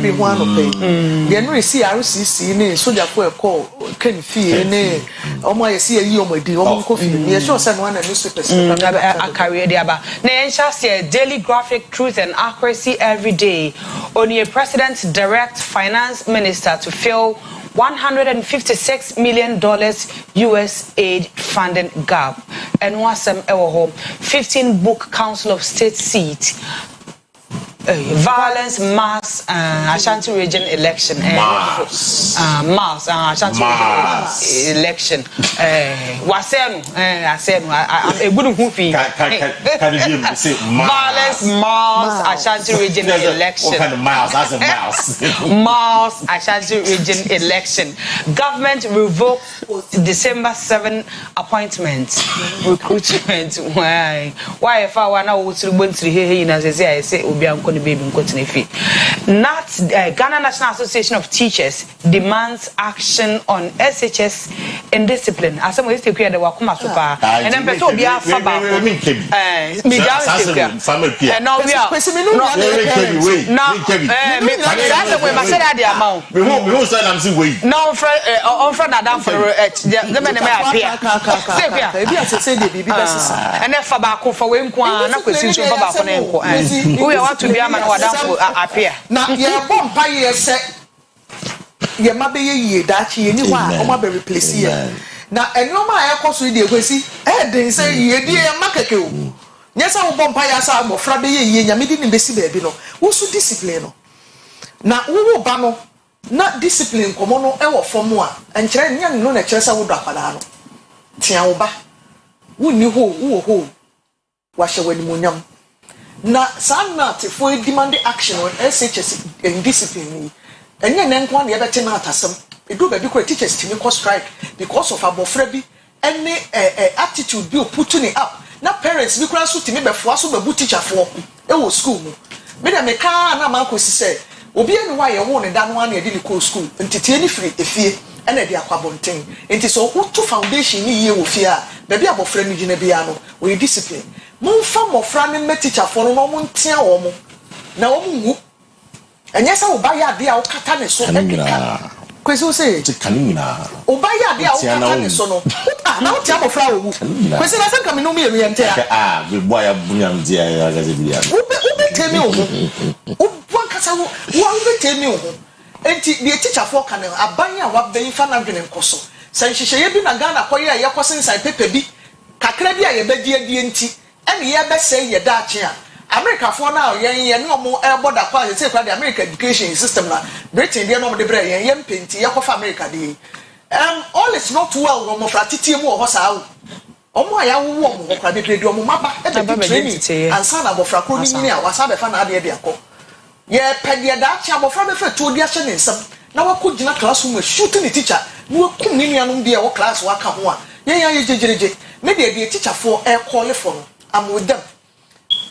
be one of them. The no see RCC ne soldier for a call can fee ne omo see a yi omo di omo ko fi me sure say no one newspapers a career there ba na ensha say daily graphic truth and accuracy every day. Only a president's direct finance minister to fill $156 million US aid funding gap and wasam ewo home 15 book council of state seat violence mass Ashanti region election mass Ashanti region election wasenu I'm a good hufi can you say violence mass Ashanti region election what kind of miles that's a mouse mass Ashanti region election government revoked December 7 appointment recruitment why if I want to go to here na say obi anko baby not Ghana National Association of Teachers demands action on SHS indiscipline. As someone is to hear the wakuma super and then person be a faba. And now we are now on front Adam for the man and then faba for we na question faba for we want to be a man appear. Now, your bomb ye say, your mabbe ye that ye knew why, or my baby place here. Now, and no my aircourse with the Kwesi, they say ye dear Makako. Yes, I will bomb payas or Frabe ye, and meeting in Bessie Babino. Who's so discipline? Now, who will bano? Not discipline, Comono, or for more, and train young no chesa would rapalano. Tiaoba, who knew who, wash away Munyam. Na sana for demanding action on SHS and discipline and then one the other thing atasem e do be because teachers team cause strike because of abofrebi any attitude be putting it up na parents be kura so timi be fo so be teacher for e wo school mu me da me ka na man ko si say obi ene wa ye wo ne da no an e dey ko school ntete ni free efie ene dey akwabonten enti so wo to foundation ni ye wo fie a be bi abofre ni gina bia no we discipline Mumfa mofra ne teacher for no mo ntia wo mo na wo mu enye sa wo ba ya de a wo kata ne so ekeka Kwesi wo say kanina wo ba ya de a wo kata ne so no na wo tia mofra wo mu Kwesi na sanka me no me ntia we boy abunyam dia ya gaze bia wo be temi wo wo kasa wo be temi wo enti the teacher for kan aban a wa ben fa na dwene nkoso san hihye bi na Ghana koye a yekosen sai pepe bi kakra bi a ye bedi adie enti and ye be say ye da chia America for now ye no mo border kwa say kwa the American education system na Britain dey no mo de bre ye penti ye kofa America dey all is not well mo fra titie mu ho sa wo omo aya wo mo kwa be do mo maba e be training and son abo fra kro ni ni a wasa be fa na ade de akọ ye pede da chia abo fra be fa to di ahye ne nsam na wako gina classroom shooting the teacher no kum ni nuanom de e wo class waka ho a ye jejereje me de teacher for e call for no I'm with them.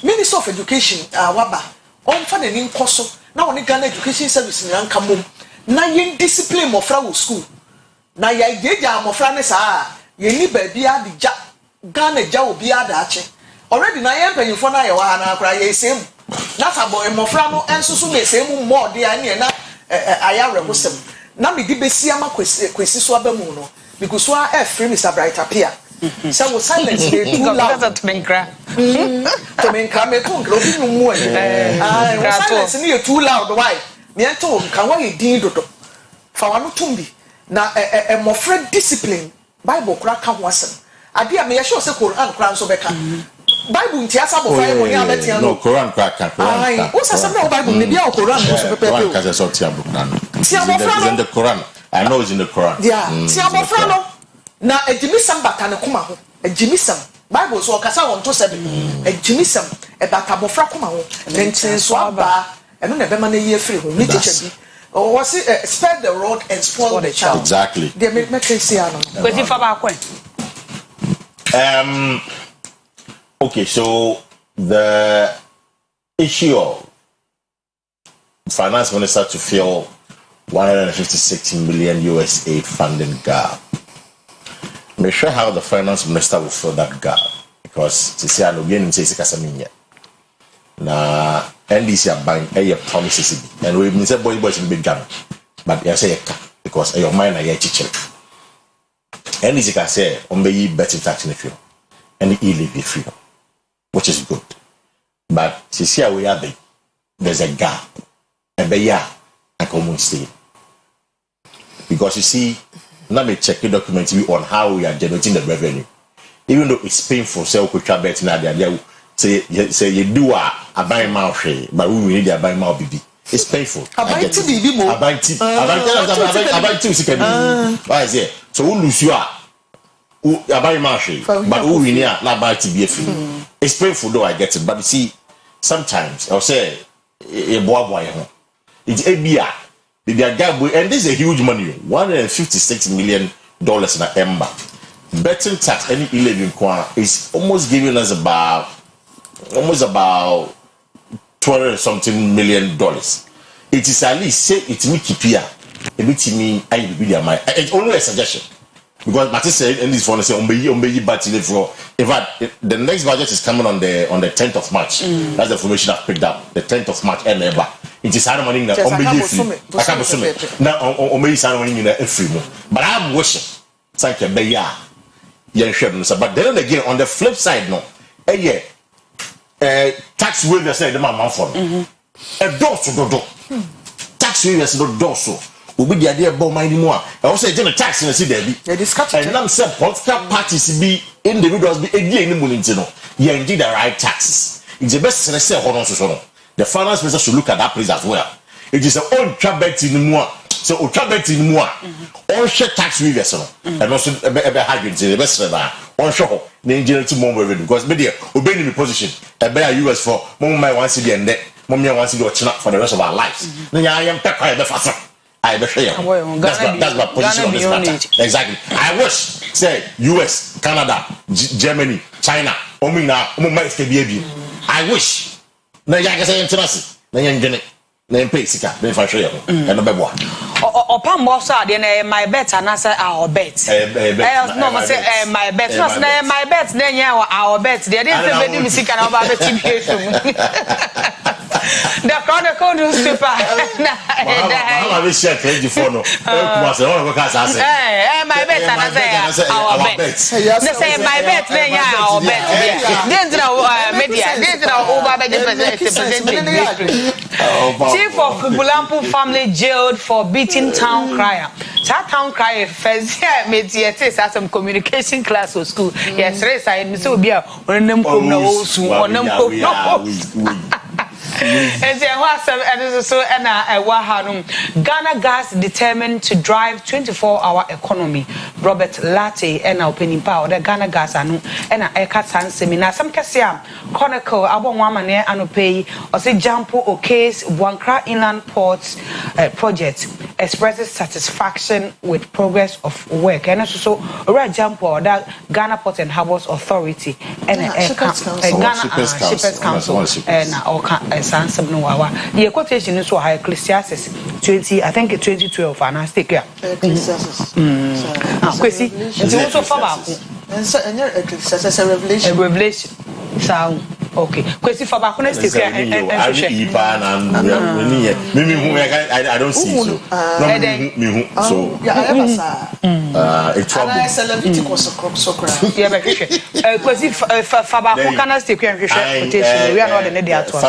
Minister of Education, Waba, on Fanny in Koso, now on the Ghana Education Service in Yankamum, na yen discipline of Frau school. Na ya yeja mofranes ye ni baby a di Ghana ja obi adache. Already na yen penyin for na ye wa na akra ye sem. Na sabo e mofra no enso so be sem more de ane na aya rebosem. Na me di besi ama kwesi so abamu no because so a free Mr. Bright appear. So was silence they too loud to menkra me to obi no mu silence ni too loud why me ento kan wa ye din dodo fa wa no tumbi na mofre discipline Bible kura ka ho asem ade a me ye sure say Quran kura nso beka Bible ntia sa bo fa mo ni abetia no Quran kura ka Quran o sa na Bible ne bia Quran nso pepe Quran ka so tia book na it's in the Quran I know it's in the Quran yeah tia bo fra no na ejimisam bata ne kuma ho ejimisam Bible so okasa won to sabe ejimisam e bata bofra kuma ho nenten so aba eno na be ma na ye free ho ni teacher bi o was spare the rod and spoil the child exactly they make say ano Kwesi fa ba kwen okay so the issue of finance minister to fill 156 million US aid funding gap. Make sure how the finance minister will fill that gap because to say no bien say kasaminya na NDC are buying a promises, and we say boys in big gun, but I say because your mind are teacher. NDC can say on the betting tax in the field, and the illegal freedom, which is good. But you see how we are there's a gap, and be a common state. Because you see, let me check the document on how we are generating the revenue. Even though it's painful, say we could bet in the say you do a buy mouth, but we need a buy mouth BB. It's painful. I buy two BB more. I buy two. I buy two. Why is it? So we lose you are. I buy mouth, but we need a buy TBF. It's painful though, I get it. But you see, sometimes I'll say a boy. It's a beer. And this is a huge money, $156 million in an ember. Betting tax, any 11 is almost giving us about 200 something million dollars. It is at least say it me keep here. It's only a suggestion. Because Martin said in this phone say in fact the next budget is coming on the 10th of March. That's the information I've picked up. The 10th of March and ever. It is hard money now. Now free. But I'm wishing thank you but then again on the flip side no tax waivers say the man for a dose do tax waivers no dose obi the idea about my anymore I also say tax in the city and I'm say political parties be individuals be any money no you indeed the right taxes it's the best say so the finance minister should look at that place as well. It is a own trabet in more so trabet in more on share tax waivers and also a hydrogen the best on show the engineer to more revenue because media obeying the position a better US for my one city and that mommy wants to do a chin up for the rest of our lives. Then I am quite faster. I be fair. That's my position on this matter. Exactly. I wish say US, Canada, Germany, China, I wish. Na ya say international na ya ndwene na pay sika na fa hwe e no bebo opa mbo so ade na my bet and say our bet no mo say my bet no say my bet na nya our bet they dey say be sika na ba bet bi the chronicle newspaper na I will share credit for no kuma say one go ka say my bet and say our bet they say my bet na nya our bet dey media dey over be Chief of Kubulampu family jailed for beating town crier. That town crier first year at some communication class or school. Yes, race I miss will be a them come no and so Ghana Gas determined to drive 24-hour economy. Robert Latte and opening power the Ghana Gas and Eka seminar. Some Cassia Chronicle Abon Wamane and pay or say Jampo or case Wankra Inland Ports project expresses satisfaction with progress of work. And also Red Jampo that Ghana Port and Harbours Authority and Ghana Shippers Council and Sansam no wawa. The quotation is so high Ecclesiastes 20, I think 2012 and I stick here. Ecclesiastes. Kwesi, it's also far and so Ecclesiastes a revelation. A revelation. So okay. Kwesi for back next stick here and I don't see so. So yeah, I ever saw. It's trouble. I Leviticus so cry. Yeah, but Kwesi for back can stick here and quotation. We are not the idea to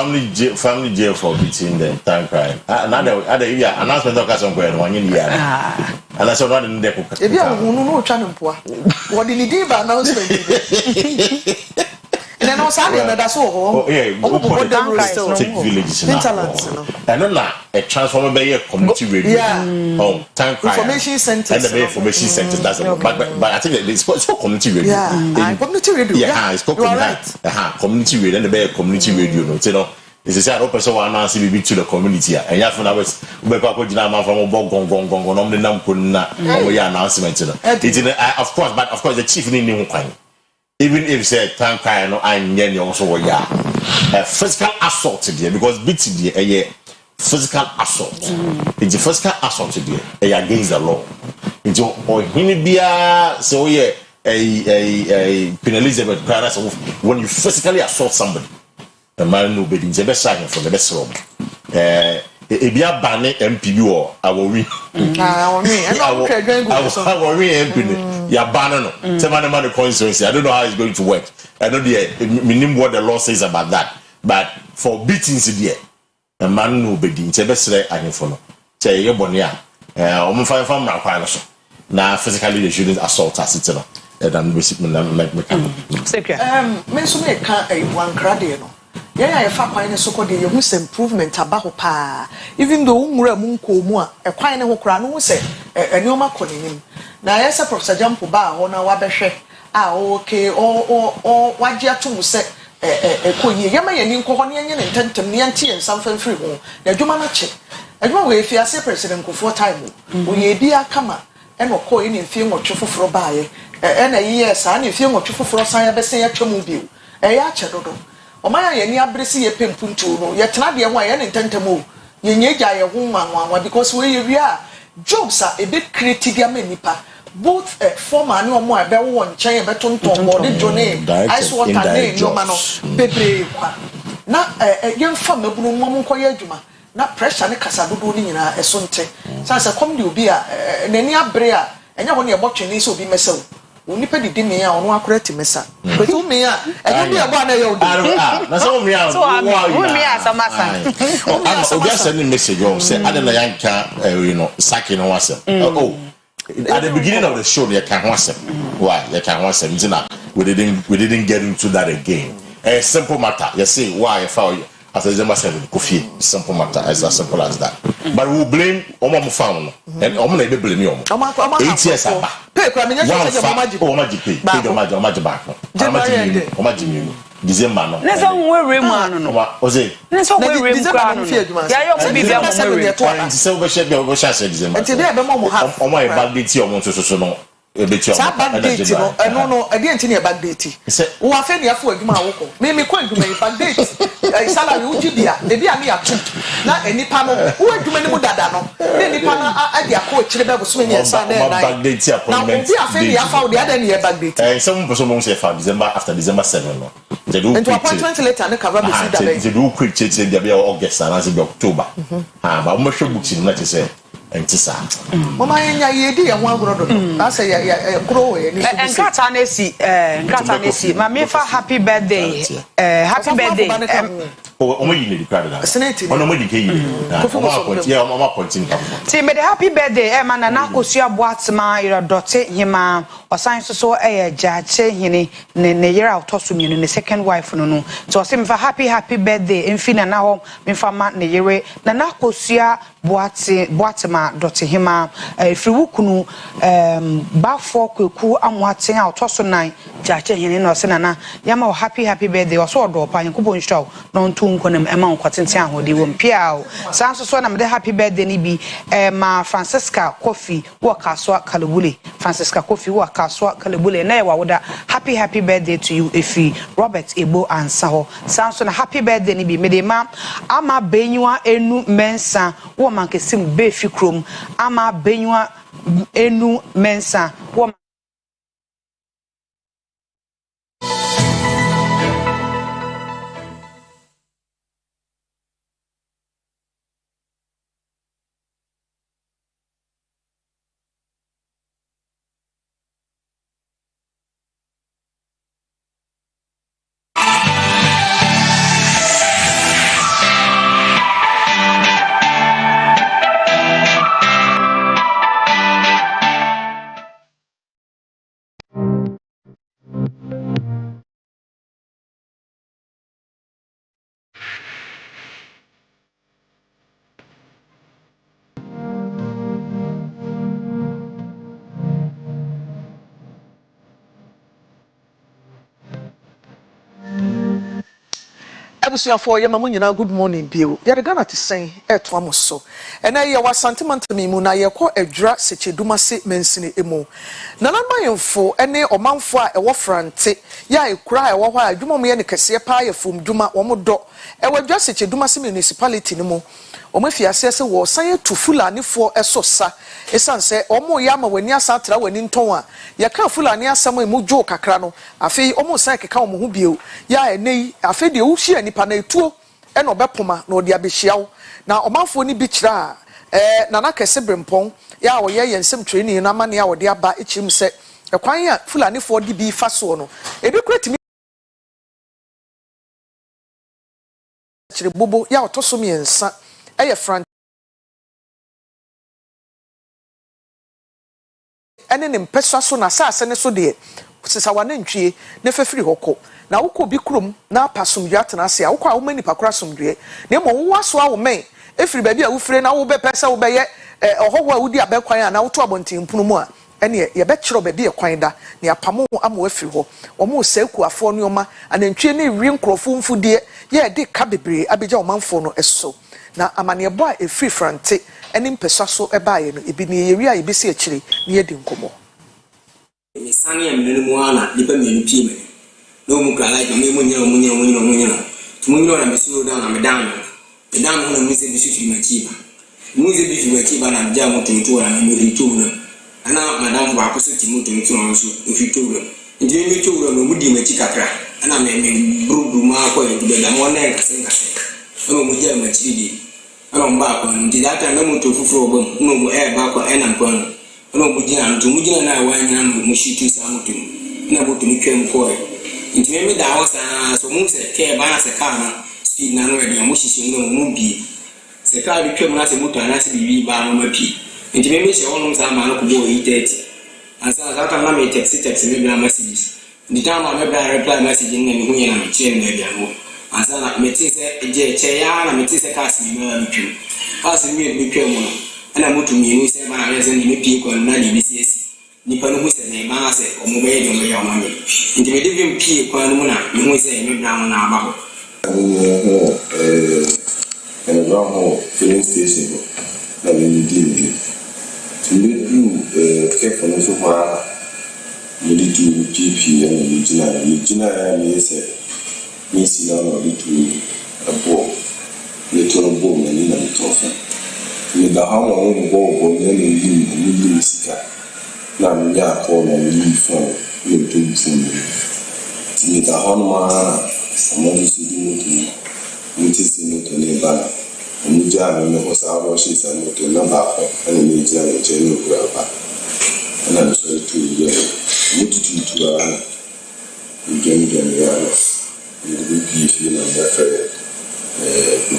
family jail for beating the time crime. Another announcement of somewhere 1 year. And I saw not in the book. If you are no channel poor. What did he do by announcement? And then also that's all. Oh yeah, take villages in and then a transformer by a community radio. Yeah. Oh, time information center. And the information center. That's but I think it's called community radio. Yeah, community radio. Yeah, it's called community radio. And the community radio. No, you know. It's a sad person who announced to the community. And you have to know from a gong, the number announcement. Of course, but of course, the chief in New Kind. Even if say time kind no I'm also physical assault today because beating the physical assault. It's a physical assault today against the law. It's or hinibia so a penalizable when you physically assault somebody. the man no be the best sign for the best room ebia bane MPB or awori awori MP ya bane no say man the constituency. I don't know how it's going to work. I know the minimum what the law says about that, but for beatings there the man no be the best ahemfo no say ye bone a omfa na kwa so na physically they shouldn't assault us it no and we me so me ka one crade no yeah ya fa kwan ne so ko de ye hu improvement aba ho pa even though umura mu nko mu a e kwan ne ho kra no se enioma konenim na ya se Professor Jampo ba ho na wa behwe okay o waje atum se konye yema ye ni nko ho ne nye ne ntentem ne nte ye samfan free ho na adwuma na che adwuma we fi ase President Kofo time o ye bia kama e no ko ye ne mfie nwotwe foforo ba ye na ye sa ne mfie nwotwe foforo san ya besen ya twam bio ya che dodo omaya ye ni abresi ye pempuntu no ye tena de ho ye ne ntentem o ye nyeja ye ho manwa because we ye wia jobs are a bit critical nipa both former and omo abe wo nchen be tonton bo de jone ice water na no ma no bebre kwa na ye mfa mabunu mo nkoye adwuma na pressure ne kasa dodo ni nyina eso nte sanse kom de obi a nani abre a enya ho ne ebotwe ni so obi mesew onipa didi me a ono akora ti mesa betu me a enyo bi ebo na ye odi na so me a so me a samasa obi send message on say adena yanka you know saki no wasem at the beginning of the show you can wasem why you can wasem we didn't get into that again. A simple matter you say why for after December 7 Kofi simple matter as simple as that. But we blame omo mo found and omo na be blame you omo 8 years aba pay kwa menya so magic back omo December no na so we mu anu no o say na so we mu kwa no ya yo mo bibia mo we say we share December enti be mo ha omo e bad date omo so no ebeti omo bad date no no e dey enti na bad date wo afa ni afo adwuma awoko me kwa adwuma e bad date salary uji bia e bia me atu na enipa no wo adwuma ni mu dada no na enipa na ade akọ kire be so ni ensa na bad date appointment na obi afa ni afa wo de ada ni e bad date some person won't say for December after December 7 no they do into appointment later na cover be see that they do quick check they be August and say be October but we show books in that say entisa mama nya ye di ye ho agoro do asa ya kro we ni nkata na si ma me fa happy birthday happy birthday omo yi ni crowd that ono mo di ke yi omo continue ti me the happy birthday ma na akosua boatema ira dote hima osan so jaache hini ne yera otoso mienu ne second wife no so say me fa happy birthday mfina na ho me fa ma ne yere na akosua boatema dote hima friwukunu bafo kweku amwate a otoso nan jaache hini no se na yama happy birthday oso odo pa yankobo nshwa no ntu nkonam ema nkwatente ahode wo mpia sanso so na me happy birthday ni bi ma Francisca Coffee wo kaswa kalebule Francisca Coffee wo kaswa kalebule na wa woda happy birthday to you efi Robert Ebo ansa ho sanso na happy birthday ni bi me de ma ama benyua enu mensa wo mankesim be fi krom ama benyua enu mensa wo abusuafo ye mamu nyina good morning bio ye Ghana te sen eto amoso ena ye wa sentiment mu na ye ko adwura secheduma se mensini emu na na mayemfo ene omanfo a ewo frante ya ekura ewo ho adwuma mu ye ne kese pa ye fom dwuma wo mo do ewo adwura secheduma se municipality ni mu omo fi ase se wo san to fulani fo eso sa esan se omo ya ma wani asa tra wani nton a ya ka fulani asam emu jo kakra no afi omo san keka omo ho bio ya enei afi de wo hia nipa na etuo e no bepoma na odi abehyiawo na omanfo ni bi kira nana kese brempon ya wo ye yensem training na amane ya wo de aba echirim se ekwan ya fulani fo di bi fa so no ebi kwetimi chire bobo ya otoso miensa eye front ene ne mpeswa so na saase ne so de sisa wane ntwie ne fefiri hoko na wokọ bi krom na apasomdwe atena ase a wokọ a wo mani pakora somdwe na mo wo aso a wo men efiri ba bi a wo fire na wo be pesa wo be ye ohoho a wodi abekwan a na wo to abontenpunu mu a ene ye be kiro ba bi ekwan da na apamo ama afiri ho omo seku afo ne oma anantwie ne wi nkrofo mfudie ye de ka bebre abeja omanfo no eso na amanebo a efiri frante ene mpeswa so ebaaye no ebi ne yewi a ebesi akire ne yedi nkomo misani emnemu ana lipa menu pime no mu kala ka me munya tumunyo na misiyo da na medano na muse bisufi machiba muse bifi machiba na mjamu tumtu na muritu ana madam ba ko se timutu no so ofitu ndi mi tu no mudi machikakra ana me brudu ma ko ndi da mo na nkasenka no mu ja machidi ana mba ko ndi data na mutu fufuro bom no mu ba ko ena nkwano ono bujina mtumujina na wanya mushitu sa mutu na botu mitwem ko nti me da hosa so mu se ke ba se ka na speed na no e mushishi no mu bi se ka bi twem na se mutu na se bibi ba no mapi nti me se ono sa ma no ko bo 8:30 asa za ta na me text me bla messages ndi ta ma me bla reply message ni me hunye na me chen na bia no asa na me ti se je che ya na me ti se ka si me twem ka si me bi twem no ana mutu mi se bana yese ni pie ko na ni bisiesi ni pa no hu se na ba se o mo be de mo ya o ma me nti me de bi pie ko no na me hu se me bra na aba ho and around filling station na me di to me do care for no so far me di to GP and me jina me se me si na no di to abo le to no bo me ni na to fa me da ha mo bo ne ni sika na me ya ko na ni fo me to fu me da ha no ma mo di si di mo ti si mo to ne ba mo ja me ko sa bo shi sa mo to na ba ko ana me ja mo je no ku ba ana so to ye mo tu a igen ya ni bi fi na ba fa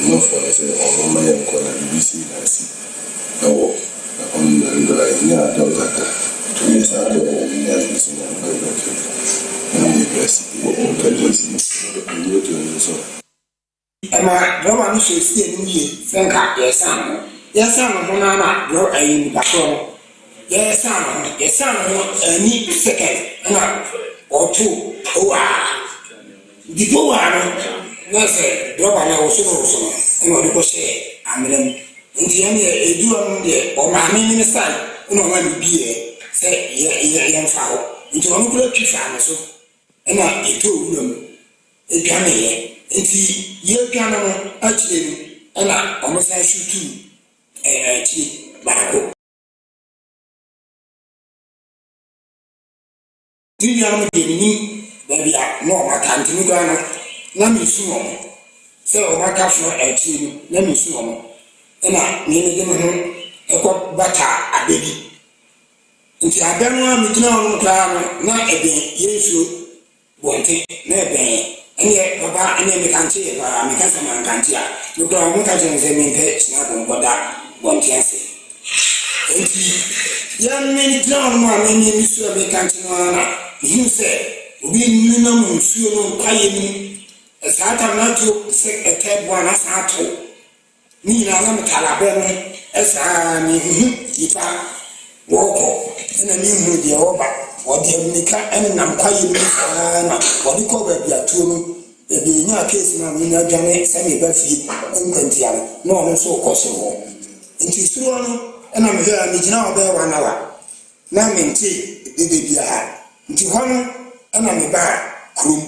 no for I say on my corner BBC na si no on the ina da data to me sa do ya BBC na ga ga ni press o ka do si ni to so ama drama ni so si ni ye fenka yesa mo na bro ayi ba ko yesa mo ni second na o two o wa di bo wa no na se drama na o so no di ko se amrem nti ya ni edu am de o ma mi ni san no ma ni biye se ye fa ho nti o no kula twi fa na so na eto wu no e ga me ye nti ye ga na no a chire ni na o mo sa shutu chi ba ko di ya mo de ni ba bia no ma kan ti ni ga na mi su mo se o ma ka fo eti na mi su mo na ni de mo ho e ko bata abebi nti abenu a mi tuna no kra no na ebe yesu bonte na ebe ene baba ene mi kanti ba mi kansa man kanti a no kra mo ka jen se mi pe na bon boda bonte ase nti ya mi tuna no ma mi su ebe kanti no na ni se obi ni na mo su no paye ni esata na to se etebo na sato ni na na mtala be no esa ni ipa woko ena ni hu de oba odi amnika ena nam kwaye ni na odi ko ba bia tuo no e bi nya case na mi na dwane se me ba fi nkwantia no no so ko se ho nti suro no ena me ha mi gina oba wa na wa na me nti de bia ha nti ho no ena me ba krum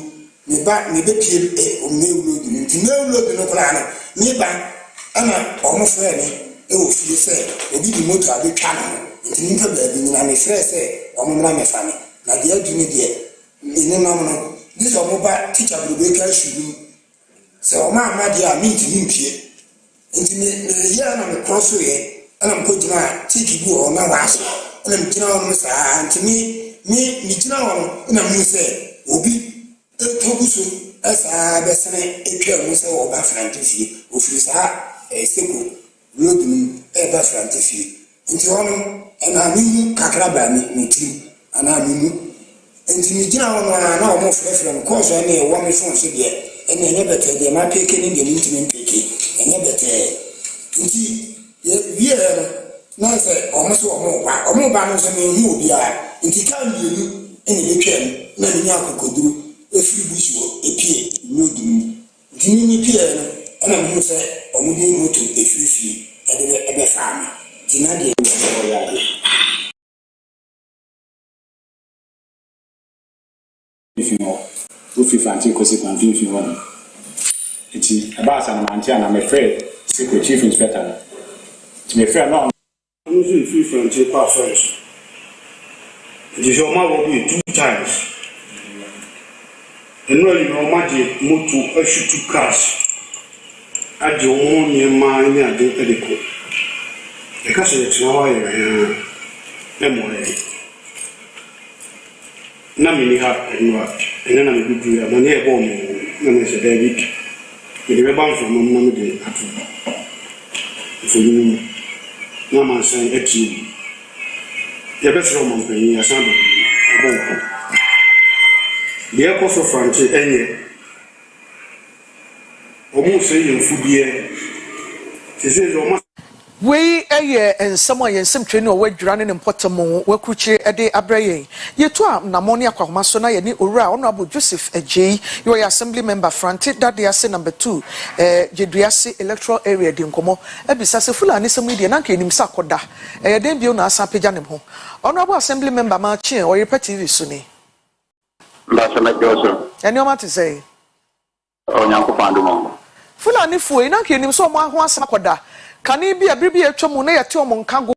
me be pie o mewlo di nti mewlo di no kula na me ba ana almost ready. Oh, feel say, obi di motor abi twa no nti nimpa baabi nyina me frɛ sɛ ɔmo mra me fa me na deɛ adwene deɛ ne nam no this ɔmo ba teacher brobeka hwuru sɛ ɔmo ama deɛ a minti nimpie nti me yɛ na me kɔ so yɛ ana mko gyina tiki gu ɔ na waaso ana me gyina ɔno saa nti me gyina ɔno na mu sɛ obi tobu so ɛsaa bɛsene etwa mu sɛ ɔba frante fie ofiri saa seko road mu ɛba frante fie nti ɔno ɛna mimu kakra ba me tim ana mimu nti me gyina ɔno na ɔmo frɛfrɛ no kɔɔso ɛne ɛwɔ me phone so deɛ ɛna ɛnyɛ bɛtɛ deɛ ma peke ne deɛ mintimi mpeke ɛnyɛ bɛtɛ nti wie no na sɛ ɔmo so ɔmo ba no so me hu obiara nti ka mmienu ɛna betwam na me nya akokoduru efiri busu epie road mu nti ni pie no ɛna me hu sɛ ɔmo de moto efiri fie ɛde fa me nti na deɛ If you fancy Kwesi Kwesi one, it's about an Mantian. I'm afraid secret chief inspector. To be fair, no, I'm not free from Chipa first. It is your mother will be 2 times. And really, no matter moto issue to cash. I do own your mind and the edible. The cash is now memory. Na mini ha enwa ene na me bidu ya na e bo mo na me se David me de ban from mo na me de atu so you na man san eti ya be from mo pen ya san do abon ko de ko so franche enye o mu se ye mfudie se se o ma we and someone yen sim train or we dran in potamo we kuchi ede abraye yetu a na moni akwahoma so na ye ni owura honorable Joseph Ejei you are assembly member Franti that they say number 2 Jeduase electoral area di nkomo ebisa se Fulani semu die na nka enim sa koda den bio na asa pagya nem ho honorable assembly member ma chi Oyerepa TV so ni Mbasa na Joseph eni o ma te say onyanko fandu mo Fulani fu na nka enim so mo ho asa koda kani bi abribi etwom na yete omo nkago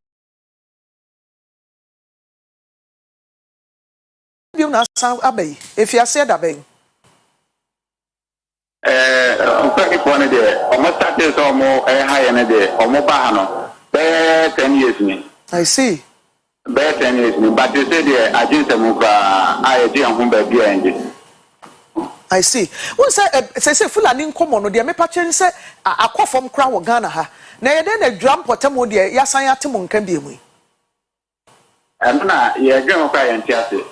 bi na san abai efiase da bai onfaki pone de omo started so omo high ne de omo ba ha no be 10 years ni I see be 10 years ni but they say de agent mu ba aye di anhu ba bi anje I see won say Fulani nkomo no de me pa chen say akofom kra wo Ghana ha na ye den na drum potamo de yasan yate mo nka bi emu na ye dwen ko aye ntiase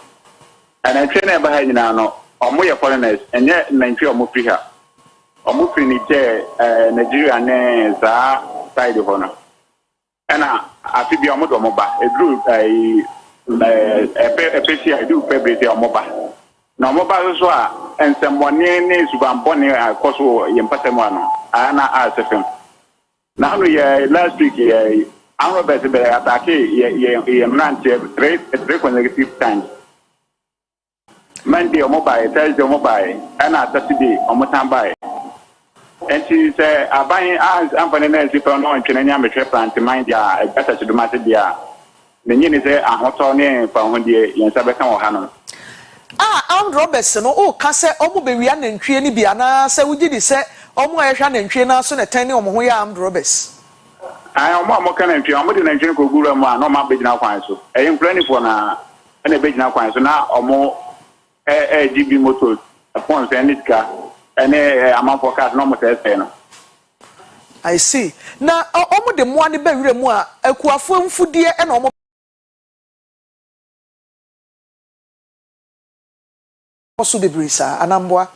ana twe na ba ha nyina no omo ye foreigners enye nantwi omo free ha omo free ni je Nigeria ne za side ho no ana afi bi omo do omo ba edru epesi edu pebrete omo ba na omo ba so a ensemone ne subambone akoso ye mpatam ano ana asefem na no ye last week ye Robert be attack ye mnante 3 consecutive times Monday omo buy Thursday omo buy ana Saturday omo tan buy enti say aban as amfane na sipa no ntwene nya mehwe plant mind ya better to do matter dia ne nyini say ahoto ne fa ho die yen sa beka wo ha no Roberts no o ka se omo be wia nantwie ni bia na se wugi di se omo ayehwa nantwie na so na tan ne omo ho ya Roberts omo ka nantwie omo di nantwie ko gura mu a no ma begina kwan so yin planning for na na begina kwan so na omo GB motors upon Senitka and amount for cars no more no I see na omo de mo ani ba wire mu a akuafo mfudie e na omo oso de brisa anamboa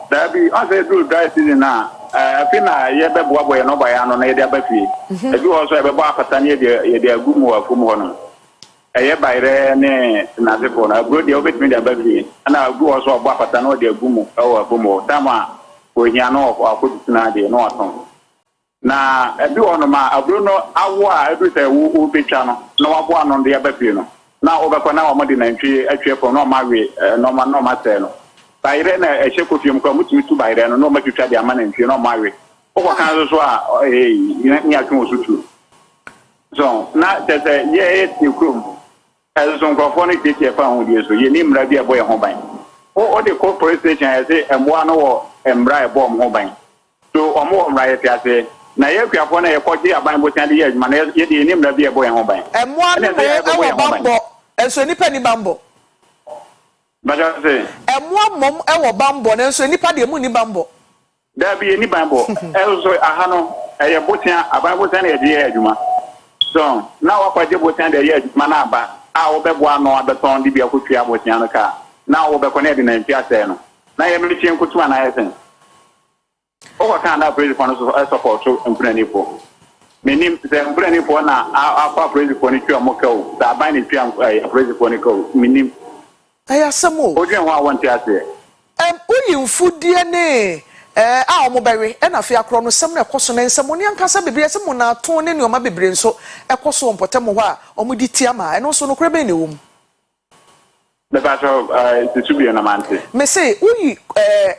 that be as I do dry season na afina ye be boa boy no boy ano na ye de abafie e bi also e be boa patane ye de agumu afumu ho no eye bayre ne na zefo na bro de obetimi de abafie ana agu also boa patane o de agumu e wo afumu tama ohia no akodu na de no aton na e bi ono ma abro no awo a e bi se wo betwa no na wabo ano de abafie no na obekwa na wo de nantwie atwefo no ma we no ma se no bayre na ehye kofium kwa mutumi tu bayre no ma twitwa de ama nantwie no ma we o kan so a ni atwo so tu so na te se ye ti krum as so nkrofo ni ke fa ho die so ye ni mra bi e boy ho ban o de corporate station e se emboa no wo emra e bo ho ban so omo mra ye ti ase na ye kuafo na ye koji aban botan de ye adwuma na ye de ni mra bi e boy ho ban emboa no e wo bambo enso nipa ni bambo baja se emboa mom e wo bambo na enso nipa de mu ni bambo da bi ni bambo so aha no ye botan aban botan na ye de ye adwuma so na wa kwaje botan de ye adwuma na aba a wo bebo ano abeton de bi akotwa botan no ka na wo be connect na ntia se no na ye mli chien kutu na ye sen o ko kan na praise for no support so mprani po menim se mprani po na afa praise for ni twa mo ka o da ban ni twa praise for ni ka o menim aya samo o dwen ho a won tia se uyimfudie ne a omo bewe e na fe akro no sem na ekoso na nsem oni ankasa bebre sem na to ne ne oma bebre nso ekoso mpotem ho a omo di tiama e no so no kra be ne wom the battle to be an amante me say uyi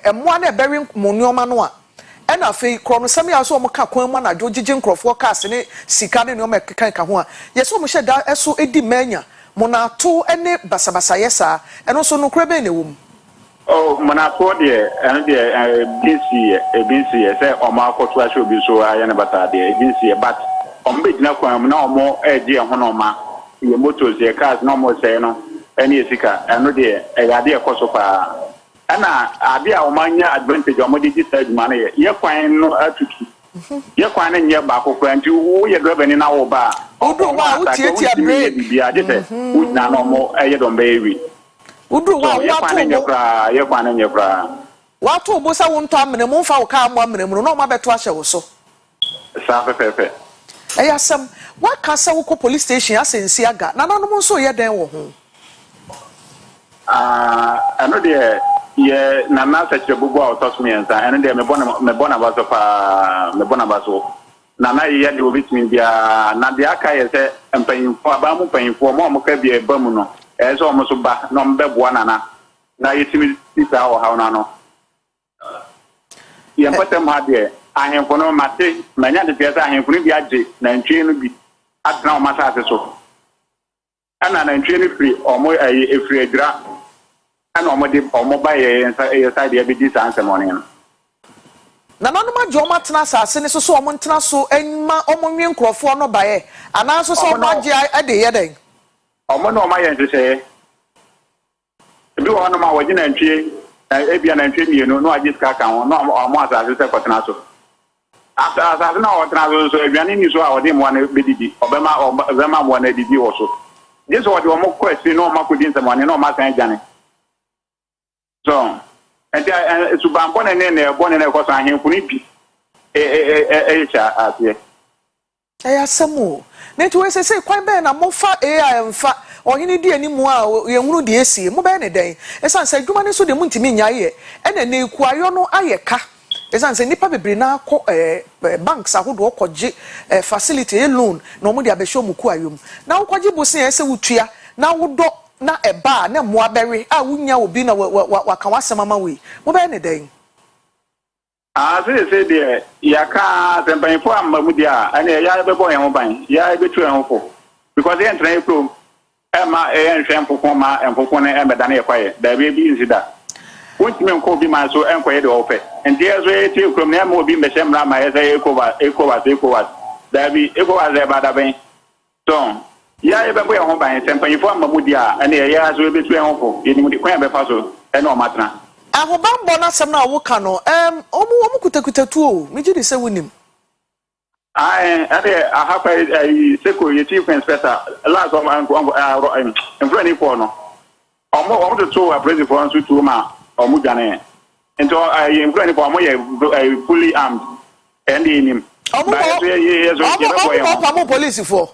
emwa na bewe monoma no a e na fe kro no sem ya so omo ka kwan mu na djogije nkrofo cars ne sika ne oma kekan ka ho a yeso omo hye da eso edi manya mo na to ene basabasa yesa e no so no kra be ne wom oh monato de and the BC say o ma ko to asho bi so aye ne bata de BC but o mbe gina kwan na o mo eje ho no ma ye motos ye cars no mo say no ene esika eno de ya de ekoso pa ana ade a o manya advantage o mo de side man ye kwan no atutu ye kwan na nye ba ko kwan ti wo ye driver ni na wo ba o do wa wo tie break bi ade te wo na no mo eye don ba ewi udu wa ye kwa na nyekra watu bo sa wonto amene mo mfa wo ka amene mu no ma beto ahye wo so sa pepe ayasam wa ka sa wo ko police station asensi aga na nanom nso ye den wo ho ano de ye na na sa chebugo a otos mi ensa ano de me bona ba so pa me bona ba so na na ye de obitimi bia na de aka ye se empanyimfo aba mu panyimfo mo ka bia ba mu no so omo so ba no mbe boa na yetimi tisa o ha na no ye mpata ma de ahemfo no mate manya de pesa ahemfo ni bi age na ntwe no bi atna o masa ase so ana na ntwe ni free omo efri adura ana omo ba ye side ye bi dis answer morning na nanom ajo omo tena asase ne so omo tena so enma omo nwe nkrofo no bae ana so so omo age ade ye den omo no ma ye ntse ebi wo no ma waji na ntwe ebia na ntwe mienu no agi ska kan no omo asase se kotena so asase na o tena so ebia ni so a ode mo na bedidi obema mo na didi wo so jesu ode omo Kwesi no ma kodi nsemo ne no ma san jane so enti subambo na ne bone na koso ahemfu ni bi cha asie ayasamo netu we say kwan be na mo fa mfa ohini di animu a ye hunu de esie mo be ne den esan se dwuma ne so de mu ntimi nya ye ena na ekuayo no ayeka esan se nipa bebre na akọ banks ahodo okoje facility loan na omo de abehwe omuku ayom na okoje bosin ese wutua na wodo na eba na mo abere a wunya obi na waka wasemama we mo be ne den say de yaka tempanfo amamu dia ane ya be boy ho ban ya be tu ho fo because they train pro ema nhwem fofo ma enfofo ne emeda na yakwaye da be bi nsida wontime nko bi ma so enkoye de ofe enti ezo eti krom na ma obi mbehye mra ma yesa ekowa da bi ekowa ze bada ben so ya be boy ho ban tempanfo amamu dia ane ya so be tu ho fo yeni mu di kwan be fa so ene o matna ahobambo na sem na wo ka no omo kutakuta tuo meji de se wonim ade ahapa seko ye chief inspector last of influence for no omo to to president for nso to ma omo jane into influence for omo ye fully armed and him omo police for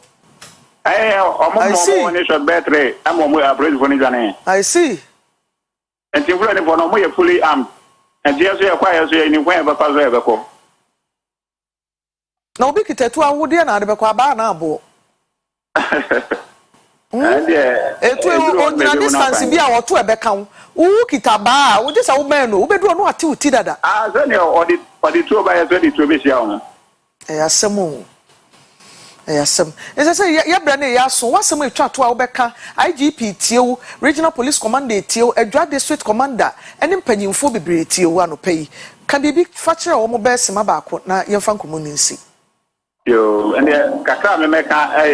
omo ne shot battery omo president for ni jane I see. And the influence for no fully armed. And the other choir so any way about Pazo. No big tattoo, I would na aba na abo. etu onyina distance bi a woto ebeka wo wo kitaba wo de sa wo ben no wo bedu no ate uti dada so ne odi to ba ye so di to be sia wo asem asem ese ye bra na ya so wasem etwa to a wo beka IGP tiewu regional police commander tiewu Edwa district commander ene mpanyimfo bebre tiewu anopai ka bibi fa kire wo mo be sema ba ko na ye fa nkomo nsi yo ene kakra me meka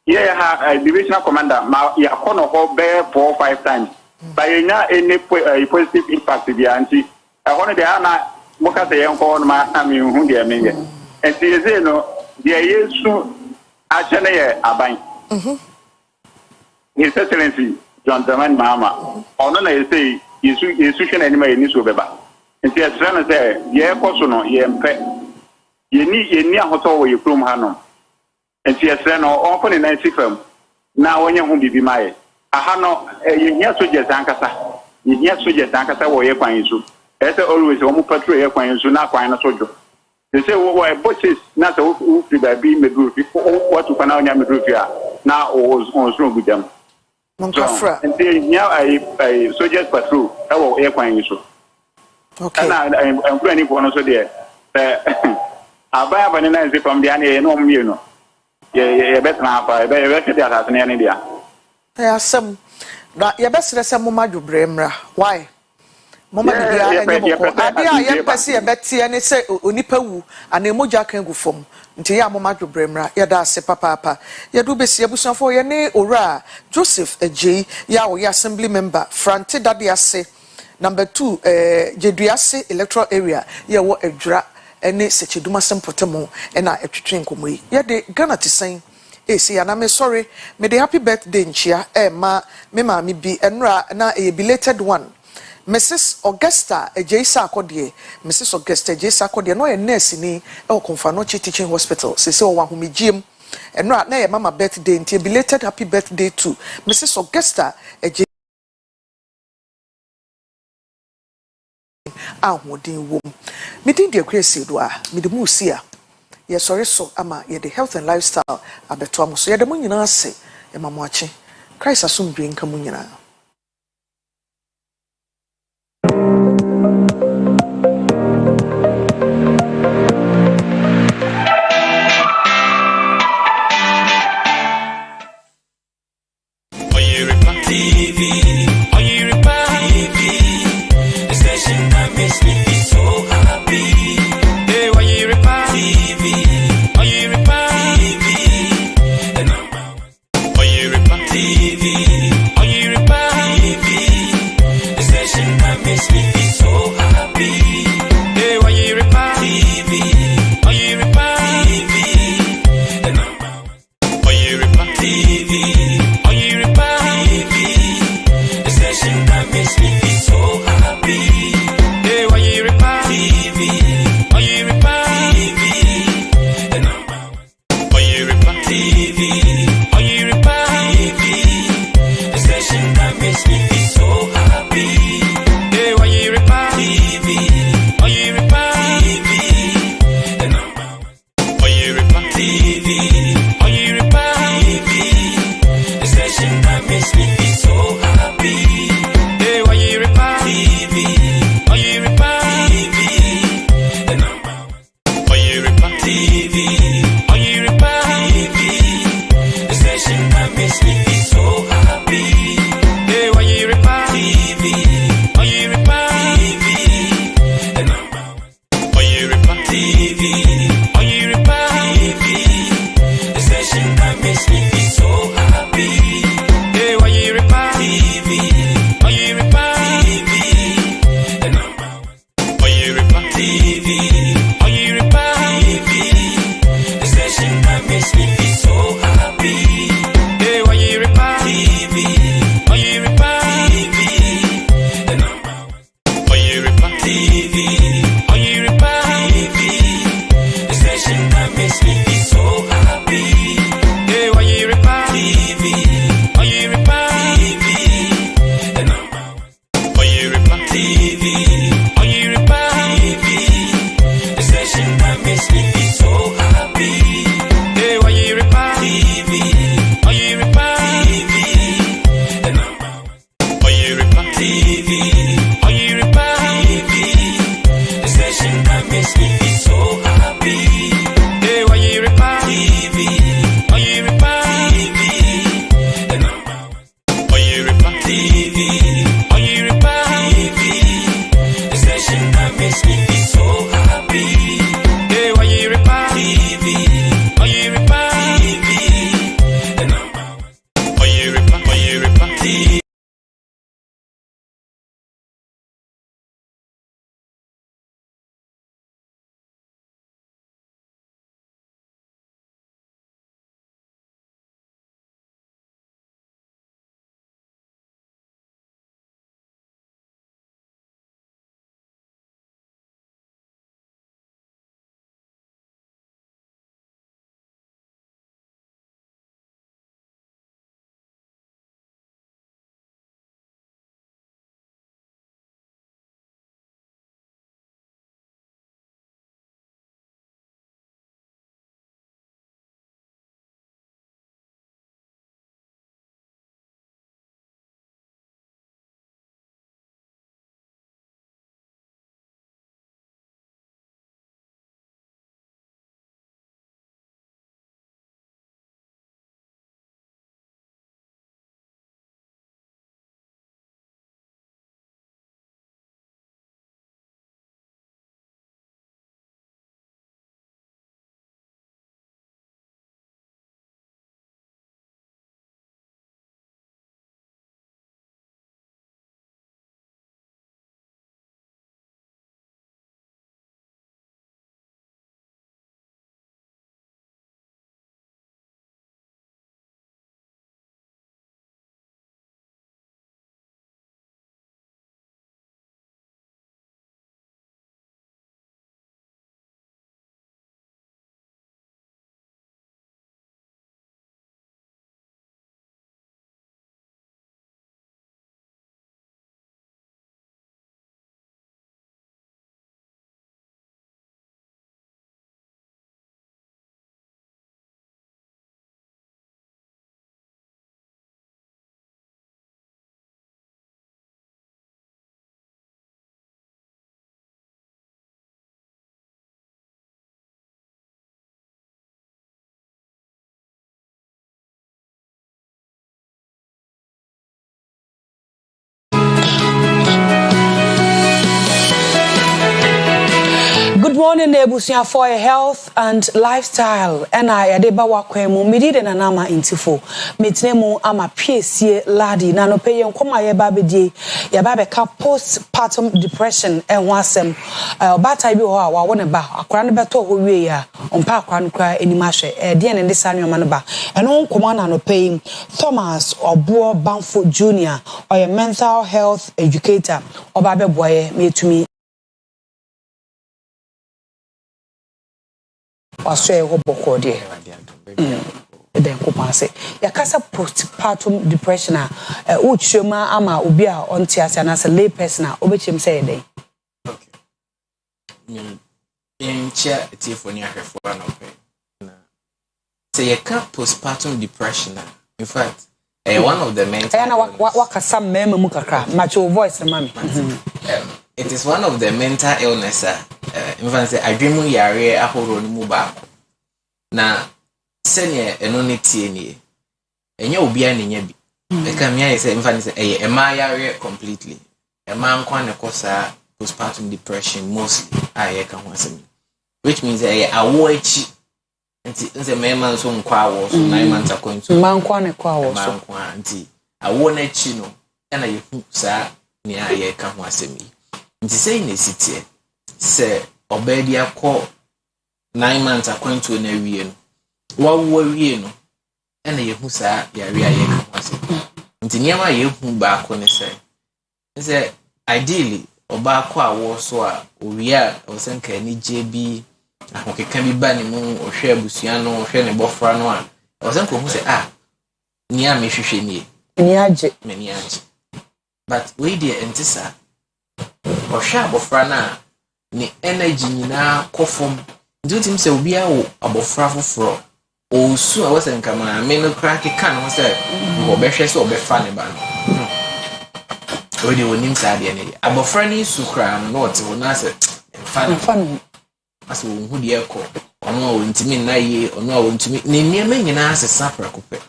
ha divisional commander ma ya kono ho be 4 or 5 times by nya any positive impact bi anti hono de ana moka se yen ko no ma ami hu de me enti eze no de yesu a chene ye aban His Excellency John Dramani Mahama ono na say yesu hwe na anima ye ni so beba enti esra na say ye koso no ye mpe ye ni ahoto wo ye krom ha no enti esra no on ko ni 90 fam na wonye hu bibi mae aha no ye hia soje tankasa wo ye kwan yiso ese always wo mu patrol ye kwan yiso na kwan na sojo they say wo bosses na so wo free baby medru fi what to kana onya medru fi a na o so gudam Monkafra enti hia ai soldiers patrol e wo ye kwan yiso okay na am friend ko no so de abaya bane na nze pam dia na ye no mmie no ye betra apa ye be dia ta ne dia asem na ye besere se moma dwobremra why moma bia enye boko ade a ye pese ye betie ne se onipa wu ana moja kan gu fom nti ya moma dwobremra ye da ase papa ye do besi abusuafo ye ne ora Joseph Ejei ya wo assembly member Frante Dade ase number 2 Jeduase electoral area ye wo Edwra ene secheduma sempotemo ena etwetwe nkomoyi ye de Ghana tisen esi ana me sorry me the happy birthday nchia ma me ma mi bi enra na a belated one Mrs. Augusta Ejeisa Akodie Mrs. Augusta Ejeisa Akodie no nurse ni e Konfanochi teaching hospital se o wa homegiem enra na ye mama birthday nti belated happy birthday to Mrs. Augusta Ejeisa ahudin wo me din de Akua Asieduaa me de musia ye sorry so ama ye the health and lifestyle abeto amuso ye de mo nyina ase e mamoache Christ asomdwe nka mo nyina Oyerepa TV Oyerepa TV the station that makes me feel so happy. Hey, Oyerepa TV Oyerepa TV the number one. Oyerepa TV Oyerepa TV the station that makes me feel so happy. Hey, Oyerepa TV Oyerepa TV the number one. Oyerepa TV Oyerepa TV the station that makes me feel so happy. Hey, Oyerepa TV Oyerepa TV the number one. Oyerepa TV Oyerepa TV the station that makes me feel so happy. Hey, Oyerepa TV Oyerepa TV the number one. Oyerepa TV Oyerepa TV Good morning, Nebusia, for health and lifestyle. And I adeba wakwemu midide na nama intifo. Mitnemu ama PSC ladi na no pay nkoma ye babedi ya babe ka postpartum depression e wasem obata bi ho a wa wona ba akora ne beto ho wie ya ompa akora no kra enimahwe de ne ndesa nwa no ba eno nkoma na no pay Thomas Obuo Banfo Junior or mental health educator obabe boye metumi Australia ho boko de den ko panse ya kasa postpartum depression a uchema ama obi a onti ase na lay person a obechem say den okay in chair tifoni ahwefo na ope na say ya ka postpartum depression in fact one of the mental na wakasa mema mu kakra macho voice na mami it is one of the mental illness in fact say adwemu yare ahoro no mu ba na senior eno ne tie nie enye obi a ne nya bi e ka me aye say in fact say ema yare completely ema nkwa ne kosa postpartum depression mostly aye ka ho asem which means awo echi nti nse mema nso nkwa awo so 9 months akonto mankwa ne kwa awo so mankwa nti awo na echi no na yehu sa ne aye ka ho asem nti say na sitie se obedi akọ 9 months akonto na wie no wawo wie no na yehu sa yare aye ka ho asem nti niam aye hu ba akọ ne se ideally oba akọ awo so a owie a osenka ni jebi ahokeka bi ba ne mu ohwe abusua no ohwe ne bofra no a osenka hu se ni a mehwehwe nie ni age but we dey entisa ohwe abofra na ni energy nyina kofom ndutim se obi a wo abofra foforo osu a wosenka ma me no crack kan ho se go behwe se obefa ne ba no we dey wonim sa de ne abofra ni su kra no not wo na se fan aso hu de ekọ ono a wontimi na ye ono a wontimi ne niam nyina asesa prakope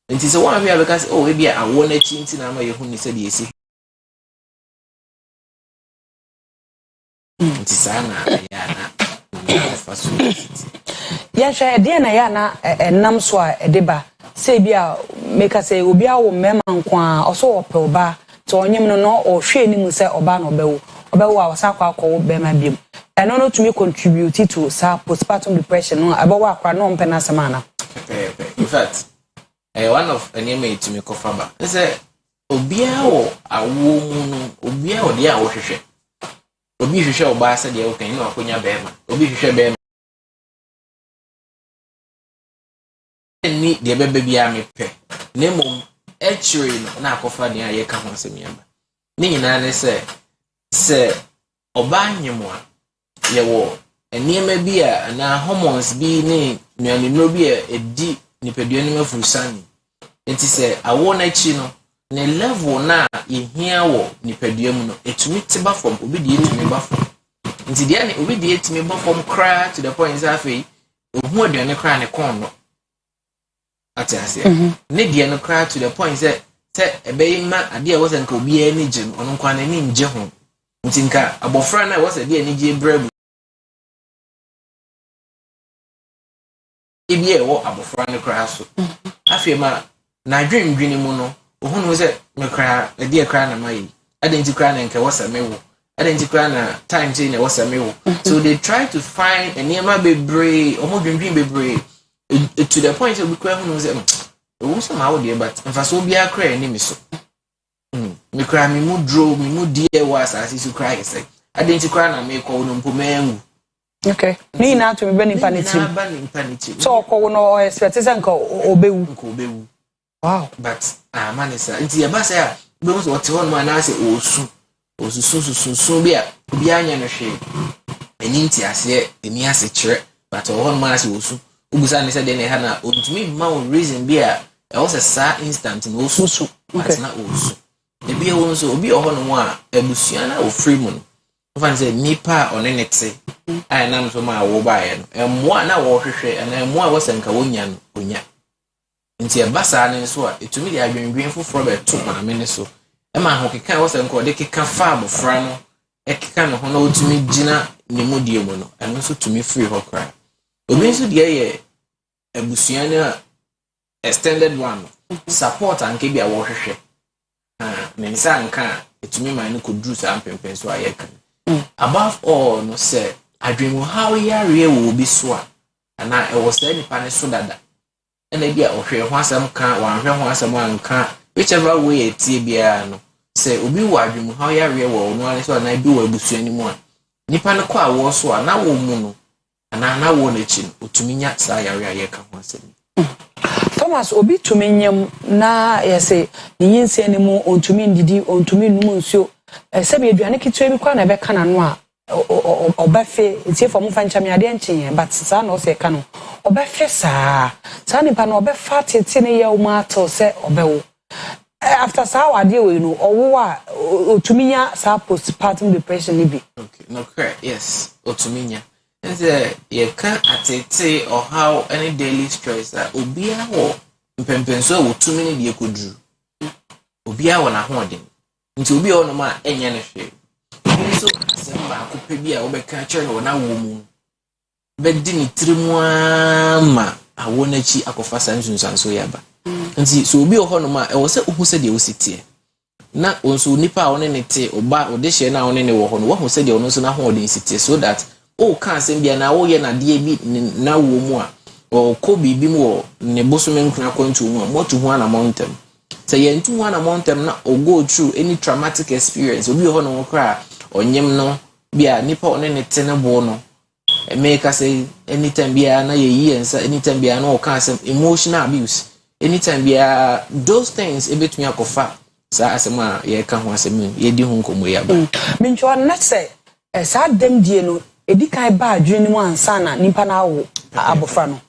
nti se wan bia because e bia awo na chi nti na ma ye hu ni se de esi nti sana ya na faso ya hwe de na ya na enam so a edeba se bia make say obi a wo mema nkwa oso ope oba to onyem no ohwe ni mu se oba na obewo a wasakwa akọ be ma biem eno no to me contribute to sa postpartum depression no abawa akwa no mpena semana in fact one of enemy to me kofaba say obi a wo awo mu no obi a ode a wo hwehwe obi hwehwe oba se de okan na akonya be ma obi hwehwe be ni de bebe bia mepe nemom echiri no na akofa de aye ka ho asemiamba ni nyina ne se oba nyemo a yewo eniema bi a na hormones bi ne nuanino bi a edi nipadua no mafurusani enti se awo na chi no ne level na yehia wo nipadua mu no etumi tiba from obi de etumi ba from nti de ne obi de etumi ba from cry to the point that way ohu aduane cry ne kon no ati ase ne de no cry to the point that ebe ma ade a wo nka obi ani gye no ono nkwa na ni nje ho nti nka abofra na wo se de ani gye brebu ebie wo abofra ne cry so afie ma na dwendwene mu no ohunu se me cry de cry na mai adenti cry na nka wo se mewo adenti cry na time say na wo se mewo so they try to find eniema bebre omo dwendwene bebre to the point we cry hunu se wo so ma wo de but mfaso obi akra ni mi so me cry me mu draw me mu die was as you cry say adenti cry na me ko no mpomangu okay ni na to me bani panichi so ko no expect say nka obewu wow but manisa nti ya ba say a be so what one man na say osu bi a obi anya no hwe eni nti ase eni ase kire but one man say osu ugusa ne say de ne ha na ontumi ma on reason bi a e was a sa instant no osu but na osu e bi e won so obi o no a abusua na o free mu no fan say nipa onenete ai na so ma wo ba ye no emo na wo hwehwe na emo a wosanka wonya no onya nti e basa ne so a etumi de adwendwen foforo be to ma me ne so e ma ho keka wosanka o de keka fa abofra no e keka no ho na otumi gina ne mu die mu no ɛno nso tumi free ho kra obi nso die yɛ abusua no extended one support anke bia wo hwehwɛ ne nsa anka etumi man no kodru sa ampempen so ayeka above all no say adwemu how yare wo bi so a ana e wo say nipa ne so dada ena bia ohwe ho asem ka wanhwe ho asem anka whichever way etie bia no say obi wo adwemu how yare wo no ale so na bi wo abusua ni mu a nipa ne kwa wo so a na wo mu no ana na wo na chi otumi nya sa yare ayeka ho asem Thomas obi tumi nyam na yese yinse ne mu ontumi ndidi ontumi num nsuo se be aduane kitwe bi kwa na be kana no a obafe etie fo mfa nchame ade enchenye but sa na o se ka no obafe sa nipa na obafa tete ne ye o ma to se obewo after sa wade we no owo a otumi nya sa postpartum depression ni bi okay no correct yes otumi nya ye can atete or how any daily stress that obia wo mpempenso wo tumi ne de kodru obia wo na hoden nti obia wo no ma enye ne hwe so asemba akopɛ bi a wo bɛka kyerɛ no na wo mu bɛdi ni tirimu ama awo na chi akɔfa sansunsanso yaba nti so obi wo ho no ma ɛwɔ sɛ ohu sɛ de wo sitie na onso nipa a wo ne te oba wo de hye na wo ne wo ho no wo hu sɛ de wo no so na hoden sitie so that o kan sem bia na wo ye na de bi na wo mu a o ko bibi mu wo ne bosome nkuna kwantu mu a motu ho na mountain say ye ntu ho na mountain na o go through any traumatic experience obi ho no kra onyem no bia nipa one ne te ne bo no e make say anytime bia na ye yi ensa anytime bia na o kan sem emotional abuse anytime bia those things e betumi akofa sa asema ye ka ho asem ye di ho nkomo ya ba mincho na say sa dem die no edi kai ba adwene mu ansa na nipa na wo abofra no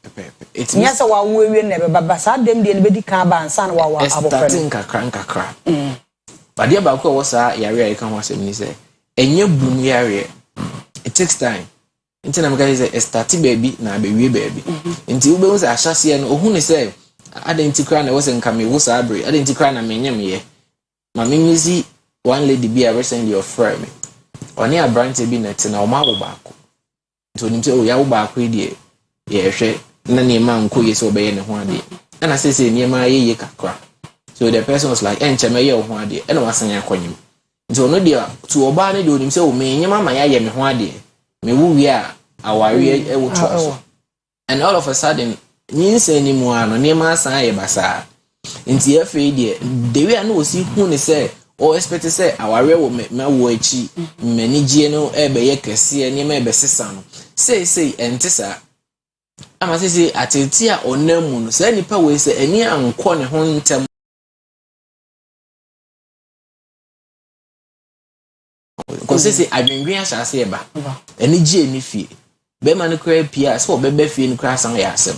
nya se wa wo ewie na be baba sa dem de ne be di kan ba ansa na wa abofra no nkakra badia ba ko wo sa yare ai kan ho asem ni se enye bum yare it takes time nti na meka say start baby na be wie baby nti wo be wo sa ahyase no ohun ni se identikra na wo se nka me wo sa abre identikra na menyem ye ma memisi one lady be a recently of friend oni abrante bi net na o ma wo baako nti onim se o ya wo baako die ye hwe na ne ma nko ye se obeye ne ho ade na sese ne ma ye kakra so the person was like enche me ye ho ade na wasan akonyim nti ono dia to oba ne de onim se o me nyema ma ya ye me ho ade me wu wi a aware e wo to and all of a sudden nyinse ni mu ano ne ma san ye basa nti afi die de wi ana osi hu ne se o expect say aware wo me wo achi manage no ebe ye kese ni me be sesa no say entisa ama say atenti a onamu no say nipa we say ani anko ne ho ntem ko say adwenwen ahyase e ba ani gie ni fie be ma no kra pia so obebe fie ni kra san ya asem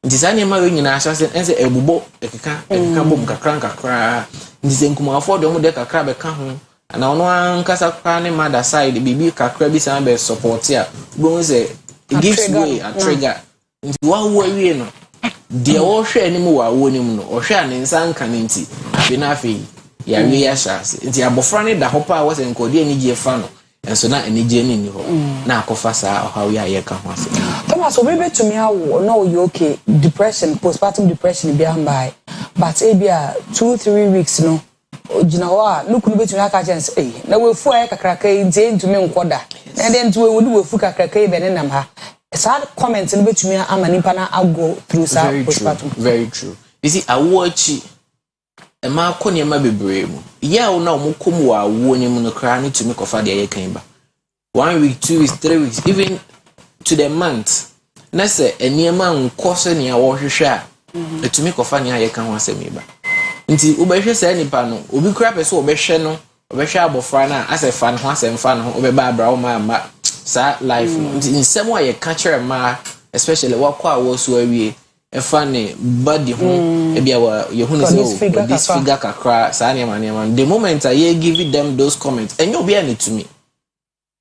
nti sa nyema we nyina ahyase ense ebubo ekeka bom kakra nti nkuma afọ de mo de kakra be ka ho na ono ankasa kra ne mother side bibi kakra bi san be support ya bo say it gives way a trigger nti wa wo awie no de wo hwe ni mu wa wo ni mu no o hwe ne nsa nka ne nti abi na afi ya wi ya shase nti abofra ne da hopa wo se nkodi ani gie fa no enso na ani gie ni ho na akofa sa o ha wi aye ka ho ase Thomas obi betumi awo no you okay depression postpartum depression bi ambai but ebia 2-3 weeks no ojina ho a lukunu betumi aka chance na wefu aye kakraka ntie ntumi nkoda na de ntu we wefu kakraka be ne nam ha sad comment no betumi ama nipa na ago through sa postpartum very true you see awochi e ma akoni ma bebre mu ya wo na o mokom wa awo ni mu no kra ni tumi kofa de aye kan ba 1 week 2 weeks 3 weeks even to the month na se eniema nkose ne a wo hwehwe a etumi kofa ne aye kan ho asemi ba nti ubehwe se nipa no obi kra pese obehwe no obehwe abofra na ase fa no ho asem fa no obeba abra wo ma sa life nti nsem a ye ka kire ma especially wakwa awo so awie efa ne body ho ebia wa ye hu ne so this figure kakra sa ne ma the moment I ye give them those comments enyo obi an to me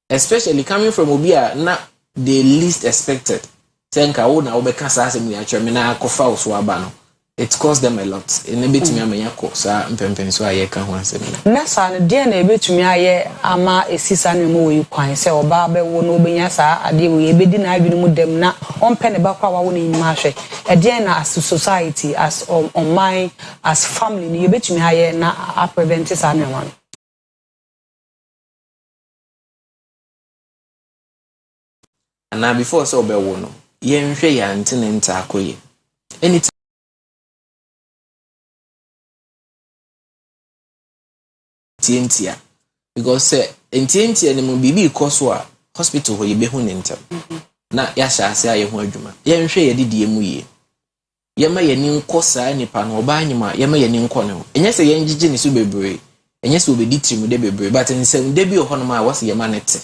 especially coming from obia na the least expected tenka wo na wo be ka sa asem ya chwe me na akofa wo so aba no it costs them a lot. In a bit me amenya course mpempen so aye ka ho asem. Na sa no de na ebetumi aye ama esisa no mo yi kwan se oba be wo no obenya sa ade wo ebedi na adwene mu dem na ompe ne bakwa wa wo ne nyima ahwe. E de na as society, as on mind, as family ni ebetumi aye na a prevent sa no one. Na before so be wo no ye nhwe ya ntene nta akoye. Anytime tientia because say entientia ne mo bibi ikoso a hospital ho ye be hu ne ntam na ya sha ase aye ho adwuma ye nhwe ye didie mu ye ye ma ye ni nkosa nipa no oba anyima ye ma ye ni nkɔ ne ho enye se ye ngige ne so bebre enye se obedi trim de bebre but nsem de bi ho no ma wase ye ma ne te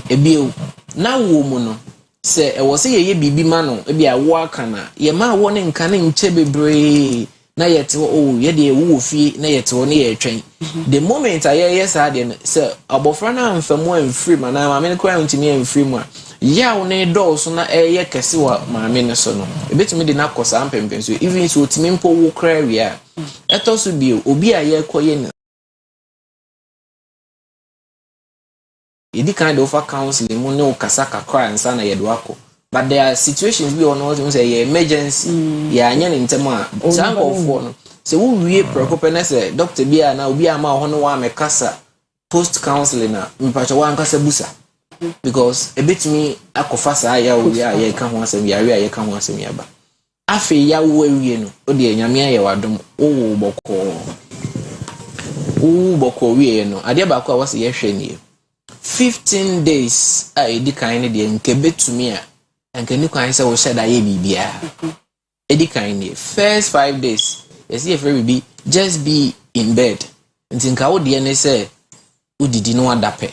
ebio na wo mu no se e wo se ye bibi ma no ebi awo aka na ye ma wo ne nka ne nche bebre na yete oh ye de wo fie na yete wo ne ye twen the moment aye yes ade se abofra na amfamu amfiri ma na ma me ko antimi amfiri mu a ya wo ne do so na eye kese wa ma me ne so no ebetumi de na kosa ampempen so even so otimi mpo wo kra wi a eto so bi obi aye koye na yedi kind of counseling mu ne o kasa kakra nsa na ye do akọ. But there are situations we all know say emergency ya anya ne ntem a sank of one say wo wie preoccupation say doctor bia na obi ama ho no wa mekasa post counseling na mpacho wa nkasa busa because ebetimi akofa sa ya wo ya ye ka ho asem ya ya ka ho asem ya ba afi ya wo awie no o de nyame ya wadom wo boko wie no ade ba ko a wase ye hwe nie 15 days a edi kan ne de nke betumi a and you can say we said that ye bibia edi kan ni first 5 days yes if we be just be in bed ntinka wo de ne say udidi no adape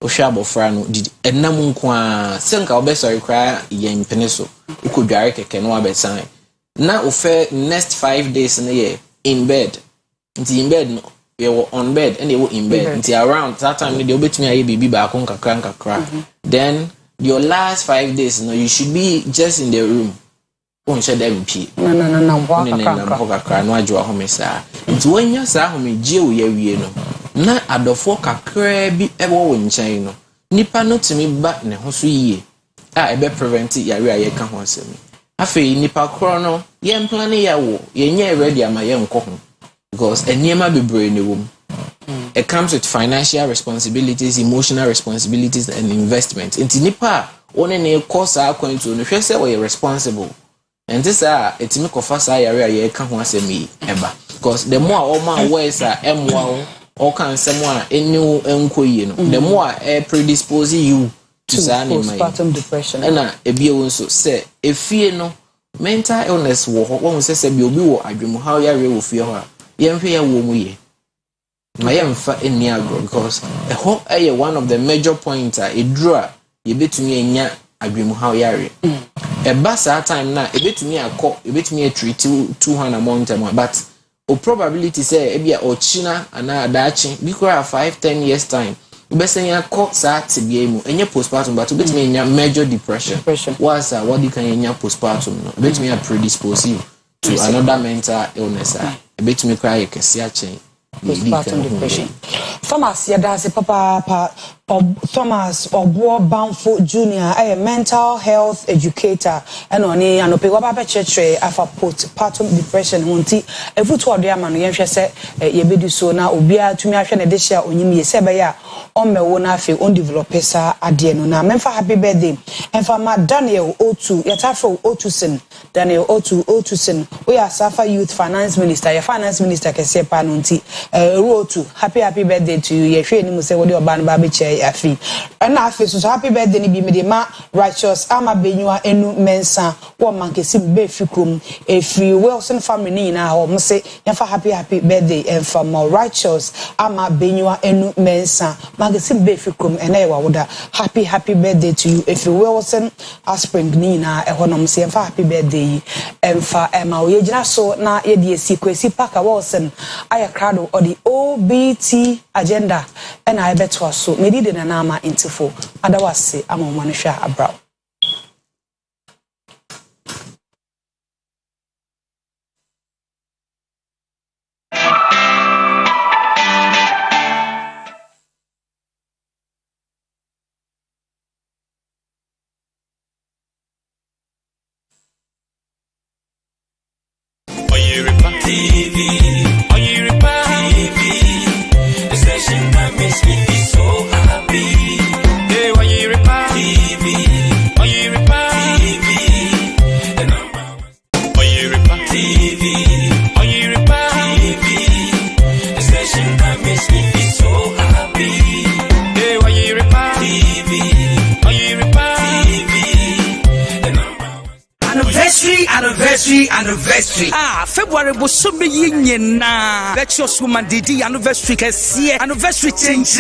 o hwa abofra no didi enam nko a senka wo be sorry cry ye mpene so ukodware keke no abesan na o fe next 5 days na ye in bed nti in bed no ye wo on bed and ye wo in bed nti around that time ni de obetumi aye bibi ba ko nkakra then your last 5 days no you should be just in the room on share them pie no kakra no adwo ahomesa nti wanya sa ahomegie wo ya wie no na adofo kakra bi ewo wo nchen no nipa no timi ba ne ho so yie a ebe prevent yare aye ka ho asem afei nipa kro no ye plan ya wo ye nya ready ama ye nko ho because eniema bebre ne wo. It comes with financial responsibilities, emotional responsibilities, and investment. Inti nipa one ne course are going to no say we responsible. And this it's me kofa sa yare aye ka ho asemi eba. Because the more all man ways are emwa all can someone enu enkoye no. The more predispose you to postpartum depression. And ebi wonso say efie no mental illness wo ho won say bi obi wo adwemu how yare wo fie ho a yemhwe ya wo mu ye. I am in Niagara because a whole one of the major points a draw you bet me a nya agreement how yari. A bus at time now, a bit to me a call, a bit me a treat 200 amount, but o probability say a or China and a dachi because 5-10 years time. Best in your court sat to be able and your postpartum, but to bet me in major depression. Was what you can in your postpartum, bet me a predispose you to another mental illness. A bit me cry, you can see a change. Postpartum depression. Thomas Yadase Papa Thomas Obo Banfo Jr. A mental health educator and on a no pay church afa postpartum depression hunti efu to ode amano yenhwe se yebedu so na obia tumi ahwe na de share onyim ye se be ya on mewo na afi on developer ade no na memfa happy birthday emfa ma Daniel Otu yetafro Otusen Daniel Otusen we are Safa Youth Finance Minister your finance minister kese pa no nti Otu happy birthday to you ye hwe ni mu se wo de oba no ba be che afi and afi so happy birthday ni bi me de ma righteous ama benyua enu mensa wo mankesi be fikrum efi Wilson family ni na ho mo se yemfa happy birthday emfa ma righteous ama benyua enu mensa mankesi be fikrum ena ye wawoda happy birthday to you efi Wilson aspring ni na ho no mo se yemfa happy birthday emfa ema wo yegina so na ye de esi Kwesi Parker Wilson aya crowd or the OBT agenda and I bet was so maybe the nama intifo adawase ama manhwa abra Oyerepa TV, Oyerepa TV, the station that makes me feel so happy. Hey, Oyerepa TV, Oyerepa TV, the number one. Oyerepa TV, Oyerepa TV, the station that makes me feel so happy. Hey, Oyerepa TV, Oyerepa TV, the number one. Anniversary. February bosome yinyena. Virtuous woman didi anniversary kesiye. Anniversary change.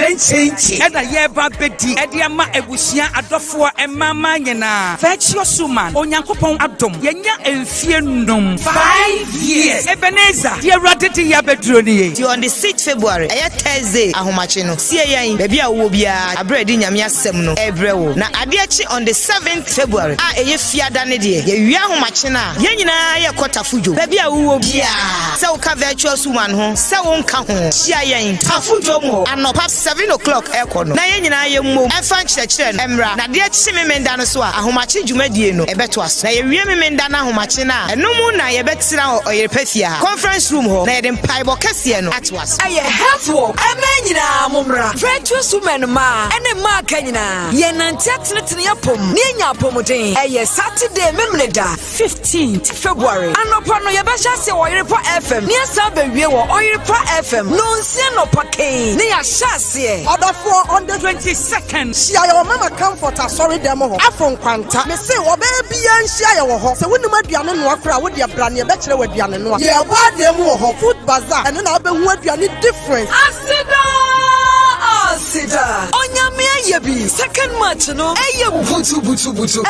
Eda yeba bedi. Ediama ebusia adofo emama nyena. Virtuous woman onyankopon adom. Yenya emfie num 5 years. Ebenezer. Dear raditi ya bedroni. On the 6th February, a Thursday, ahomachi no. Sie yen baby a wo bia abredi nyame asem no. Ebrewo. Na adeachi on the 7th February. Eye fiada ne de. Ye wi ahomachi na. Ye nyina ye kwota fujo. Baby a wo bia. Se wo ka virtuous woman ho. Se wo nka ho. Chia yen tafujo mo. Anopa 7 o'clock ekono. Na ye nyina ye mmom. Efa nkyerɛkyerɛ no. Emra. Na adeachi memenda no so a ahomachi dwumadie no. Ebeto aso. Na ye wi memenda na ahomachi na. Eno mu na ye betira Oyerepa fia. Conference room ho. Na ye dem paibo kese no. Atwas. Aye helpful. Emenyina mumra. Virtuous woman ma. Ene ma kanyina. Ye nanti atenetene yapom. Ni enya apomuden. Aye Saturday memneda 15th February. Anopa no ye behya se Oyerepa FM. Ni asa bewie wo Oyerepa FM. No nsia no pake. Ni ya hyase. Odafo on the 22nd. Shia your mama comfort sorry dem ho. Afon kwanta. Me say wo be bia nhia ye wo ho. Se wonum aduane no akora wo de abrane ye be kire wo aduane no. Ye wo adem wo ho. Food bazaar. Eno na be hu aduane different. Asida. Onyame ayebi. Second match no. Eye butu.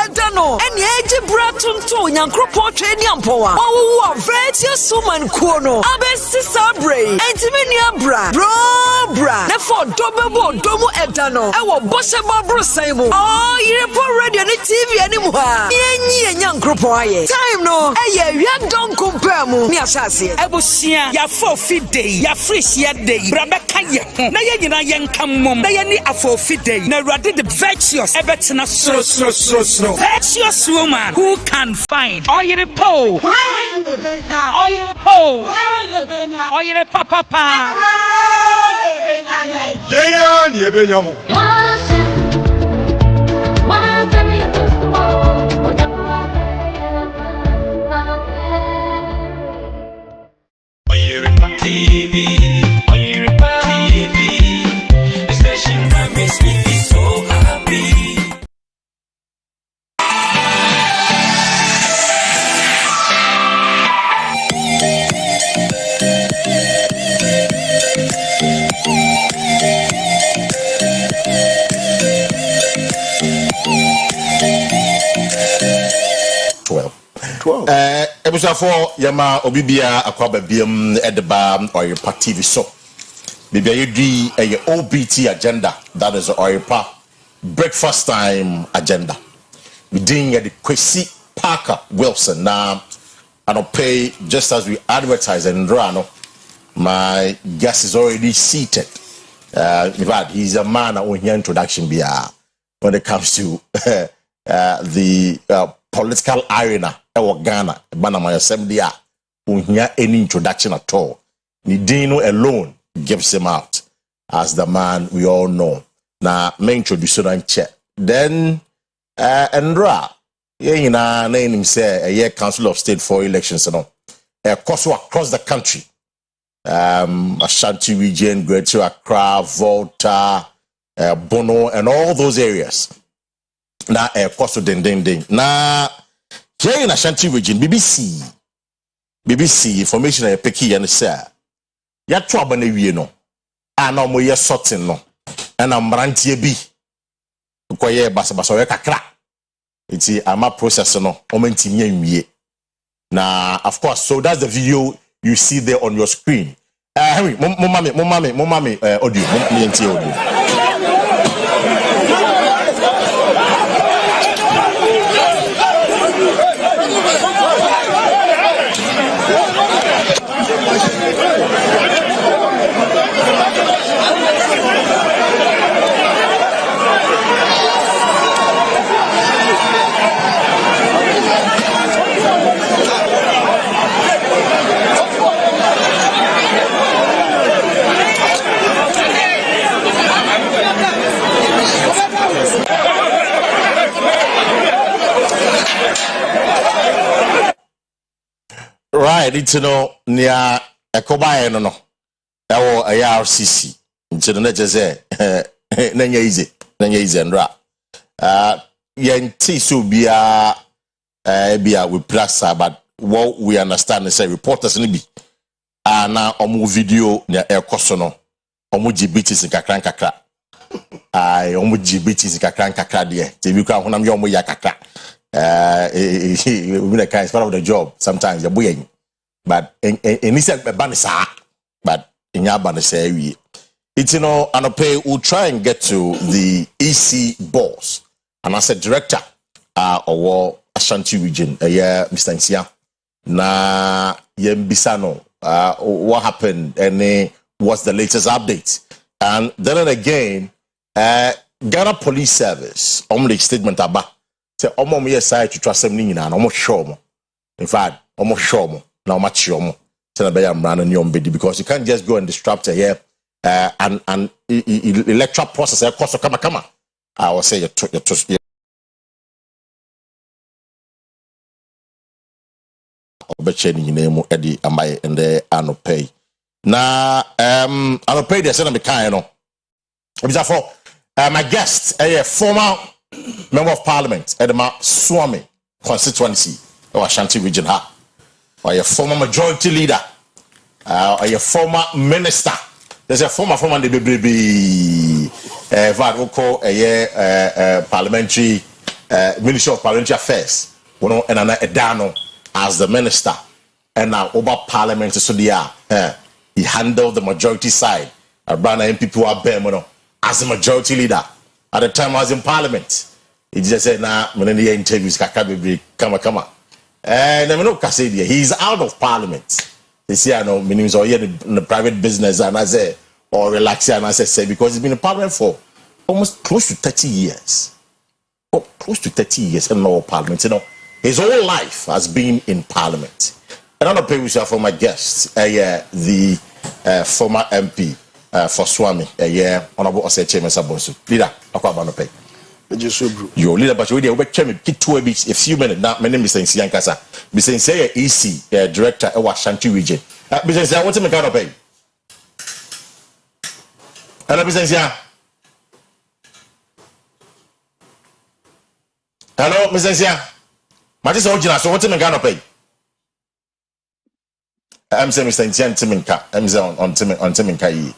Eda no. Eni eje bra tonto nyankropo twa ni ampoa. Owo virtuous woman ko no. Abesi sabre. Entimi ni abra. Bra. Na for dobebo domo eda no. Ewo bose babro san mu. Oyerepa radio ni TV ani mu ha. Enyi nyankropo aye. Time no. Eye wi don compare mu. Ni asase. Ebosia ya forfeit ya fresh ya day. Brabeka ye ho. Na ye nyina ye nkamom. Na ye ni afofide. Na rade the virtuous ebetena so. Virtuous woman who can find Oyerepa. Oyerepa papa. Yeah, ni ebenyamu. Oyerepa TV, Oyerepa TV, the station that makes me feel so happy. Ebusa for yama obibia akwa babiem edeba Oyerepa TV so. Bibia yedi OBT agenda, that is Oyerepa breakfast time agenda. We doing the Kwesi Parker Wilson now. I don't pay just as we advertise and run. My guest is already seated. In fact, he's a man on your introduction when it comes to the political arena. Ghana, Banama Assembly, any introduction at all. Nidino alone gives him out as the man we all know. Now, me introduce and check. Then, Andra, name him say a year Council of State for elections, across the country. Ashanti region, Greater Accra, Volta, Bono, and all those areas. Now, cost of ding. Now, here in Ashanti region, BBC information I pick and say, ya trouble ne no, and no more sorting no, and I'm ranty be. Koye basa we kakra. It's a process no, momenti nye. Now, of course, so that's the video you see there on your screen. Henry, momami, audio, audio. need know near Ekoba no no. Ewo ARCC. Nti no je say nanya easy ndra. Yenti so bia bia we plus but what we understand is say reporters ni bi na omo video na ekoso no omo GBTs kakra omo GBTs kakra de te bi kwa honam ye omo ya kakra we the kind part of the job sometimes you boy but in this banisa but in ya banisa wi it's Anope will try and get to the EC boss and as a director or Ashanti region Mr. Nsia na yembisano what happened and what's the latest update and then again Ghana Police Service the statement about say omo me side to trust them nyina na omo sure mo in fact omo sure mo na omo chio mo say na be am ran ni ombedi because you can't just go and disrupt here and electoral process cost kama I will say you obeche ni name edi amai ende Anope na Anope dey say na me kan no for my guest former Member of Parliament Edema Swami constituency or Ashanti region or a former majority leader or a former minister. There's a former the baby Vadoko parliamentary Ministry of Parliamentary Affairs and Edano as the minister and now over parliament so he handled the majority side Abrana MPP Abemono as the majority leader. At the time I was in parliament, he just said, nah, many interviews, kama. And I know Kasedia, he's out of parliament. They say, I know, meaning so here in the private business, and I say, or relaxing, and I say, because he's been in parliament for almost close to 30 years. Oh, close to 30 years in our parliament. His whole life has been in parliament. And I'm not paying for my guests, the former MP. For Swami, honorable Ose Chairman Sabonsu. Leader, Akwa Asieduaa. Your leader, but you will check me a few minutes. Now, my name is Mr. Nsia. Mr. Nsia, EC director of Ashanti region. Mr. Nsia, what's the kind of pay? Hello, Mr. Nsia. Hello, Mr. Nsia. Matisse Ojina, so what's the kind of pay? I'm saying Mr. Nsia Timinka. I'm saying on Timinka.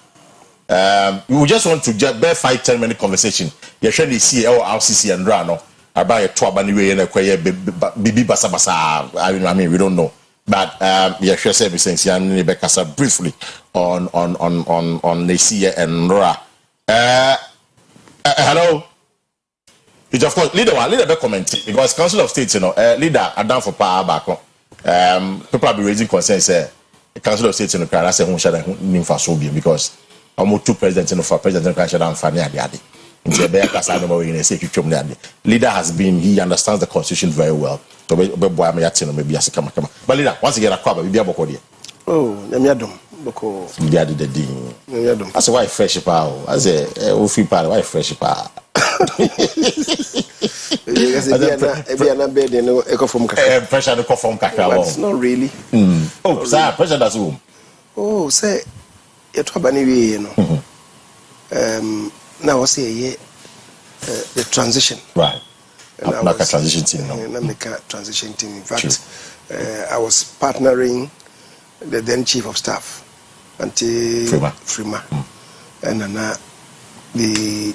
We just want to just bear 5-10 minute conversation. You should see our RCC and Rano about a 12 anyway and a quay bibi basa basa. I mean we don't know, but yeah, sure say Mr. and Rebecca briefly on Nesia and Nora. Hello. It's of course leader be commenting because Council of State leader are down for power back. People be raising concerns. The Council of State in the crowd say who shall for so be because almost two presidents for president leader has been, he understands the constitution very well. But leader, once again, that's why fresh power. I say, why fresh power? It's not really. Oh, sir, pressure that's room. Oh, say. Now I say the transition. Right. Like a transition team. Transition team. In fact, I was partnering the then chief of staff, Frima. And the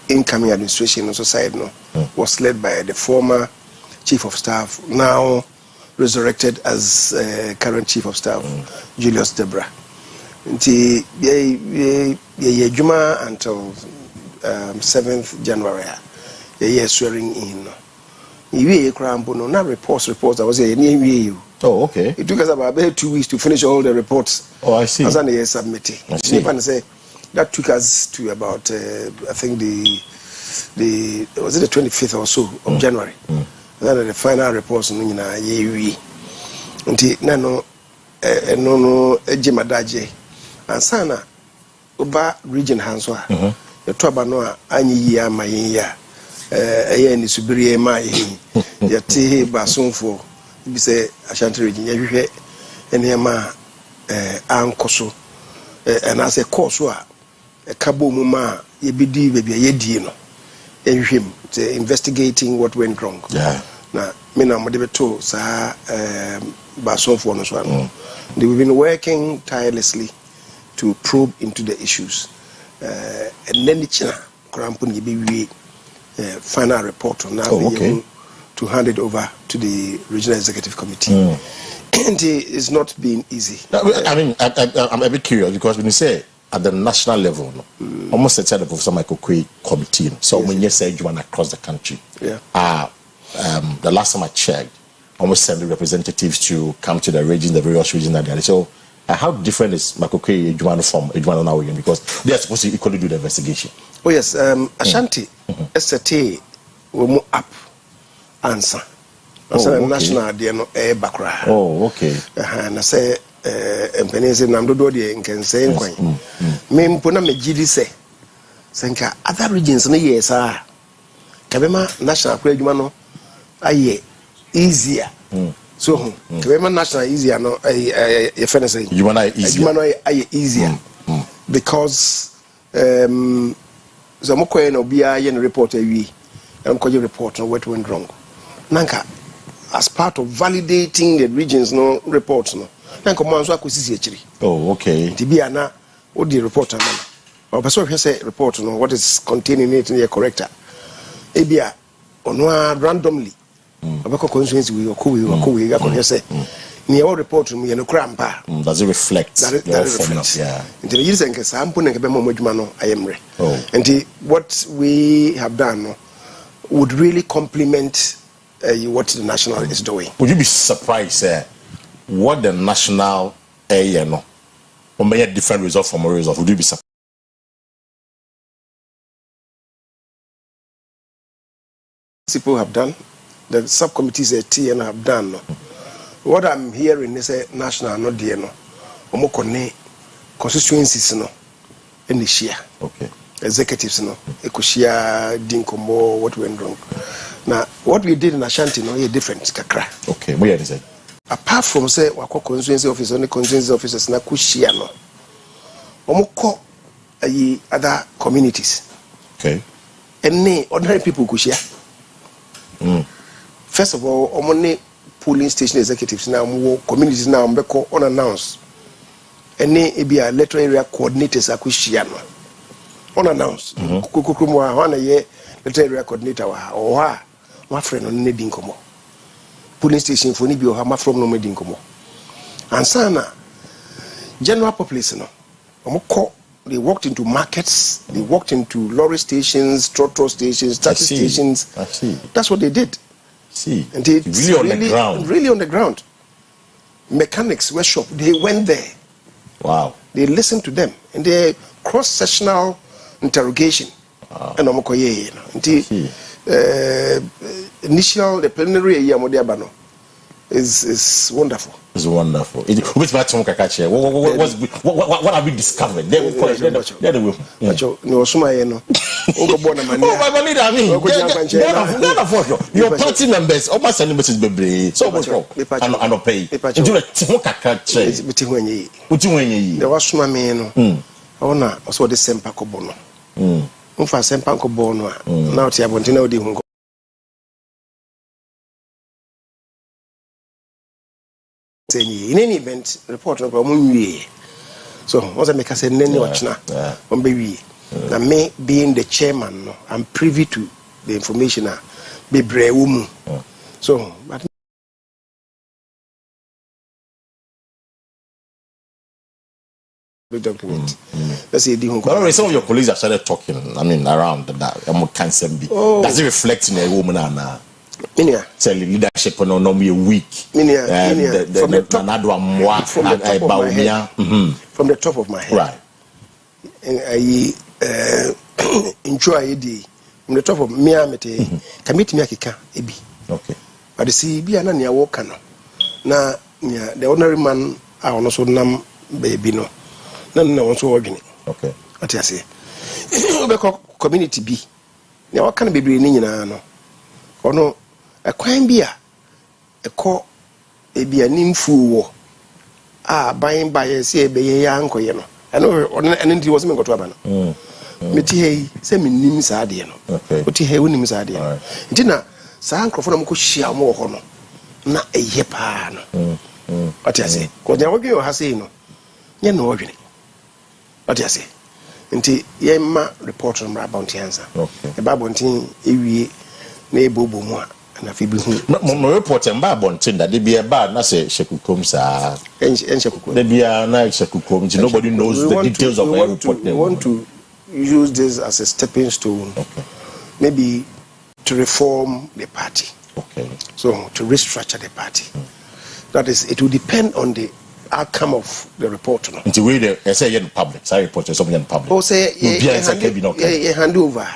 incoming administration also side was led by the former chief of staff, now resurrected as current chief of staff, Julius Debra. Until Juma until 7th January, the swearing in. Reports. I was here. Oh, okay. It took us about 2 weeks to finish all the reports. Oh, I see. As an submitting. That took us to about I think the was it the 25th or so of January. Then the final reports until no Ejimadaje and Sana Oba region Hanswa. The Tobano Anyi Mayiya. Ni subiri ma yi yati basun fo bi say Ashanti region ya hwehwe enema ankoso and as a course a kabo mu ma ye bidi baby ye die no ehwehwem investigating what went wrong. Na me na mo de beto sa basonfo no so ano. We've been working tirelessly to probe into the issues. And then the China Krampun be final report on now to hand it over to the regional executive committee. And it's not been easy. I mean, I'm a bit curious because when you say at the national level, almost at the Professor Michael Kwesi committee, so when you say you want across the country, the last time I checked, almost send the representatives to come to the region, the various regions that they are. So how different is Michael Kwesi from Ejumano now again? Because they are supposed to equally do the investigation. Oh yes, Ashanti, STA will move up answer. National they no background. Oh, okay. And I say empenese namdodo de nkense nkwan. Me mpona me gidi say senka other regions no yes ah. Kabema national kwedwuma no aye easier. So kabema national easier no ye fene say Ejuma easier. Ejuma no aye easier. Because so mokwe no bia ye report awi. Enkoje report no what went wrong. Nanka as part of validating the regions no reports no nanka mo anso akosisi akiri. Oh, okay. Tibia na what the report na o person hwe say report no what is contained in it no corrector ebia ono randomly abako constituency we okowe ga ko say near report no ye no krampa. Does it reflect that reflects? Yeah. Until you say nke sample na ke be mo adwuma no ayemre. Oh. And what we have done no would really complement what the national is doing. Would you be surprised what the national no or may a different result from a result? Would you be surprised? People have done, the subcommittees at TN have done. What I'm hearing is a national no DNO. Omokone constituencies no in the share. Okay. Executives no ekoshia dinkomo what went wrong. Now what we did in Ashanti no is different kakra. Okay, what you say? Apart from say wako constituency office only constituency officers na kushia no. Omoko other communities. Okay. Any ordinary people kushia. First of all, omone polling station executives now communities now mbeko unannounced. Any ebia electoral area coordinators akushia no. Unannounced. Kukukumwa wana ye electoral area coordinator wa my friend on ne dinkomo. Police station for ni bi o ha ma from no me dinkomo. And sana general population no. They walked into markets, they walked into lorry stations, trotro stations, taxi stations. I see. That's what they did. See. And it's really on the ground. Really on the ground. Mechanics workshop, they went there. Wow. They listened to them and they cross-sectional interrogation. Wow. And initial the preliminary year is wonderful. It's wonderful. What have we discovered? Your party members, almost any message baby. So much and pay. There was my man. Oh, no, also the same Paco Bono. Unfa Sempanko Bono. Now, Tiabontina di Hungo. In any event, report of Munye. So, once I make a say, Nenny Watchna, on baby. Now, me being the chairman, I'm privy to the information. Be brave. So, but document. Let's see. But some of your colleagues have started talking. I mean, around that. Does it reflect in a woman now? Say leadership no be weak. From the top of my head. Right. And I enjoy the from the top of me amete committee me akeka ebi. Okay. But the see bi na near work no. Na the ordinary man I also nam baby no. Na also ordinary. Okay. What you say? We community bi. Na work na bebre ni nyina no. Ono a kwan bi a ebi anim fu wo buying by say be ye anko ye no and it was me go to aba no meti hey say me nim sa de no oti hey wonim sa de nti na sa ankrofo na mko hia mo ho no na eye pa no ati ase ko nya wodwe ha sei no nye no wodwe ati ase nti ye ma report no about answer e ba bontin ewie na ebobo mu a na fi bi hu no report em ba bontin that dey be a bad na say shekukom sa shekukom dey be na shekukom nobody knows the details of the report. We want to use this as a stepping stone, maybe to reform the party. So to restructure the party. That is, it will depend on the outcome of the report. Until we say in public, say report something in public. Oh, say hand over.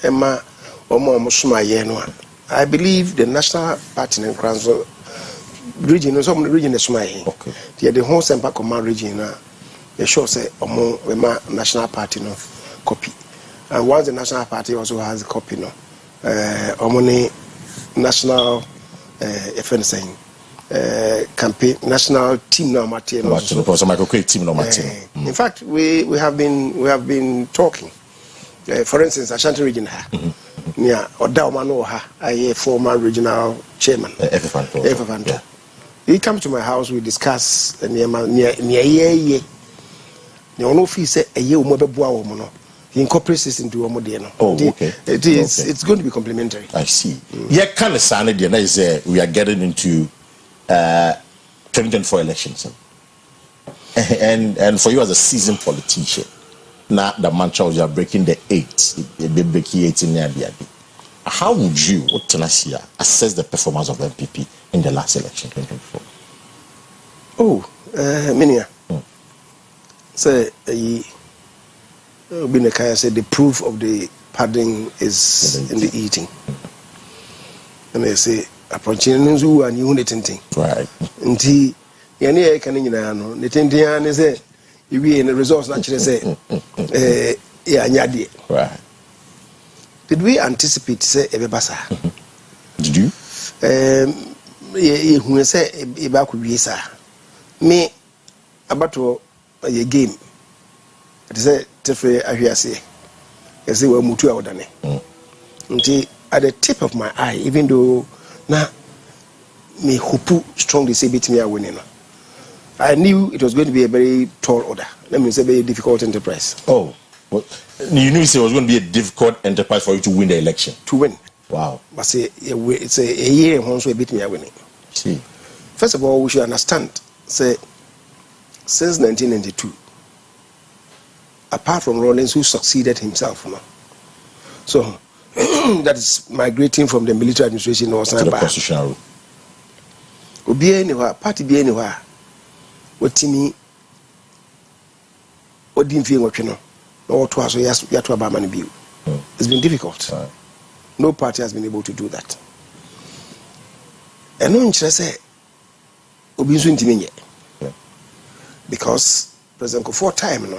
Emma Omo Musuma Yenwa. I believe the national party in Council region, some region is my the whole Sempa Command region. They sure say Omo national party no copy, and once the national party also has a copy no, Omoni national campaign national team no matter no. Team no matter. In fact, we have been talking. For instance, Ashanti region ha, near Odawmano ha, I former regional chairman. Efanto. He comes to my house. We discuss near ye. The only fee say a year more be he incorporates this into a model. Okay. It's going to be complementary. I see. Yeah, kind of sounded is we are getting into 2024 elections, and for you as a seasoned politician, now the mantra you are breaking the 8 in the how would you, Tenasia, assess the performance of MPP in the last election, 2024? Minia. Say said the proof of the pudding is in the eating. And they say approaching Nuzu and you thing. Right. And he can know the thing say you be in the results naturally say right. Did we anticipate say Ebebasa? Did you? Who say Ebaku Visa me about a game. It is a tefe ahiase. As they were mutu awdane. Until at the tip of my eye, even though na me hope strongly say bit me winning. I knew it was going to be a very tall order. Let me say very difficult enterprise. Oh, well, you knew it was going to be a difficult enterprise for you to win the election. To win. Wow. But say it's a year and once we beat me winning. See. First of all, we should understand. Say since 1992, apart from Rawlings, who succeeded himself, so that is migrating from the military administration or to the constitutional rule. Obi anywhere, party be anywhere. What Timmy, what didn't feel what you know, or what was yet to about money bill. It's been difficult. No party has been able to do that. And no interest say Obi Swinty yet. Because President Kofor time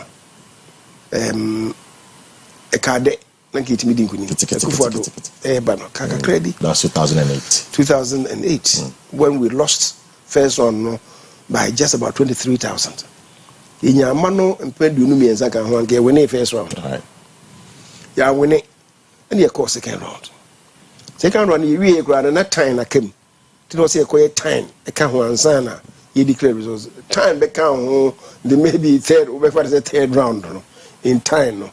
a card like it meeting Kaka credit. That's 2008. 2008 when we lost first round by just about 23,000. In your mano and Pedunumi and Zaka who get winning first round. Right. Yeah, winning and of course second round. Second round you really grad and that time I came. It was a quiet time. I can't answer. He declared results. Time become the maybe third round in time.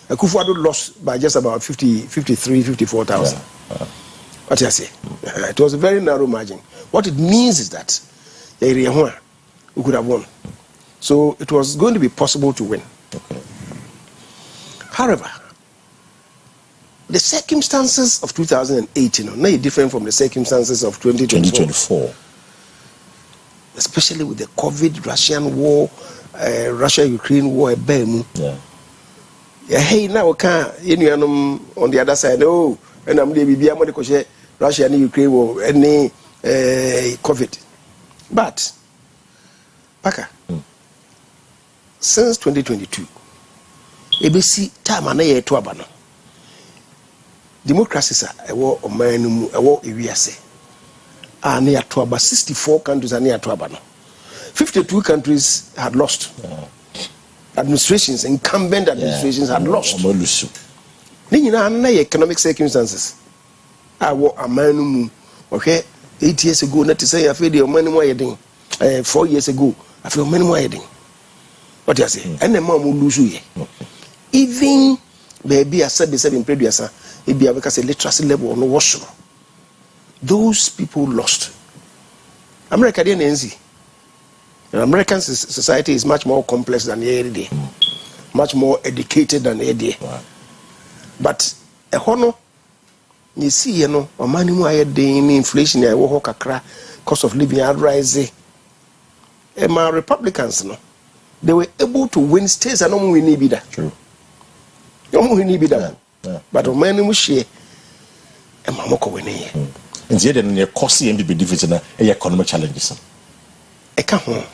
Akua Asieduaa lost by just about 54,000. What I say? It was a very narrow margin. What it means is that we could have won. So it was going to be possible to win. Okay. However, the circumstances of 2018 are not different from the circumstances of 2024. Especially with the COVID, Russian war, Russia-Ukraine war, hey, now on the other side, and I'm the Russia and Ukraine war, any COVID. But, Paka, since 2022, ABC time and a to abano. Democracy, a war of man, a war if we say. are near to about 64 countries are near to about 52 countries had lost. Administrations, incumbent administrations had lost. Economic circumstances. I walk a man okay 8 years ago, not to say I feel the money more heading. 4 years ago, I feel many more heading. What you say? And the mom will lose you. Even baby, I said the same previous, it be because a literacy level on the washroom. Those people lost. America didn't easy. American society is much more complex than the day, much more educated than the day. But a honor, you see, a money more in inflation, cost of living rising. And my Republicans, they were able to win states and no win either. True. No win either. But many will share. And Mamoko winning. And yet, then your cost and be different in economic challenges. The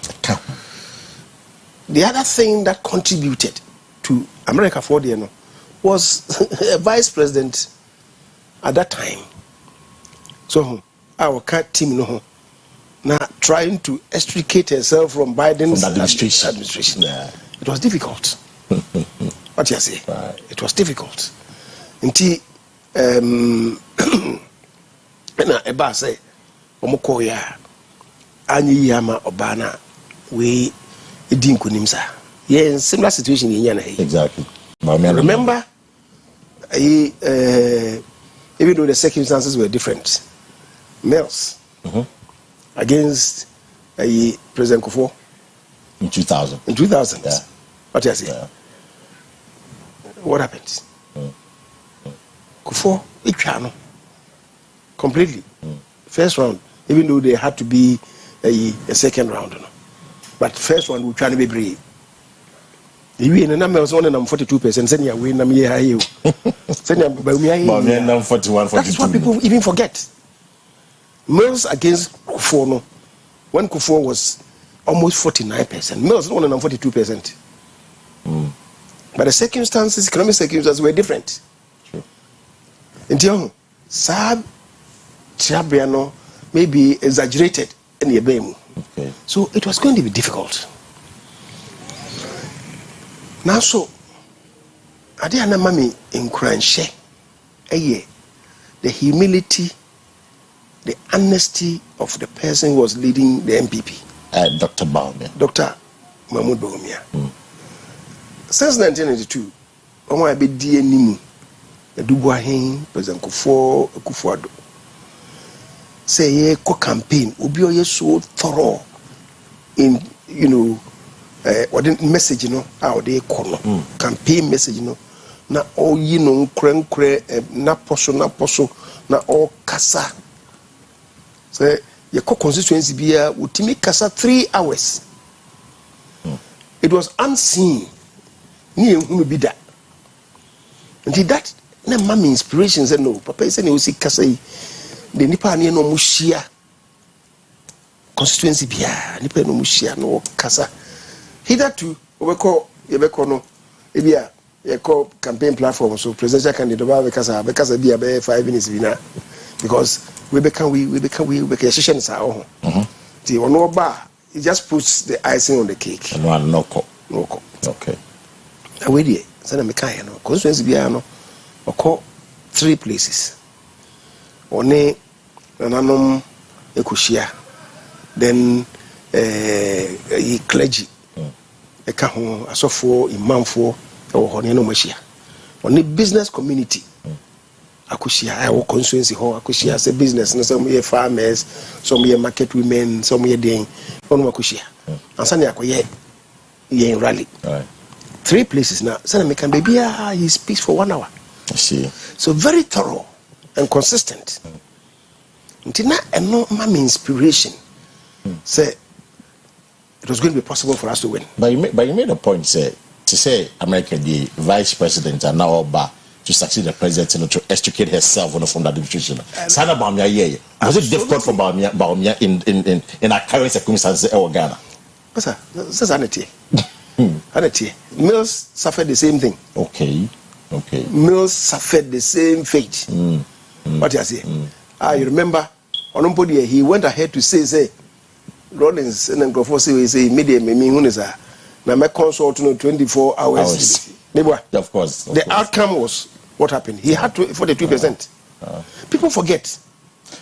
other thing that contributed to America for the was a vice president at that time. So our cat team now trying to extricate herself from Biden's administration. Yeah. It was difficult. What you say? Right. It was difficult. Until Eba say, "Omokoya." Anyi yama obana we edin kunimsa. Yeah, similar situation in Yana. Exactly. Remember, even though the circumstances were different, Mills against President Kufuor in 2000. In 2000. Yeah. What do you say? Yeah. What happened? Kufuor, Ichano, completely. First round, even though they had to be a second round, but first one we try to be brave. You win the number was 42%. Send you win them here. Send you 41. That is what people even forget. Mills against Kufuor, when Kufuor was almost 49%, Mills 42%. But the circumstances, economic circumstances were different. True. Until Saab Chiabriano maybe exaggerated in the BEMU. Okay. So it was going to be difficult. Now, so I didn't mami in Cranche, the humility, the honesty of the person who was leading the MPP. Dr. Baumia. Dr. Mahmoud Baumia. Since 1992, I want to be DNIMU, the Dubuahin, President Kufuor. Say a campaign will be so thorough in what the message how they call campaign message na all kre na poso na all kasa say your constituency bia ultimate kasa 3 hours. It was unseen ni ehunu bi da until that na mama inspiration say no papa say ne osi kasa yi the nipa ne no mushia constituency bia nipa no mushia no kasa hitherto obeko yebeko no ebia ye call campaign platform so presidential candidate ba kasa bia be 5 minutes bi na because we become session sa ho the ono ba it just puts the icing on the cake no okay we dey say na me kan no constituency bia no oko 3 places one nanom ekoshia then clergy eka ho asofo imamfo o ho ne no machia one business community akoshia I constituency ho akoshia say business no some ye farmers some ye market women some ye den ono akoshia ansa ne akoye ye rally 3 places now say me can be he speaks for 1 hour. I see. So very thorough and consistent. Until now, and no mama inspiration. Say it was going to be possible for us to win. But you made a point, say to say America, the vice president, and now back to succeed the president to extricate herself from that administration. Sana Baumia, yeah. Was it difficult for Baumia in our current circumstances in Ghana? What's that? That's sanity. Sanity. Mills suffered the same thing. Okay. Mills suffered the same fate. What you say? You remember Onompodi, he went ahead to say, Rollins and then Grofo say, media me hunisa. Now, my consult 24 hours. Of course. The outcome was what happened. He had to 42%. People forget.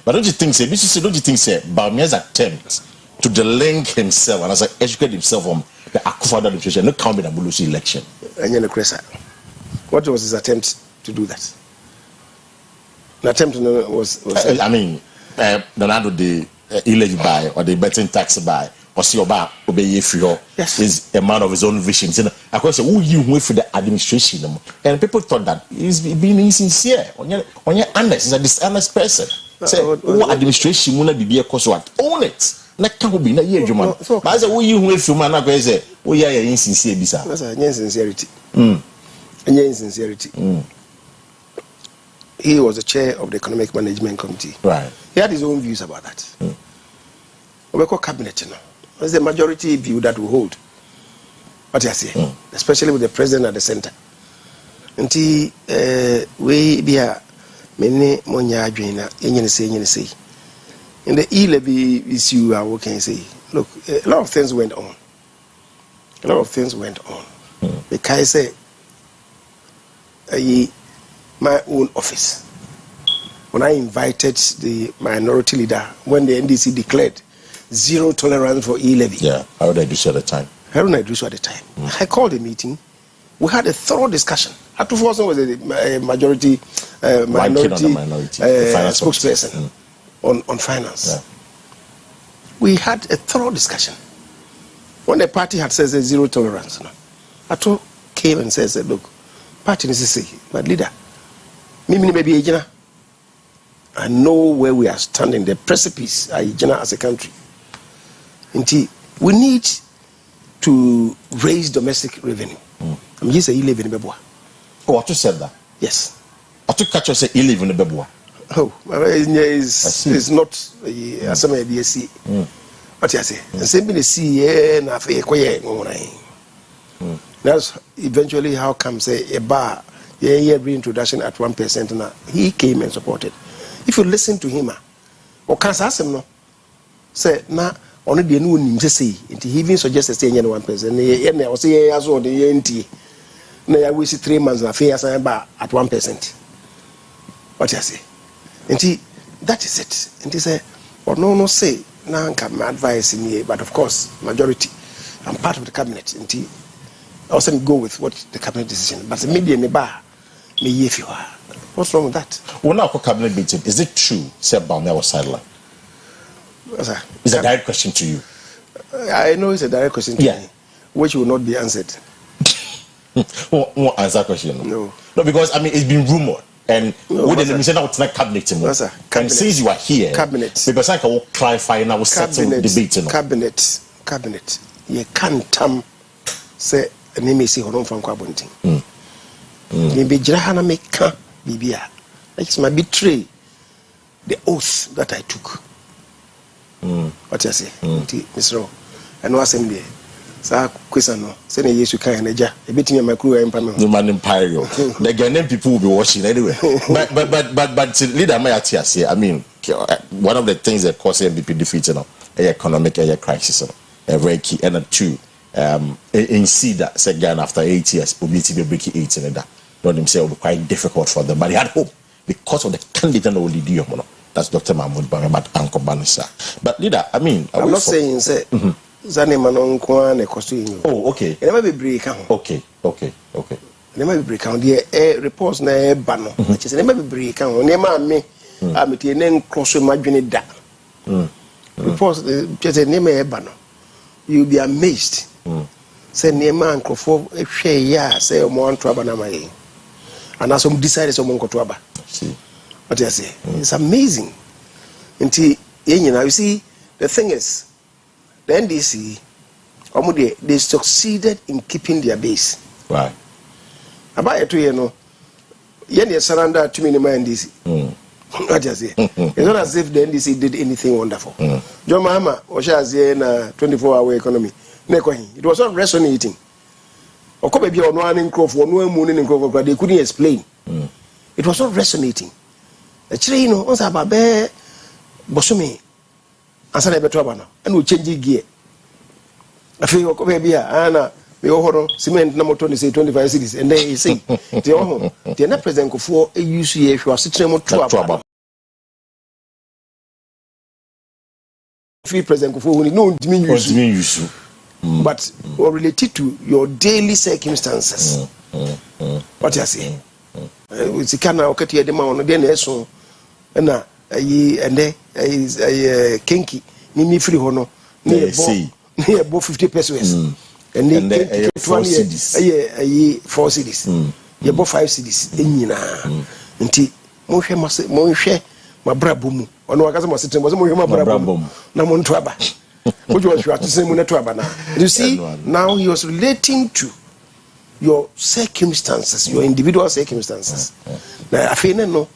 But don't you think, say, Bawumia's attempt to delink himself and as educate himself from the Akufo administration, no count in the Bulusi election? What was his attempt to do that? The attempt was I mean, Donado the illegal buy or the betting tax buy or see about obey for is a man of his own vision. Of course, who you wait for the administration, and people thought that he's being insincere. On your honest, he's a dishonest person. Say, what administration will be a cause what? Own it. That can't be a year, Juman. But as a way you wait for man, I say, oh, yeah, insincere, bizarre. That's a insincerity. Insincerity. He was the chair of the Economic Management Committee. Right. He had his own views about that. We call cabinet, you know. It's the majority view that we hold. What you say? Especially with the president at the center. Until we be a many monya adwena yenye say. In the e-levy issue, I can say, look, a lot of things went on. Because my own office, when I invited the minority leader, when the NDC declared zero tolerance for e-levy. Yeah, how would I do so at the time? I called a meeting. We had a thorough discussion. Atufoso was a minority spokesperson on finance. Yeah. We had a thorough discussion. When the party had said zero tolerance, Atu came and said, look, party needs to say, but leader, I know where we are standing, the precipice as a country. We need to raise domestic revenue. I'm just saying, live in Beboa. Oh, I just said that. Yes. I took catch say he live in Beboa. Oh, it's not some idea. See, what you say? Simply see, na fe koye. That's eventually how come say a bar reintroduction at 1% now. He came and supported. If you listen to him, or can't ask him no, say na only the new name say he even suggested saying 1%. I was say as well the NT. Now we see 3 months na fair sign bar at 1%. What you say? And that is it. And he said, or no say now my advice in here, but of course majority. I'm part of the cabinet. And he also go with what the cabinet decision. But the media in the bar, me if you are. What's wrong with that? When now cabinet meeting, is it true? Say Bawumia was sidelined. It's a direct question to you. I know it's a direct question to me, which will not be answered. Won't answer question. No, because I mean it's been rumored. And what did you say now? It's not cabinet. And since you are here, cabinet. Because I can clarify now, settle debate. Cabinet. You can't say a name is here from Kwabunting. You be Jahana make Bibia. It's my betray the oath that I took. What you say, Mr. And no assembly. Sa Kwesi no. Say na Yesu kan na ja. E betimi my crew empire. The man empire. The Ghanaian people will be watching anyway. but leader my say, I mean, one of the things that caused MPP defeat, economic crisis, very key. And two, in see that say Ghana after 8 years, obviously be breaking 8 in that. Not himself will be quite difficult for them, but he had hope because of the candidate that will lead you. That's Dr. Mahmoud Bang about Uncle Banisa. But leader, I mean, I'm not saying say. Zane manon kwa ne kostu inyo. Oh, okay. Never be break down. Okay. Never be break down. The reports na bano. Just never be break down. Nema me, amiti nen cross imagine da. Reports just nema bano. You'll be amazed. Say nema ankrofo ehwe ya say omo anto aba na mai. And as some decided someone got to aba. See. What I say? It's amazing. Until you see, the thing is, the NDC, they succeeded in keeping their base. Right. About 2 years, you surrender to me in my NDC. What I say? It's not as if the NDC did anything wonderful. John Mahama was in a 24-hour economy. It was not resonating. They couldn't explain. It was not resonating. Actually, once about Bosumi, answer a better one, and we change gear. I feel maybe Anna, we all cement number 20 say 25 cities, and they say, the not present for a UCA if you are sitting on trouble. Free present for no diminution, but related to your daily circumstances. What you say? It's a kind of okay, the man on the so and then kinky, Nimi free honor, near 50 pesos, and then 4 cities, 4 cities, you bought 5 cities, in until Moshe, my brabum, or no, I got my system was my brabum, Namon Traba, which was you have to say Munatraba now. You see, now he was relating to your circumstances, your individual circumstances. Now, I feel no,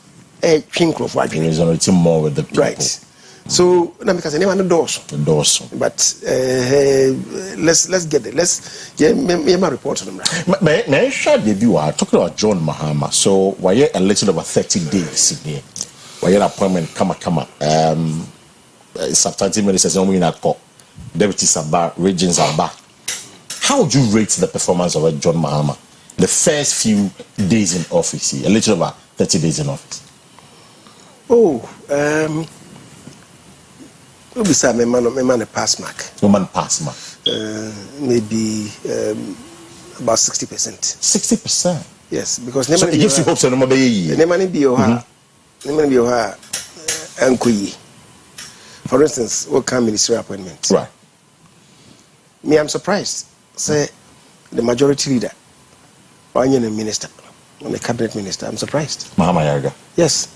a chink of what you resonate more with the people. Right. So, now because I never know doors. But let's get it. Let's my report on them. May I share the view? Talking about John Mahama. So, why you elected over 30 days here? Why your appointment kama substantive ministers don't win at court. Deputies are back, regions are back. How would you rate the performance of John Mahama the first few days in office here? A little over 30 days in office. We'll be saying, man, a pass mark. Woman pass mark. Maybe about 60%. 60%? Yes, because so it gives you hope. So no be for instance, what kind of ministerial appointment? Right. Me, I'm surprised. Say the majority leader, or any minister, or a cabinet minister. I'm surprised. Mahama Yarga. Yes.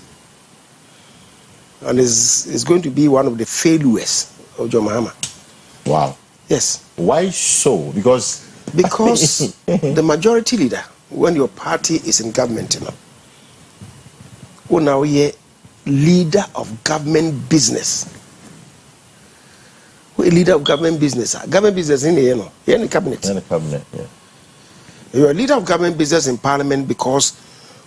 And is going to be one of the failures of John Mahama. Wow. Yes. Why so? Because the majority leader, when your party is in government, who now a leader of government business. Who a leader of government business? Government business in the in the cabinet. In the cabinet, yeah. You're a leader of government business in parliament because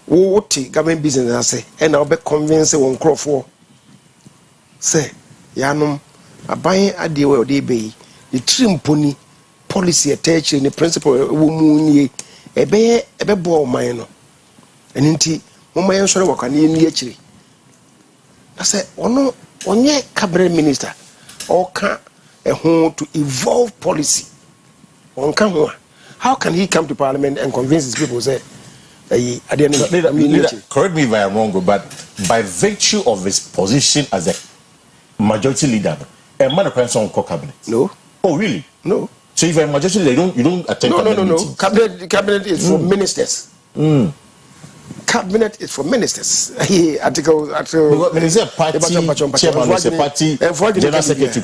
what government business I say, and I'll be convinced one crop for. Say, Yanum, a buying a deal where they be the trim pony policy attached in the principle woman a bear ball minor. And indeed, Mama Sora work on the actually. I said, no, on your cabinet minister, or can a home to evolve policy on Kamwa. How can he come to parliament and convince his people say, correct me if I am wrong, but by virtue of his position as a majority leader, a man appoints on cabinet? No. Oh, really? No. So if you're a majority leader, you don't attend cabinet meetings? Cabinet is for ministers. Cabinet is for ministers. Article. Is there a party chairman? Is a party general secretary?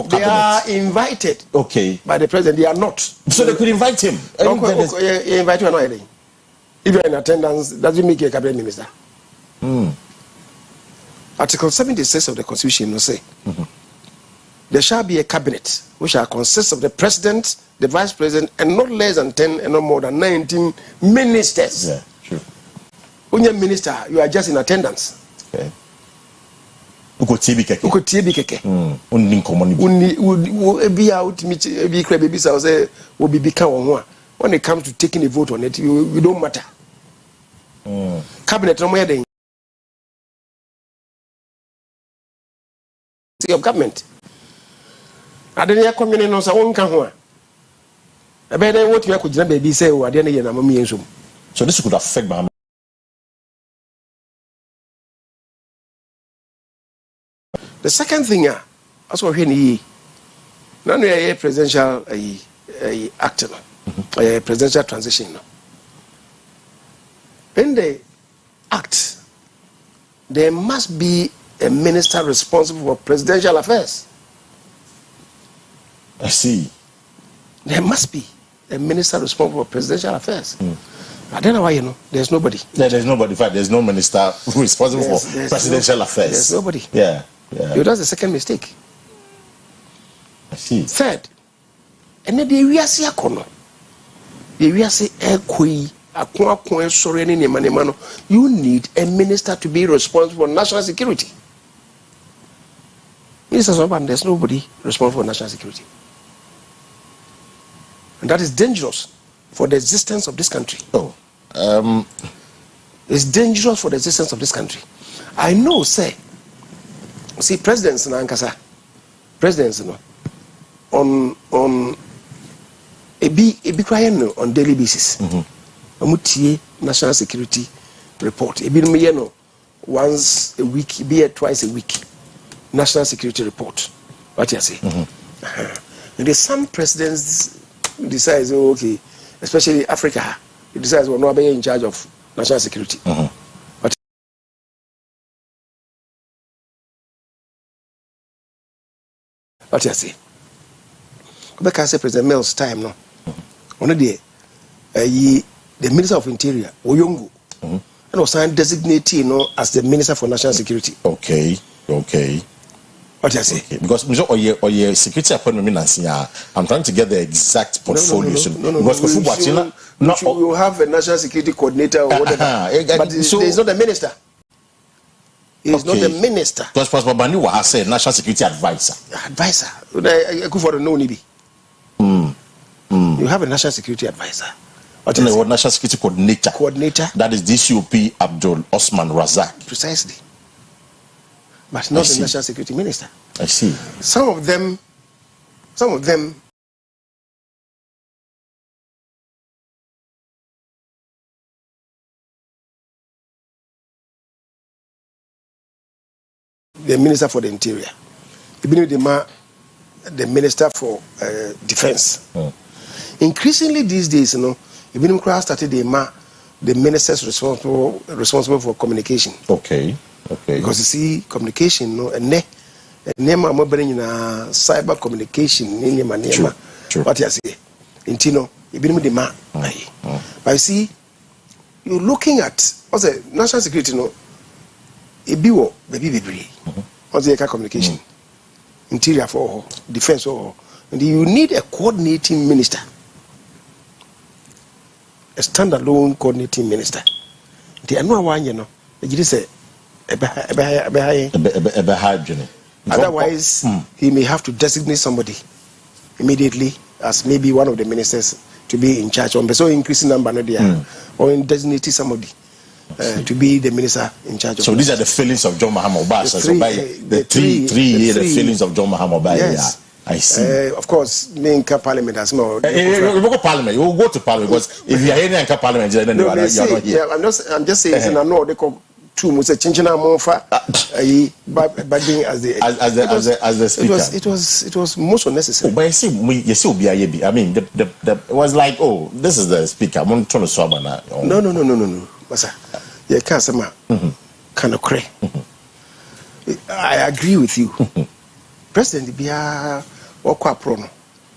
They are invited. Okay. By the president, they are not. So they could invite him. Invite you or not? If you are in attendance, doesn't make you a cabinet minister. Article 76 of the Constitution will say, there shall be a cabinet which shall consist of the president, the vice president, and not less than 10 and not more than 19 ministers. Yeah, true. When you're a minister, you are just in attendance. Okay. When it comes to taking a vote on it, you don't matter. Cabinet of government. I didn't come in on some one. I better what you could baby say, I didn't know. So this could affect my. The second thing, that's what we now we are a presidential act, a presidential transition. In the act, there must be a minister responsible for presidential affairs. I see. There must be a minister responsible for presidential affairs. I don't know why, there's nobody. Yeah, there's nobody. In fact, there's no minister who is responsible for presidential affairs. There's nobody. Yeah. That's the second mistake. I see. Third, and then the Riasi Akono. The Riasi Ekui, Akua sorry, you need a minister to be responsible for national security. Ministers of there's nobody responsible for national security. And that is dangerous for the existence of this country. It's dangerous for the existence of this country. I know, see, presidents in Ankasa, presidents, on a crying on daily basis. National security report. Once a week, twice a week. National security report. What you say? And there's some presidents decide, okay, especially Africa, it decides we're not being in charge of national security. What you say? Because President Mills' time, no, one of the Minister of Interior, Oyongo, and was signed designated, as the Minister for National Security. Okay. What you say? Okay. Because your security appointment, I'm trying to get the exact portfolio. No. Because you have a national security coordinator or whatever, but he's not a minister. He's not a minister. Because Pastor Bani was say national security advisor. I go for the no need. You have a national security advisor. What national security coordinator? That is DCOP Abdul Osman Razak. Precisely. But not the national security minister. I see. Some of them. The Minister for the Interior. The Minister for Defense. Increasingly these days, Ibn Kra started the ministers responsible for communication. Okay. Because you see, communication, cyber communication, True. What you say? Intino, but you see, you're looking at what's the national security, Ibiwo, baby, what's the communication? Interior for defense for, and you need a coordinating minister, a standalone coordinating minister. The annual one, you say. Otherwise, he may have to designate somebody immediately as maybe one of the ministers to be in charge. So increasing number, or designating somebody to be the minister in charge. So these are the feelings of John Mahama Obasa. The three feelings of John Mahama Obasa. Yes. I see. Of course, main parliament as well. You go to parliament. You will go to parliament because if you are in parliament, then you are not here. I'm just saying. I know they call. As the speaker. It was most unnecessary. But you see, I mean, it was like, oh, this is the speaker. I'm trying to swab now. No. Masa, you can't say kind of cray. I agree with you. President Bia or Quaprono,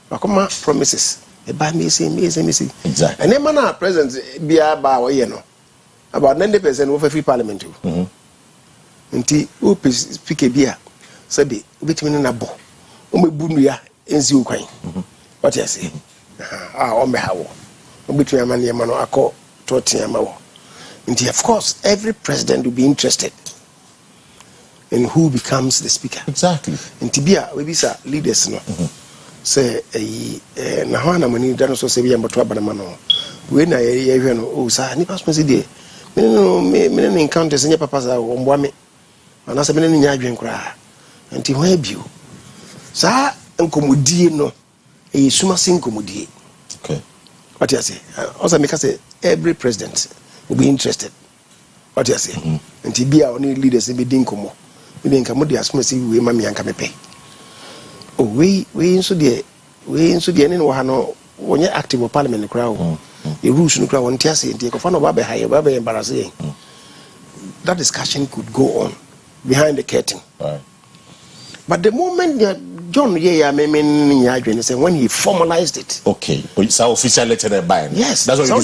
Akoma promises. Exactly. And then man, President Bia Bawa, about 90% of every parliament. Until who speak a beer, said the between a bo, Bunia, and Zuquine. What you say? On how between a man and Mano Ako, Totiamao. Until, of course, every president will be interested in who becomes the speaker. Exactly. In Tibia, we be leaders, no. Say, Nahana Mani Danoso Sevilla Mano. When I hear no, sir, Nipas Messier. Many encounters in your papa's one and as a man in your cry until where you, sir, and Comodino, a summa sing Comodi. Okay. What you say? Also, make us say every president will be interested. What you say? And to be our new leaders in Bidincomo. We didn't come with the Asmasi, we mammy and Kamepe. Oh, we into the end when you're active of parliament crowd. The rules no crowd want to say take off no babe high babe embarrassing. That discussion could go on behind the curtain. Right. But the moment John when he formalized it. Okay. It's official letter by. Yes. That's what so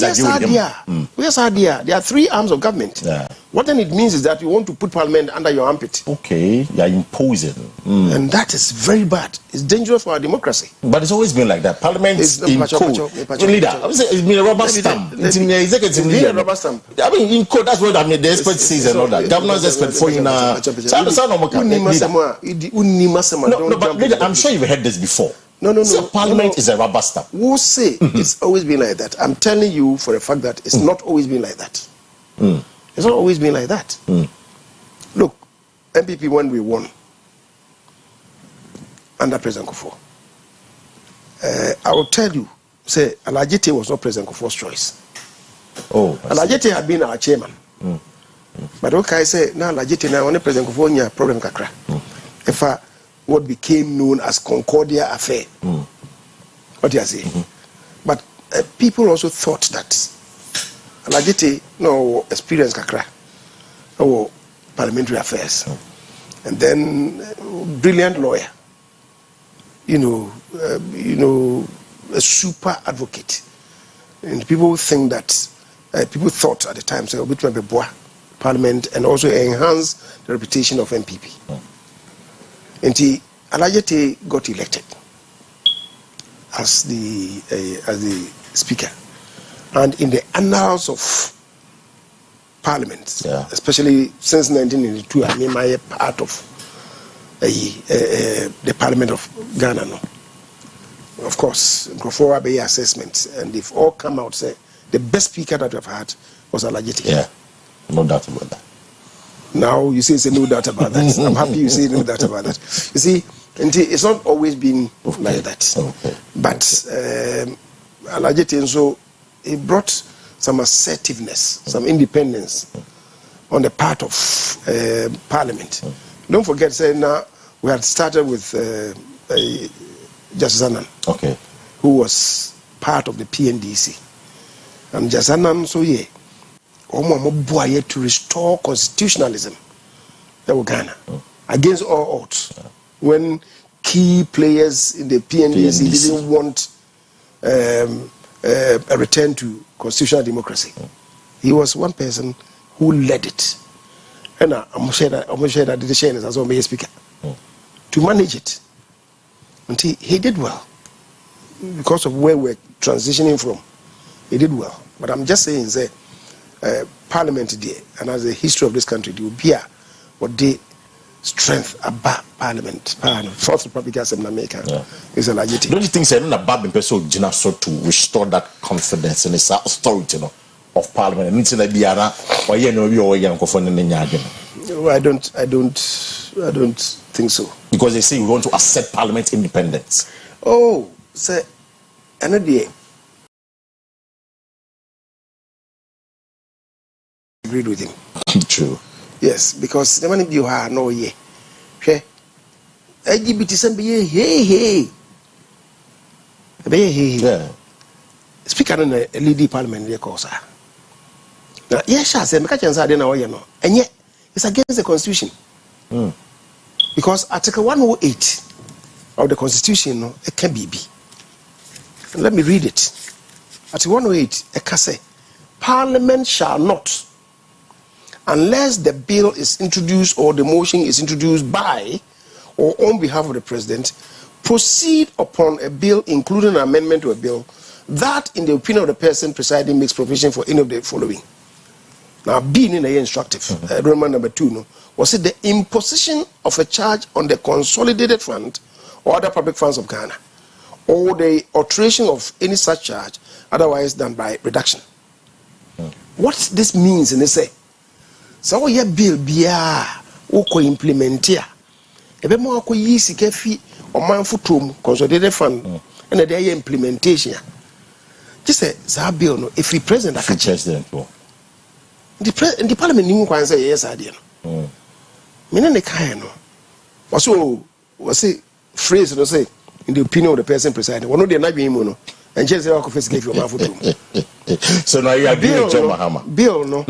yes, there are 3 arms of government. Yeah. What then it means is that you want to put parliament under your armpit. Okay, you are imposing. And that is very bad. It's dangerous for our democracy. But it's always been like that. Parliament is in code. Leader, I would say it's been a rubber stamp. It's in the executive leader. Rubber stamp. I mean, in code, that's what I mean. The expert says and all that. Governors expert for you now. No, but leader, I'm sure you've heard this before. No. So Parliament is a rubber stamp. We'll say it's always been like that. I'm telling you for a fact that it's not always been like that. It's not always been like that. Look, MPP when we won under President Kufuor, I will tell you, say Alajete was not President Kufuor's choice. Alajete had been our chairman. But okay, I say now Alajete now only President Kufuor nya problem kakra. If what became known as Concordia affair. What do you say? But people also thought that Alajete no experience kakra or parliamentary affairs, and then brilliant lawyer, a super advocate, and people think that people thought at the time say Obitma Parliament and also enhance the reputation of MPP. And Alajete got elected as the speaker. And in the annals of Parliament, especially since 1982, I mean, my part of the Parliament of Ghana. No? Of course, Kufuor Abbey assessment, and they've all come out say the best speaker that we've had was Alajete. Yeah, no doubt about that. Now you say no doubt about that. I'm happy you say no doubt about that. You see, it's not always been like that. But Alajete, so he brought some assertiveness, some independence on the part of Parliament. Don't forget, say now we had started with Justice Annan, who was part of the PNDC, and Justice Annan, so to restore constitutionalism in Ghana against all odds. When key players in the PNDC didn't want a return to constitutional democracy, he was one person who led it. And I'm sure that the chain is as well a speaker to manage it. And he did well because of where we're transitioning from. He did well. But I'm just saying that Parliament today, and as the history of this country, there will be what the strength about Parliament. Fourth Republic as in America is a legit. Don't you think it's not bad person to restore that confidence and its authority of Parliament? I don't think so. Because they say we want to accept Parliament independence. Oh, say another day. Agreed with him. True. Yes, because the money you have no ye. Okay. LGBT say hey. Yeah. Speaker in a lady parliament there cause. Now yes, I say make chance dey na we no. And yet it's against the constitution. Because Article 108 of the Constitution it can be. Let me read it. Article 108 it can say Parliament shall not, unless the bill is introduced or the motion is introduced by or on behalf of the president, proceed upon a bill including an amendment to a bill that, in the opinion of the person presiding, makes provision for any of the following. Now, being in a instructive, Roman number 2, was it the imposition of a charge on the consolidated fund or other public funds of Ghana, or the alteration of any such charge otherwise than by reduction. What this means, and they say, so your bill be oko implement here. Ebe mo ako yi sika fi o man futum consolidated fund and the implementation. Just say that bill no if the president the parliament ni kwan say yes ade no. Me ne kan no. Was say phrase no say in the opinion of the person presiding. One no dey na dwen mu no. And just say ako face give you man futum. So now you agree with John Mahama. Bill no.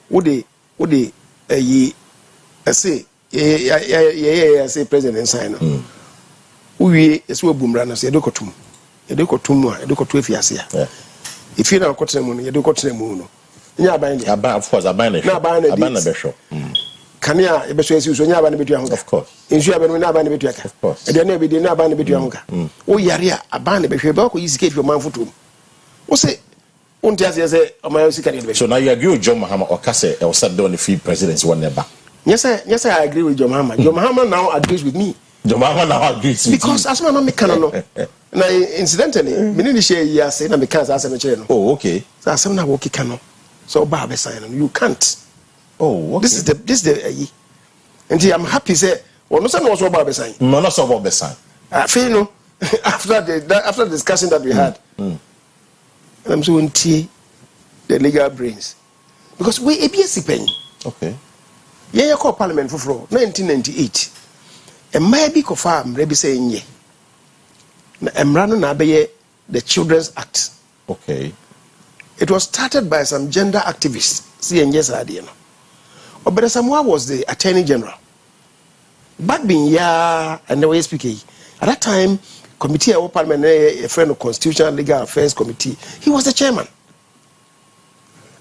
Wo de say say president sign no. We is we bumra no say edokotum a edokotu efiase a if you na kotremu no edokotremu no nya aban de aban of course aban na be show kania e be so esi so nya aban na betua ho of course insu aban na aban na betua ka of course e de na be de na aban na betua ho ka o yare a aban na be hwe ba ko yisike fi man foto o se on tia se o ma yisika de be. So now you agree with John Mahama or Kase or said down the free presidency one never? Yes I agree with John Mahama. John Mahama now agrees with me. John Mahama now agrees with because as man me can no. Na incidentally me ni share ya say na me can say me chere no. Oh okay. So asem na wo kika no. So ba be sign no you can't. Oh okay. This is the and I'm happy say no say no so ba be sign. No so ba be sign. I feel no after the discussion that we had. And I'm so into the legal brains because we ABS pen. Okay. Yeah, call Parliament for 1998. And maybe kofa mrebi say nye. Emrano na beye the Children's Act. Okay. It was started by some gender activists. See yes idea no. Obere Samoa was the Attorney General. Back bin ya and the way speaking. At that time, committee of Parliament, a friend of Constitutional Legal Affairs Committee, he was the chairman.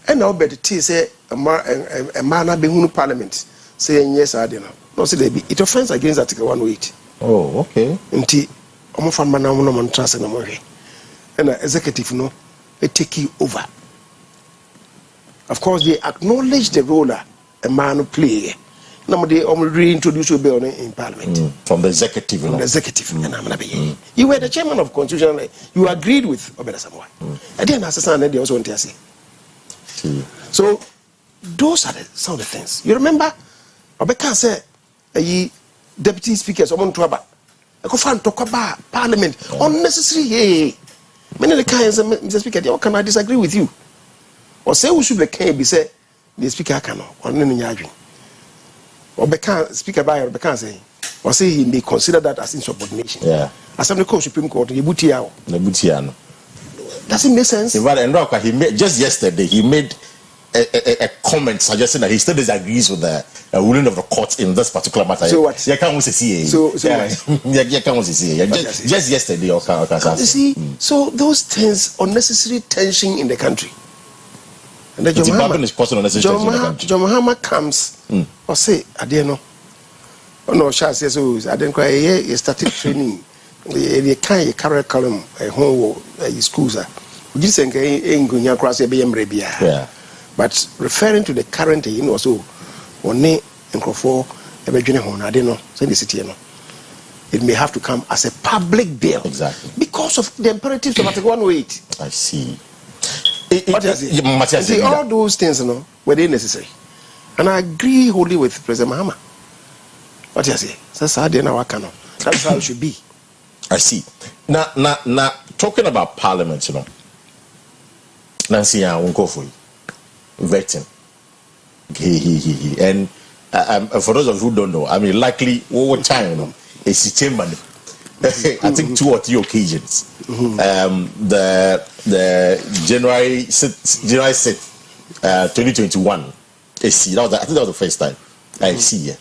And now better say a man be hunu Parliament saying yes I don't know. No say they be it offends against Article 108. Oh, okay. Nti omo fan man na no man trust na mo hwe. And the executive no they take you over. Of course they acknowledge the role a man play. Now they reintroduce you in Parliament from the executive. From the executive. And I'm be. You were the chairman of Constitutional. You agreed with Obere Samoa. And then assistant they also want to say. So those are some of the things. You remember Obeka said deputy speaker someone to about I go find talk about Parliament unnecessary hey many the kinds of Mr. Speaker how can I disagree with you or say we should be can be say the speaker cannot or no nyadwin Obeka speaker by Obeka say or say he may consider that as insubordination as some the Supreme Court yebutia no doesn't make sense. He made just yesterday he made a comment suggesting that he still disagrees with the ruling of the court in this particular matter. So what? You can't see. So just yesterday, you see, so those things unnecessary tension in the country. And the John Mahama comes or say, I don't know. Oh no, Charles says, I didn't cry. You started training. You can't carry column a home schools. We just think ain't going across a BM. But referring to the current, you know, so one name and for a virgin home, I don't know, send the city, you know. It may have to come as a public bill. Exactly. Because of the imperatives of Article 108. I see. See, all those things, you know, were they necessary. And I agree wholly with President Mahama. What do you say? That's how it should be. I see. Now, talking about Parliament, you know, Nancy, I won't go for you. Vetting. And for those of you who don't know, I mean, likely over time, you know, it's chamber. I think 2 or 3 occasions. The January 6th, 2021, I think that was the first time I see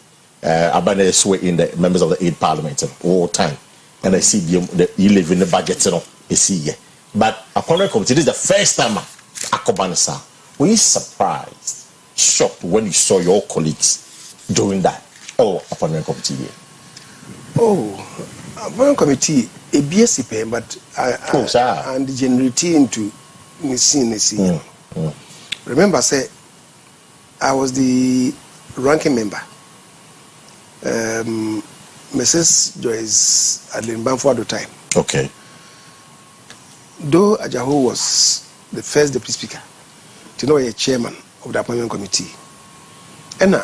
Abane swear in the members of the 8th Parliament all time, and I see the 11 budget, you know, I see. But upon committee, this is the first time Akobansa. Were you surprised, shocked when you saw your colleagues doing that? Oh, upon your committee. Oh, upon committee, a BSC, but and generating into the Remember, I said I was the ranking member. Mrs. Joyce Adeline Banfo at the time. Okay. Though Ajaho was the first deputy speaker, to know a chairman of the appointment committee. And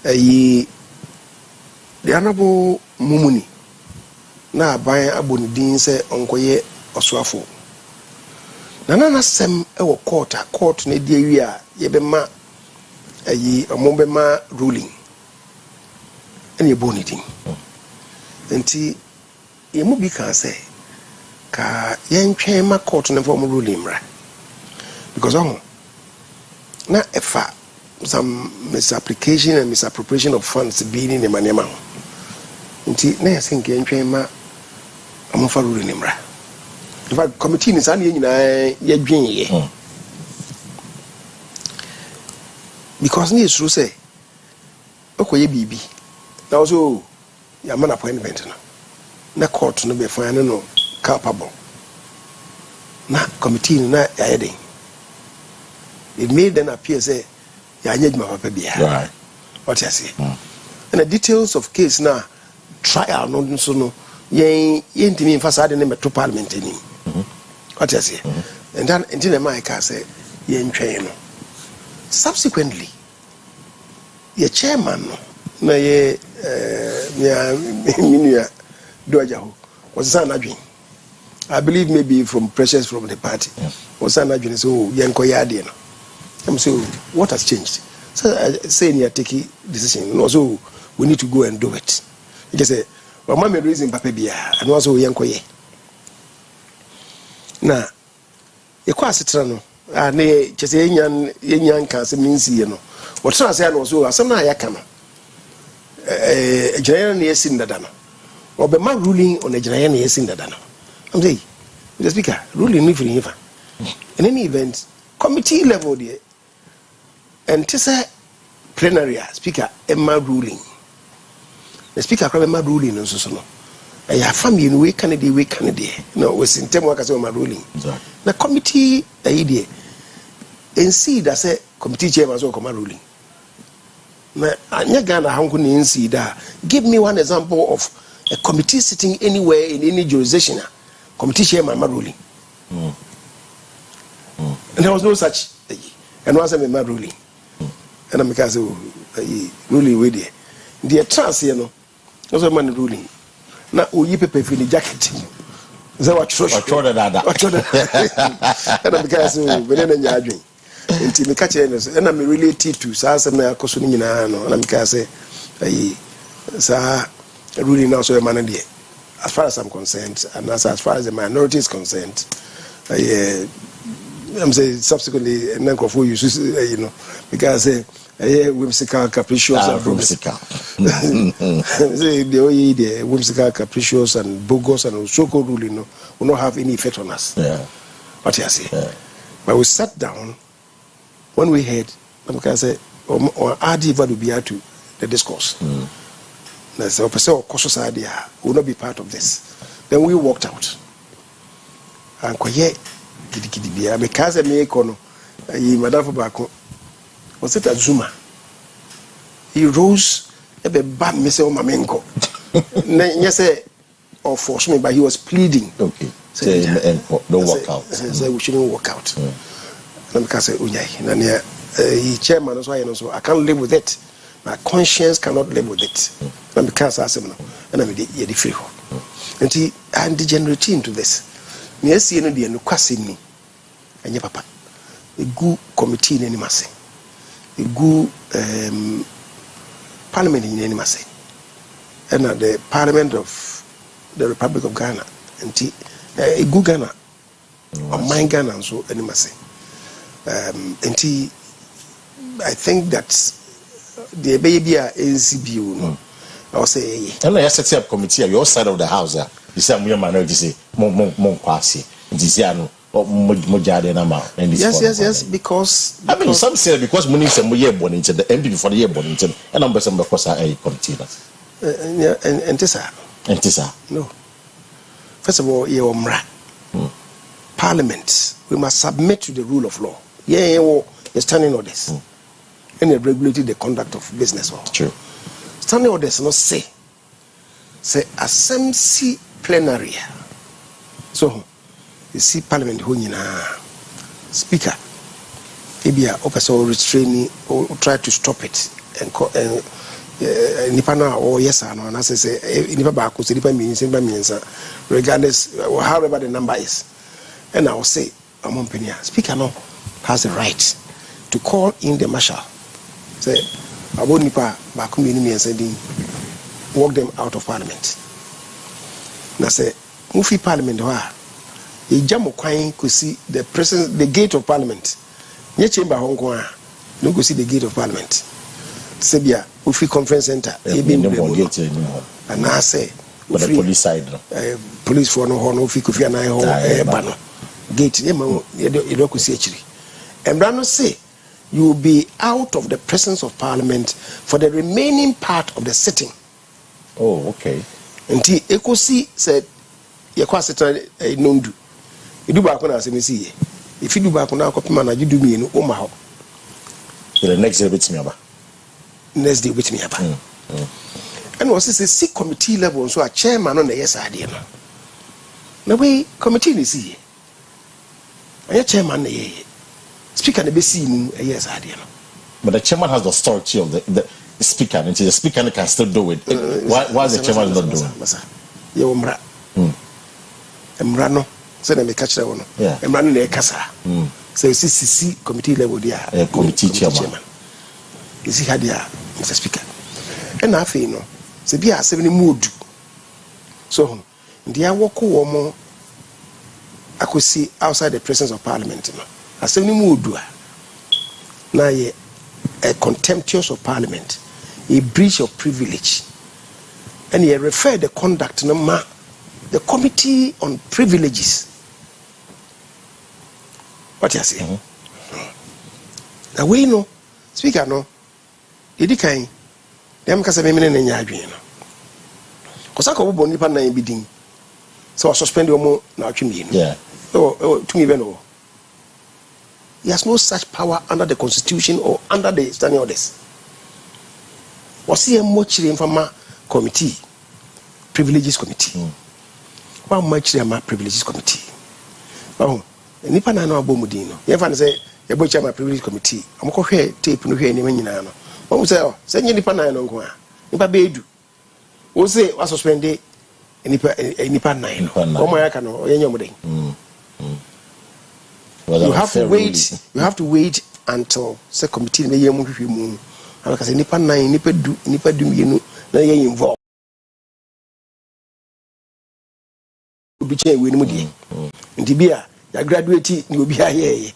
the Honorable Mumuni na buying Abunidin say Onkoye Oswafo. Nana sem ewo court ne die wi a yebema omobema ruling. And ye bonidin. Enti ye mu bi kan say ka yen twen ma court ne form ruling mra. Because na efa some misapplication and misappropriation of funds being in the manema. Nti na yasin yen twen ma amofa ruling mra. In fact, committee is only yedwin ye. because ni esuru say okoye bibi na also ya man appointment no na court no be fine no culpable na committee na ya it made them appear say ya nyej ma papa bia right what you say and the details of case na trial no so no yen timi mfasa de ne meto parliament ni what you say and then until my car say yen twen no subsequently your chairman no na ye minua doja ho was san adwen I believe maybe from pressures from the party was san adwen so yen ko yade no I'm so what has changed so saying you are taking decision no so we need to go and do it you just say well my reason papa bia and also yen ko ye na e kwa setra no na chese yenyan kan se minsi ye no what try say no so asem na ya kana Ejiraya na yesin dada no obema ruling on Ejiraya na yesin dada no I'm saying the speaker ruling me for him in any event committee level there and tisa plenary speaker emma ruling the speaker kwa emma ruling no so no ya family no we candidate no we sintem waka say emma ruling na committee there and see that say committee chairman so come ruling na anya Ghana hanku ni nsi da give me one example of a committee sitting anywhere in any jurisdiction committee chairman ruling and there was no such and was a ruling and I'm because ruling we there the trans you know was a man ruling na oyi pepe fi ni jacket za wa choro dada and I'm because we na nya adwen nti me catch and I'm related to sa asem na akoso ni nyina no na me ka say sa ruling now so man there as far as I'm concerned and as far as the minority is concerned I'm saying subsequently and for you you know because whimsical capricious and whimsical the whimsical capricious and bogus and so-called ruling no will not have any effect on us what you say but we sat down when we heard, I say, or add value be to the discourse. That's the opposite of cautious idea will not be part of this. Then we walked out. And quiet, because I make on Madame Fabako was it a Zuma? He rose a bad Mr. Mamenko. Yes, or force me, but he was pleading. Okay, say don't walk out. Say we shouldn't walk out. Because he chairman so I can't live with it. My conscience cannot live with it. Because I said no, and I'm the free. And I'm degenerating into this. Yes, you know the no question me. And your papa, a good committee in any massing, a good parliament in any massing, and at the parliament of the Republic of Ghana, and a good Ghana, or mine Ghana, and so any massing. And I think that the baby NCBU no I'll say and I set up committee at your side of the house you say I'm your minority say mon kwasi no yes because I mean some say because money say mo year born into the MP for the year born into and I'm person because I committee and tisa no first of all you Parliament we must submit to the rule of law you're standing orders and they regulated the conduct of business. True. Standing orders not say assembly plenary. So you see Parliament who speaker ebia opeso restraining or try to stop it and nipa na or yes no na say nipa ba ko say nipa means regardless however the number is and I will say speaker no has the right to call in the marshal. Say, about nipa back and walk them out of Parliament. Now say, Mufi Parliament a jam could see the presence, the gate of Parliament. Nye chamber Hong Kong, no go see the gate of Parliament. Sebia, Mufi Conference Center, and I say, the police side, police for no horn, Mufi Kofi and I banner gate. You don't see actually. And Brano say, you will be out of the presence of Parliament for the remaining part of the sitting. Oh, okay. Until Ekosi said, Yakwasita Nundu. You do back when I say, if you do back on our copy man, you do me in Omaha. The next day with me about. Next day with me about. And was this a sick committee level, so a chairman on the yes idea. No way, committee is here. And your chairman, speaker, the best yes idea. But the chairman has the authority of the speaker, and the speaker can still do it. Why is the chairman not doing it? You Emrano, so they may catch that one. Yeah. Emrano, they Kasa. So you see, committee level, there, committee chairman. You see, how they are, Mr. Speaker. And I feel, so be a 70 mood. So, the walk more, I could see outside the presence of Parliament. A 70 mood. Now, a contemptuous of Parliament, a breach of privilege, and he referred the conduct to the Committee on Privileges. What you say? Now we know, Speaker, no, Idi Kain, them kasa me mene nya adwen no. Kosa ko bo nipa nan bidin. So suspend omo na atwemi no. Yeah. To me no. He has no such power under the constitution or under the standing orders. Was he a much informa committee, privileges committee? How much my privileges committee? Oh, nipa na no abomudin no. You fan say you bocha my privileges committee. I'm go hwe tape no hwe ni nyina no. What say oh, say nipa na no nko a. Nipa bedu. Wo say wa suspend nipa na no. Omo ya ka no yenye omuden. You have to wait. You have to wait until the committee may mu hwehwe mu. And say nipa nine, nipa du mienu na ye involved. Obi che we mu die. Nti bia ya graduate ni obi aye.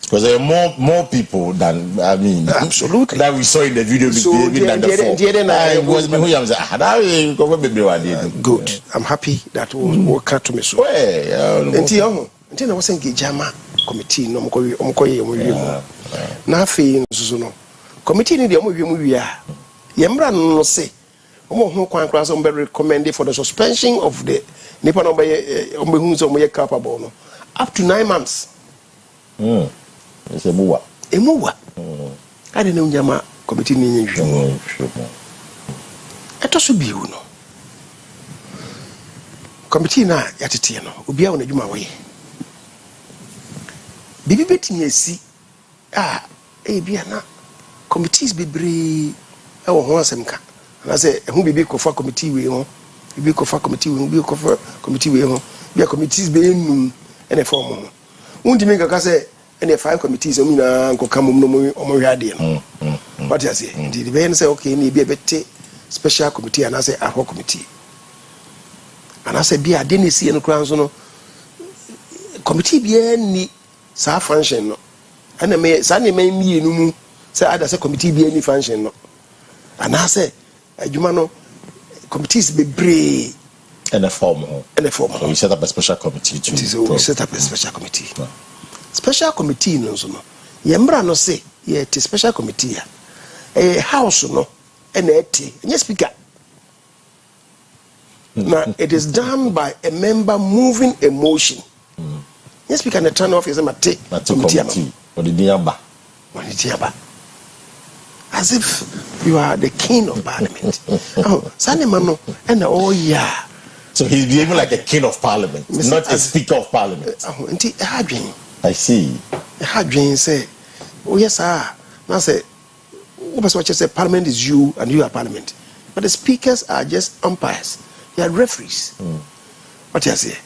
Because there are more people than absolutely that we saw in the video than the good. I'm happy that will cut to me so. Nti na wasen gejama committee no mkoye mu na fe nsusu no committee ni de mo hwe mu wia ye mra no se omo ho kwan kra so be recommended for the suspension of the nipa no be hu so mo ye capable no up to 9 months. It's a muwa. I don't know nyama committee ni hwe. Eto so bi no committee na yatete no obi a wona dwuma wo ye bibi betimi asi bia na committees bebre e wo ho asem ka na say hu bibi ko fa committee we ho bibi ko fa committee we bibi ko fa committee we ho bia committees be num ene form ho undi me ka say ene 5 committees o mi na nko kam no mo hwe ade no what you say ndi be say okay ni bia bete special committee and I say ad hoc committee and I say bia de ne si no kran so no committee bia ni sa function no ana me sa ne me mienu mu say ada say committee bi any function no ana say adwuma no committees be brave and a form so we set up a special committee we set up a special committee special committee no so no ye mbra no say ye te special committee house no and any speaker now it is done by a member moving a motion. Yes, we can turn off his committee. What did Diaba? As if you are the king of Parliament. Sanimano, and yeah. So he's behaving like a king of Parliament, not a speaker of Parliament. I see. Hadrian say, oh yes, sir. Now say, what you say? Parliament is you, and you are Parliament. But the speakers are just umpires. They are referees. What you say?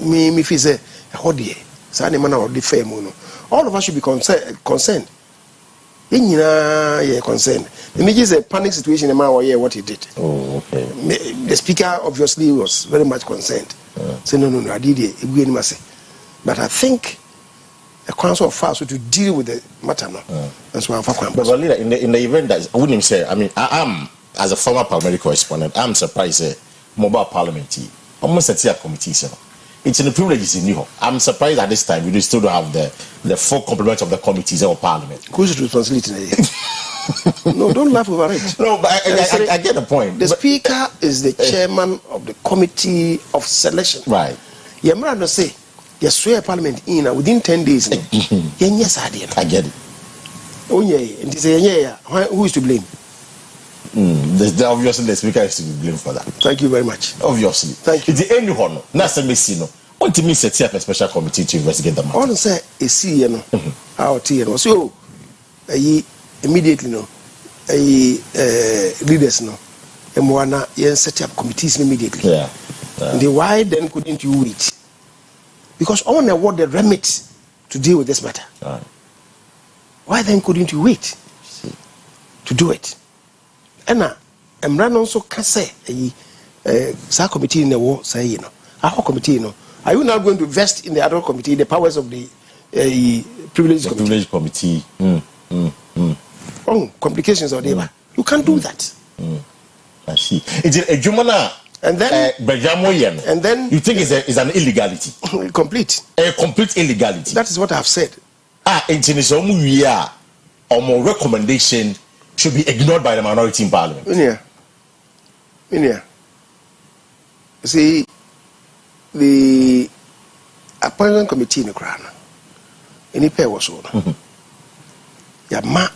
Me fi say hodie sa ne mana odi fair mu no all of us should be concerned ye concerned the major is a panic situation the man what he did. Okay. The speaker obviously was very much concerned. Say no I did it but I think the council of fast to deal with the matter no that's why but leader, in the event that I wouldn't say I am as a former parliamentary correspondent I'm surprised mobile parliament almost set up committees It's in the privileges in New. I'm surprised at this time we still don't have the full complement of the committees of Parliament. Who's responsibility? No, don't laugh over it. No, but I get the point. The Speaker is the chairman of the Committee of Selection. Right. Yamra no say, you swear Parliament in within 10 days. Yes, I get it. Oh, yeah. And say, who is to blame? Obviously, the Speaker is to be blamed for that. Thank you very much. Obviously. Thank you. It's the only one. That's the missing. What do you mean set up a special committee to investigate the matter? I want to say, a see, our tea, so immediately, leaders, and Moana, set up committees immediately. Yeah. Why then couldn't you wait? Because I want to award the remit to deal with this matter. Right. Why then couldn't you wait to do it? And I'm running also can say a committee in the war say our committee are you now going to vest in the other committee the powers of the privilege committee? Complications or whatever. You can't do that. I see. It's a Jumana and then and then you think it's an illegality? Complete. A complete illegality. That is what I've said. Our recommendation should be ignored by the minority in Parliament. You see, the appointment committee in the crown, any pair was on. Yama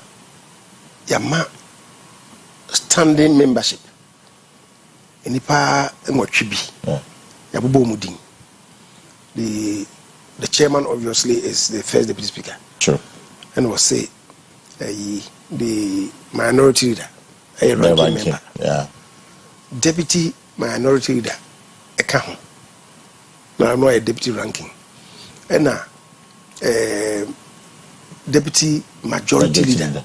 standing membership. Any pa emochibi. Yabubo Mudin. The chairman obviously is the first deputy speaker. Sure. And was say the minority leader, a ranking member. Yeah. Deputy minority leader, a count. Now I'm not a deputy ranking. And now, deputy majority leader.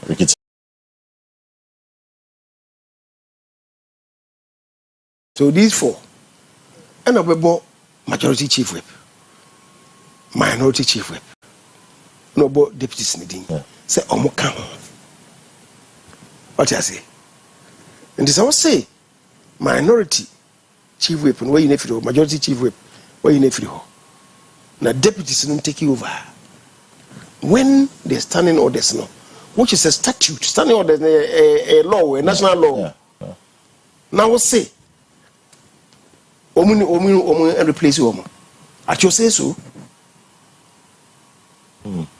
So these four, and a majority chief whip, minority chief whip, no but deputy sniding. Say Omokam. What I say? And this I will say minority chief whip and where you need majority chief whip, where you need now deputies don't take you over. When they're standing orders no, which is a statute, standing orders a law, a national law. Now we'll say Omu and replace you. At your say so.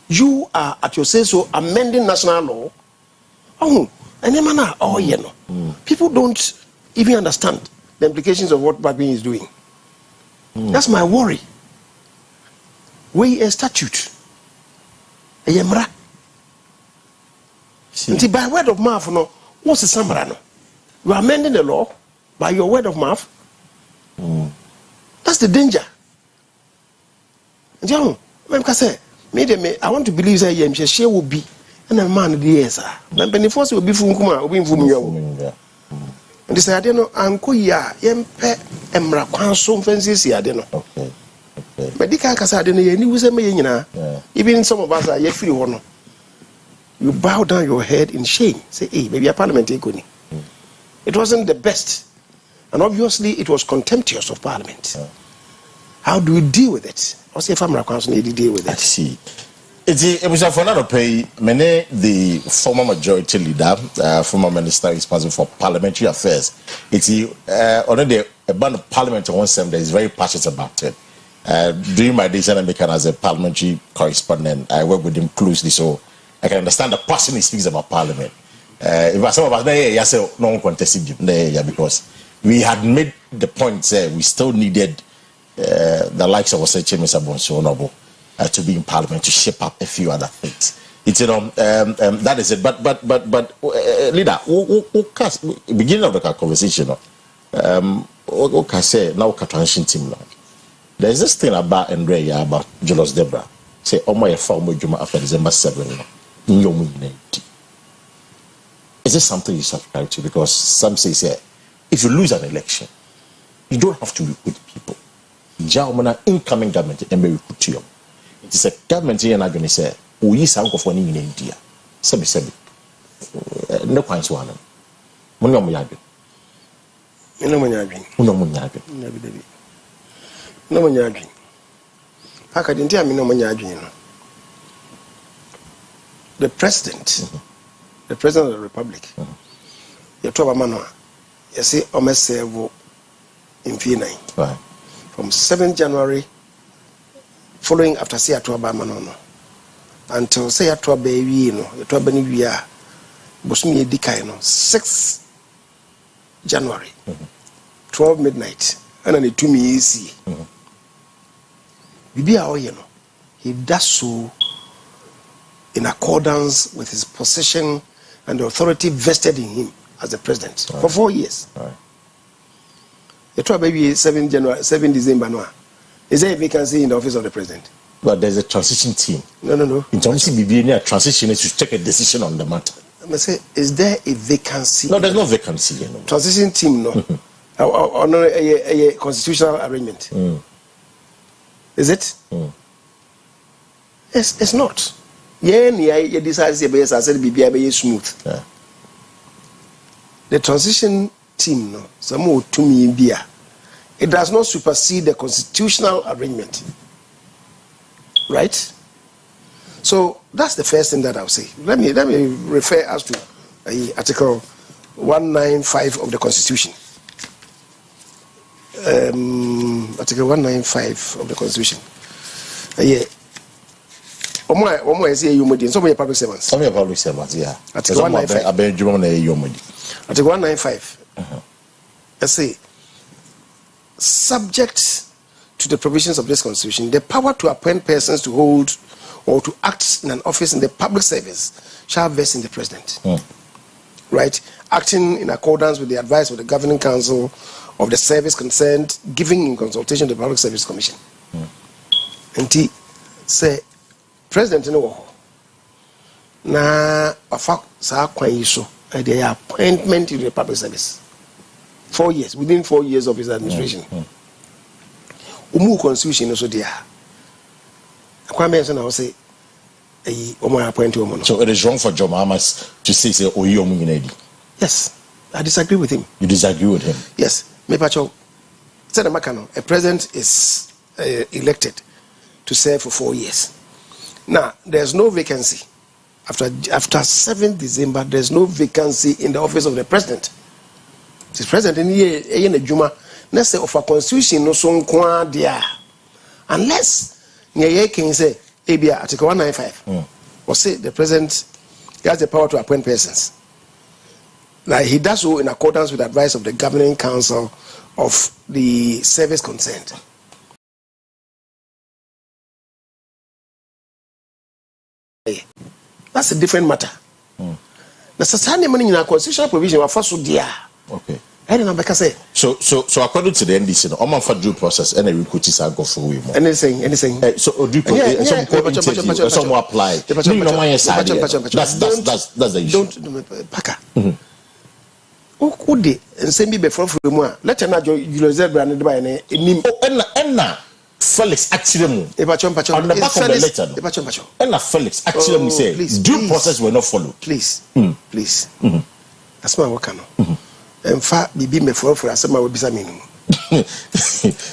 You are at your say so amending national law. People don't even understand the implications of what Bagby is doing. That's my worry. We a statute. A yemra. By word of mouth, no. What's the samra? You are amending the law by your word of mouth. That's the danger. John, I want to believe that she will be and a man the years. Then the force will be from Kuma, will be from you. And this I don't know, Uncle Ya, Yempe, Emra, Quansom fences here, I don't know. Okay. But the Kakas, I don't know, any was a millionaire. Even some of us are yet free one. You bow down your head in shame. Say, hey, maybe a parliament. It wasn't the best. And obviously, it was contemptuous of Parliament. How do we deal with it? I'll say if I'm need to deal with it. I see. It was for another pay. Many the former majority leader, former minister responsible for parliamentary affairs. It's already a band of parliament on one that is very passionate about it. During my days in America as a parliamentary correspondent, I work with him closely, so I can understand the passion he speaks about Parliament. If some of us say no one contested him, because we had made the point we still needed the likes of Mr. Bonso Noble to be in Parliament to shape up a few other things. It's that is it. But leader, beginning of the conversation, say now transition team now. There's this thing about Andrea about Julius Debra. Say my former Juma after December 7. Is this something you subscribe to? Because some say if you lose an election, you don't have to recruit people. Jamana incoming government and be recruit you. It is a government here and I'm going to say, we is uncle for in India. Sebi. No points one. No monyabi. Paka didn't tell me no money. The president of the republic, you talk about man, you see, almost serve in P9 from 7th January, following after say at Manono until say at baby, you know, you talk about Nivia, Bosmia Dikaino, 6th January, 12 midnight, and then 2 me easy. Bibia, you know, he does so in accordance with his position and the authority vested in him as the president for 4 years. The trouble baby 7 December no. Is there a vacancy in the office of the president? But there's a transition team. No. In terms of BBN, transition is to take a decision on the matter. I say, is there a vacancy? No, there's no vacancy. No. Transition team, no. Or no, a constitutional arrangement. Is it? It's not. You decide to be smooth. The transition team, no, some more to me beer. It does not supersede the constitutional arrangement, right? So that's the first thing that I'll say. Let me refer us to Article 195 of the Constitution. Article 195 of the Constitution. One more is here. Some are public servants. Some are public servants. Yeah. Article 195. Article 195. I say, subject to the provisions of this Constitution, the power to appoint persons to hold or to act in an office in the public service shall vest in the president. Right? Acting in accordance with the advice of the governing council of the service concerned, giving in consultation to the Public Service Commission. And he say, President no na afa sa kwan yi so the appointment to the public service 4 years within 4 years of his administration. Umu constitution so dia akwa me so na say omo appoint omo. So it is wrong for John Mahamas to say oyi omo nyina di. Yes, I disagree with him. You disagree with him? Yes. Me pacho say the makano a president is elected to serve for 4 years. Now, there's no vacancy. After 7th December, there's no vacancy in the office of the president. The president in the Juma, let's say of a constitution no so there. Unless you can say Article 195 or say the president has the power to appoint persons. Like he does so in accordance with the advice of the governing council of the service concerned. That's a different matter. The society money in our constitutional provision were first dear. Okay. So according to the NDC, no, I'm for due process and a recruit is go for we. Anything. So due process, some apply. That's the issue. Don't Paka. Who could they and send me before more? Let an adjo Joseph Brand by a Enna Felix actually on the back of the letter. Enna Felix actually say due process will not follow. Please. That's my work. In fact, be before for us, I will be some minimum.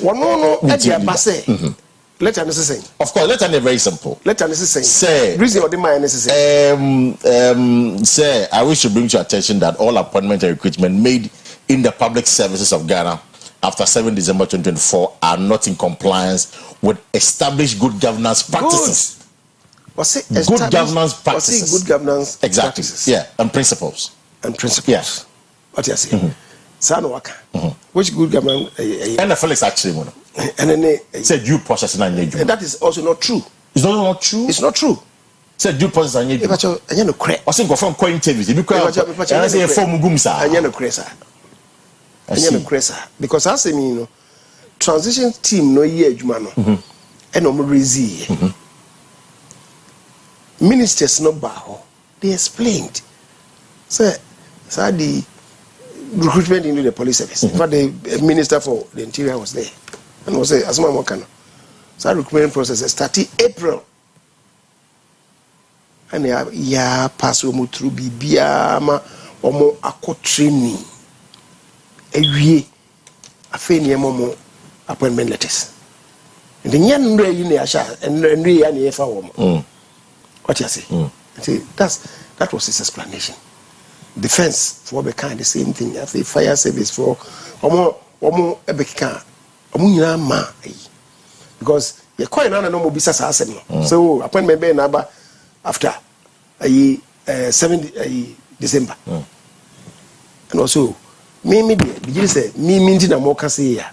One no, let us say. Of course, let us say very simple. Let us say. Say, reason or the mind necessary. Say, I wish to bring to your attention that all appointment and recruitment made in the public services of Ghana after 7 December 2024 are not in compliance with established good governance practices. Good governance practices. Good governance exactly. Practices. Yeah, and principles. Yeah. What you say? Sanwaka. Which good government? And the Felix actually, and then said due process and that is also not true. It's not true. It's not true. Said due process and you. I no credit. I think from coin interviews. If you I say form gumsa. I no credit. I no credit because I say me transition team no year juma no. And no rezi. Ministers no baho. They explained. Say the recruitment into the police service. In fact, the minister for the interior was there. And was say, as my worker, so recruitment process started April. And yeah, pass through Bibiama or more aqua training. A year, a fair momo appointment letters. the nyan no yi na asha and we ya na fa wo what you say see that was his explanation. Defense for the kind the same thing as the fire service for omo ebeka omo nyina ma because ye coin na no mo bisa sa asem no so appointment be na ba after 7 December and also me did say me minti na mo ka say ya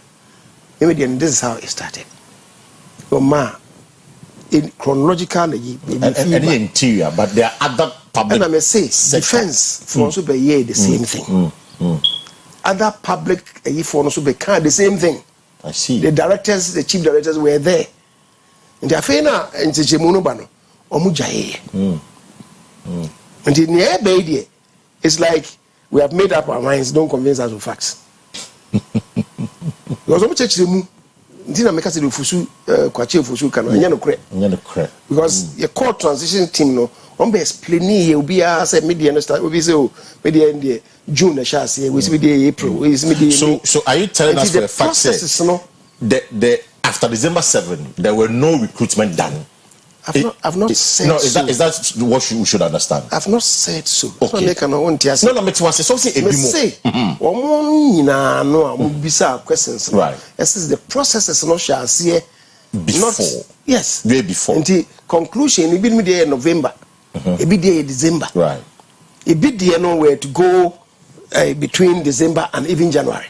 me this is how it started ma in chronologically any interior but there are other public and I may say defense for also be the same thing other public for also be the same thing. I see the directors, the chief directors were there and the afena and Jemuno Bano omujaye and in the baby it's like we have made up our minds, don't convince us of facts. Because I'm church didn't make us do fusu kwache fusu kano nyano kre because your core transition team no on be explaining you be say media no start we say media in the June shall say we see the April we see the so are you telling us for a fact that after December 7 there were no recruitment done? I've not said no, so. Is that what we should understand? I've not said so. Okay. No, it was say questions. Right. This is the processes no shall see before. Yes. Way before. And the conclusion, it be there November. It be there December. Right. It be there nowhere to go between December and even January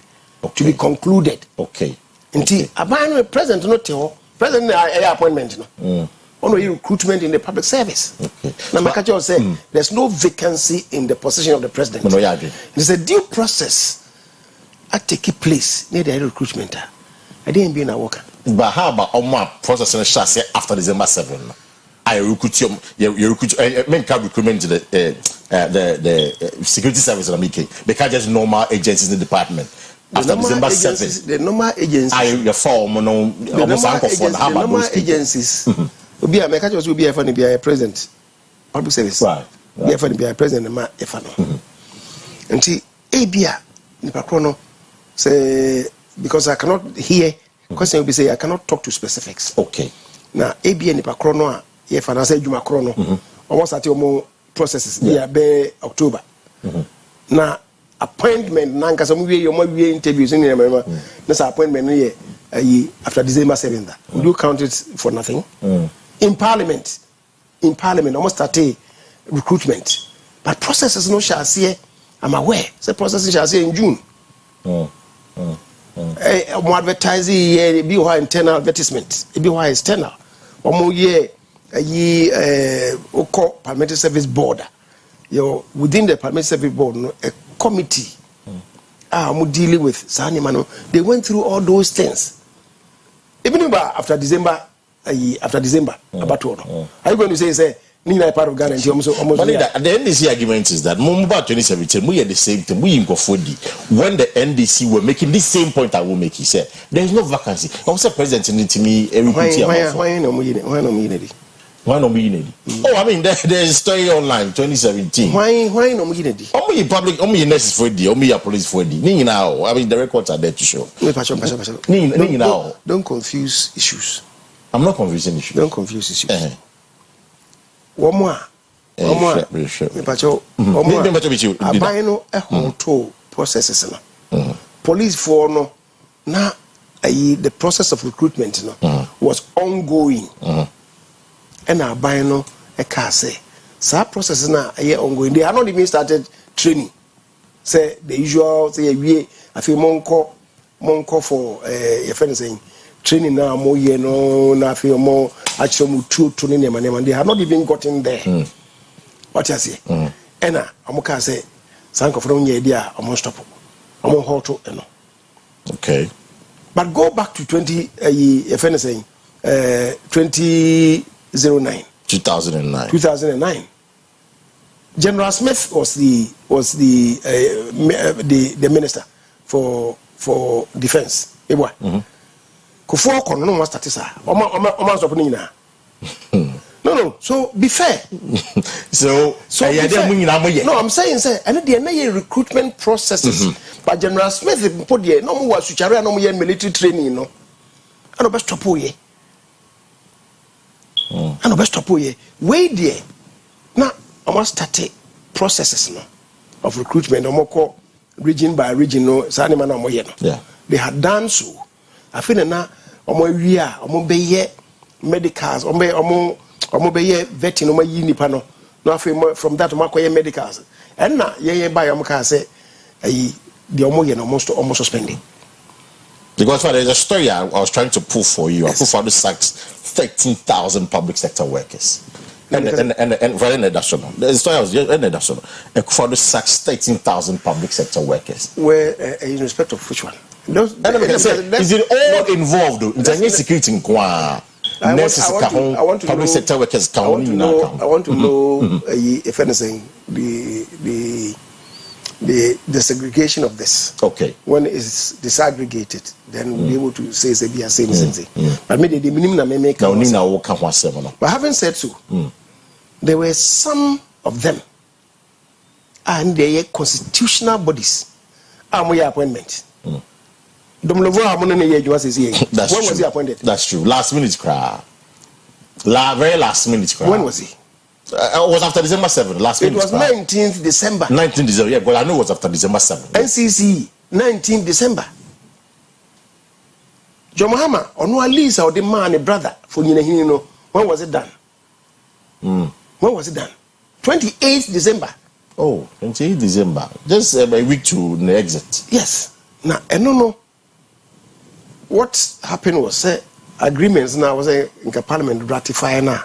to be concluded. Okay. And the president not tell president appointment no. Only recruitment in the public service. Okay. Now, Makacho said there's no vacancy in the position of the president. No, I agree. There's a due process at take place near the recruitment. I didn't be in a worker. But how about my process after December 7? I recruit you recruit recruitment to the security service of America. They can't just normal agencies in the department. After December 7, the normal agencies. The normal agencies. Be a mechanic will be a funny be a president public service. Right. Be a funny be a president ma efano. And see Abia Nipakono say because I cannot hear question will be say I cannot talk to specifics. Okay. Now Abia Nipakono if I say Juma Krono almost at your processes be October. Now appointment nanka some we your interviews in remember this appointment here after December 7th. Would you count it for nothing? In parliament almost at a recruitment but processes no shall see I'm aware the processes shall see in June more advertising here be why internal advertisement it be why external one more year parliamentary service board within the parliamentary service board a committee dealing with Sanimano they went through all those things even after December about what? Are you going to say Nina part of guarantee almost the NDC argument is that Mumba 2017 we had the same thing we in Kofodi when the NDC were making this same point I will make he said there is no vacancy. I was president in to me why no me oh I mean there's a story online 2017 why no me only public only nurses for the only police for the now I mean the records are there to show don't confuse issues. I'm not confusing issues. Don't confuse issues. One more. Processes. Police for no. Now, the process of recruitment was ongoing. And our bino a car say, so processes now are ongoing. They are not even started training. Say the usual say I feel monko for your friend saying. Training now more year no na feel more actually to they have not even gotten there. What you say? And I'm say sanko from your idea almost stop. I'm hot to okay. But go back to 2009. 2009. General Smith was the minister for defense. Kufo kono no start sa o stop ni na no so be fair so no I'm saying say and there na recruitment processes but General Smith put there no mo wa suchare no mo military training no and best stop here And the best ye way there. Now almost started processes no of recruitment. Omoko region by region no. Yeah. They had done so. I feel now omo beye medicals, omo beye vetting omo yi nipa no. No from that omo koye medicals. And na ye buy omo ka say the omo ye no almost suspended. Because there's a story I was trying to pull for you. Yes. I pull for the sacks 13,000 public sector workers. And for the national. The story was in the national. For the sacks 13,000 public sector workers. Where in respect of which one? Is it all involved in the security in Kwa? Nurses, public sector workers. I want to know if anything the segregation of this. Okay. When it's disaggregated, then we'll be able to say be a same thing. But maybe the minimum may make. But having said so, there were some of them, and they are constitutional bodies. When appointment. When was he appointed? That's true. Last minute cry. Very last minute cry. When was he? It was after December 7th. Last minute. It was 19th December. 19th December. Yeah, but I know it was after December 7th. NCC 19th December. John Mahama or no Lisa or the man a brother for you. When was it done? When was it done? 28th December. Oh, 28th December. Just a week to the exit. Yes. Now I don't know. What happened was agreements now was in Parliament ratifying now.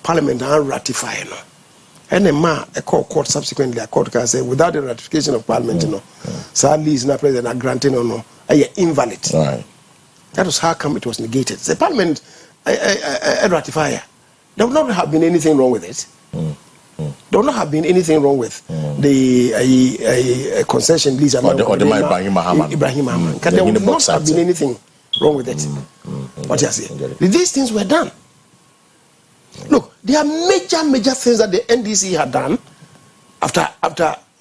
Parliament are ratifying now. And a court subsequently a court can say without the ratification of Parliament, sadly is not president are granting or no, invalid. Right. That was how come it was negated. The Parliament a ratifier. There would not have been anything wrong with it. There would not have been anything wrong with the concession lease or the Ibrahim Muhammad. There would not have been anything wrong with it. What you say? These things were done. Look, there are major things that the NDC had done after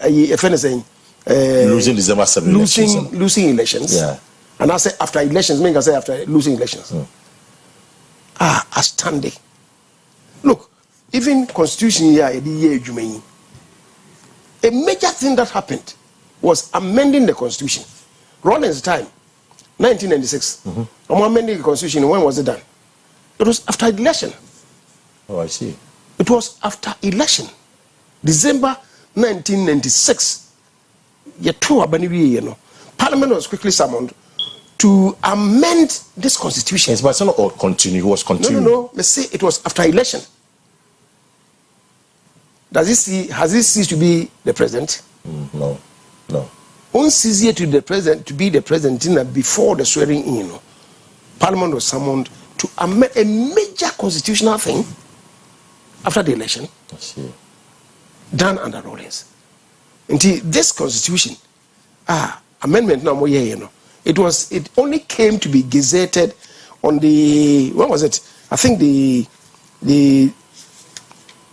if anything losing December 7th losing elections. Yeah. And I say after elections, meaning I say after losing elections. Outstanding. Look, even constitution here, a major thing that happened was amending the constitution. Rawlings' time, 1996. Amending the constitution, when was it done? It was after election. Oh, I see. It was after election. December 1996. Parliament was quickly summoned to amend this constitution. Yes, but it's not all continue. It was continuing. No. Let's say it was after election. Has it ceased to be the president? No. Once easier to be the president before the swearing in. Parliament was summoned to amend a major constitutional thing after the election. I see. Done under Rawlings. Until this constitution, amendment now it only came to be gazetted on the when was it? I think the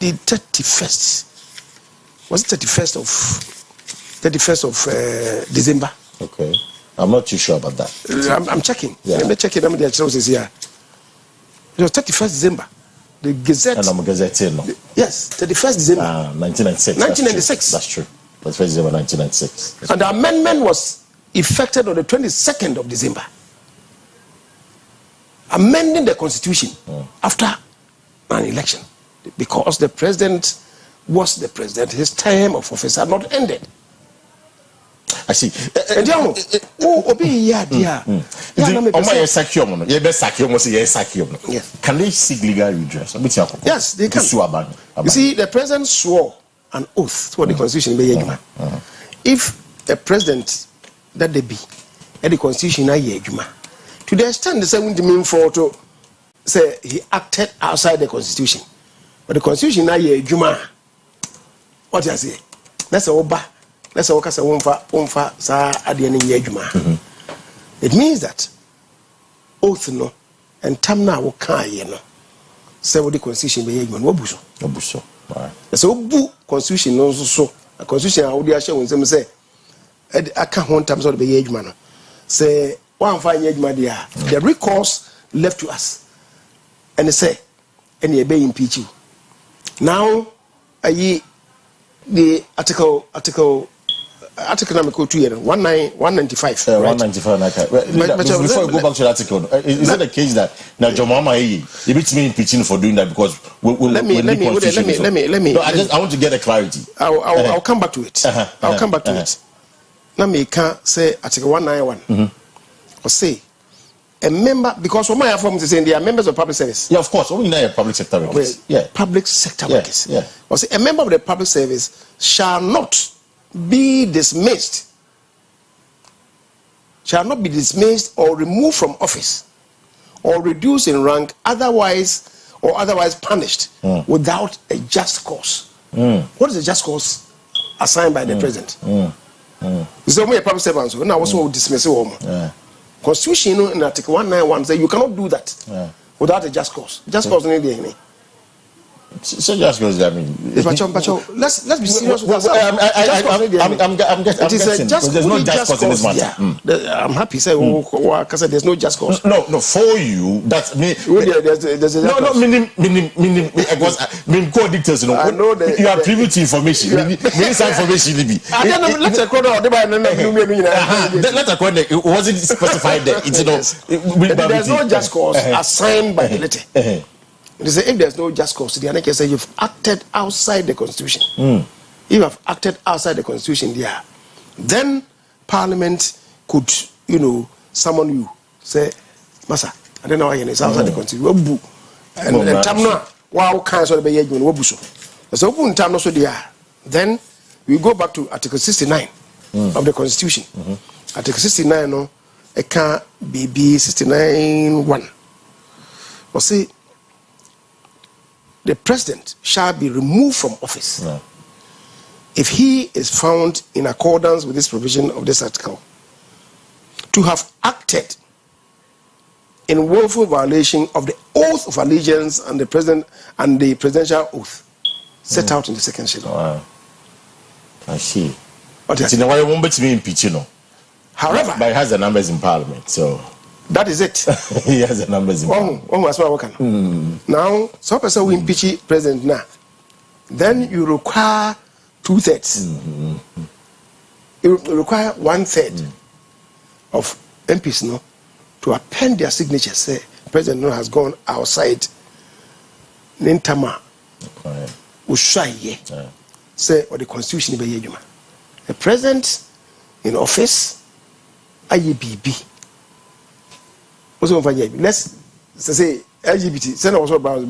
31st. Was it 31st of December? Okay. I'm not too sure about that. I'm checking. Yeah. Let me check it. It was 31st December. The Gazette. And I'm gazetting now. Yes, 31st December. 1996. 1996. That's true. 31st December 1996. And the amendment was effected on the 22nd of December. Amending the constitution after an election. Because the president was the president. His term of office had not ended. I see. Yes, can they seek legal redress? Yes, they can. You see, the president swore an oath to the constitution. If a president that they be at the constitution, to the extent the 70 mean photo say he acted outside the constitution, but the constitution what you say? That's a let's say it means that oath no and tam na wo kan ye no say what the constitution be adwuma no obuso so obu constitution no so a constitution a wo dey ahye won sem say aka ho tam so be adwuma no say one fine adwuma dey the recourse left to us and say and you be impeach you. Now, the article number 195. 195. Before we go back to the article, is it the case that now John Mama you beat me impeaching for doing that because let me. No, I want to get a clarity. I'll come back to it. I'll come back to it. Now me can say article 191. Or say a member, because what my form is saying they are members of public service. Yeah, of course. Only now public sector workers. Yeah, public sector workers. Yeah. Or say a member of the public service shall not be dismissed. Shall not be dismissed or removed from office or reduced in rank, otherwise punished without a just cause. What is a just cause assigned by the president? So we a public servant, so now also dismiss it. Constitution in Article 191 says you cannot do that without a just cause. Just cause any day. So just cause, I mean, let's be serious with ourselves. I'm getting. There's no just cause in this matter. I'm happy say because there's no just cause. No, for you that's me. There's no meaning mean core dictators. You know you are privy to information. Meaning some information be. Let's record it wasn't specified there. There's no just cause assigned by the letter. They say if there's no just cause, the NHS say you've acted outside the constitution. If you have acted outside the constitution, then Parliament could, summon you. Say, Massa, I don't know why it's outside the constitution. And Tamna, wow, cancel the Bayan Wobuso. So open Tamna so they are. Then we go back to Article 69 of the Constitution. Article 69, no, it can't be 69(1). Or see, the president shall be removed from office if he is found in accordance with this provision of this article to have acted in willful violation of the oath of allegiance and the presidential oath set out in the second schedule. I see. But you know why you won't be impeaching? However, but he has the numbers in Parliament, so. That is it. He has the numbers in Now, some person will impeach president now. Then you require 2/3. You require 1/3 of MPs to append their signatures. Say president has gone outside Nintama. Ushaye. Say or the constitution be yejuma. The president in office IEBB. Let's say LGBT. Send also about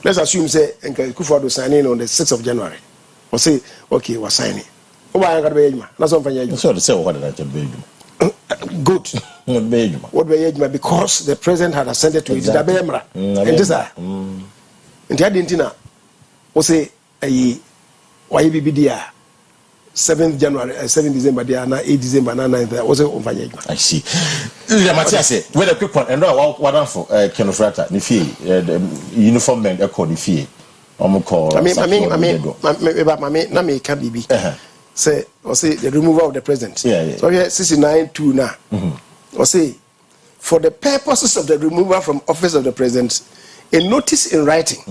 let's assume say Kufuor signing on the 6th of January. Or say okay, we're signing. That's what so say what did I tell you? Good. What because the president had assented to it. And this are. And the Argentina was say why BBDR 7th January, 7th December, they are now 8th December, 9th. Was it I see. Matthias, wait a quick one. And now, what for Kenofrata, the uniform men, a call the fee. I mean, can be. Say, or say the removal of the president. So here, 69-2 now. Or say, for the purposes of the removal from office of the president, a notice in writing,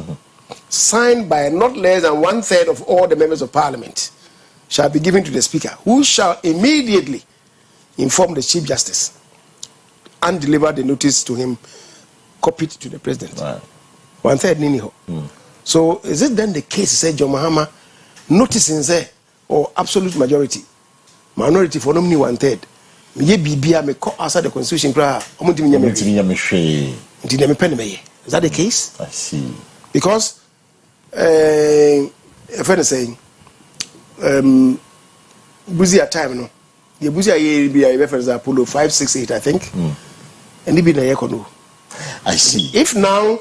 signed by not less than 1/3 of all the members of Parliament, shall be given to the speaker, who shall immediately inform the Chief Justice and deliver the notice to him, copied to the president. 1/3 niniho. So is it then the case, say John Mahama, noticing say or absolute majority, minority for nominee 1/3? Ye bibia me call outside the constitution. Is that the case? I see. Because a friend is saying busy at time no. The busy be a reference Apollo 5, 6, 8, I think. And it be na yekono. I see. If now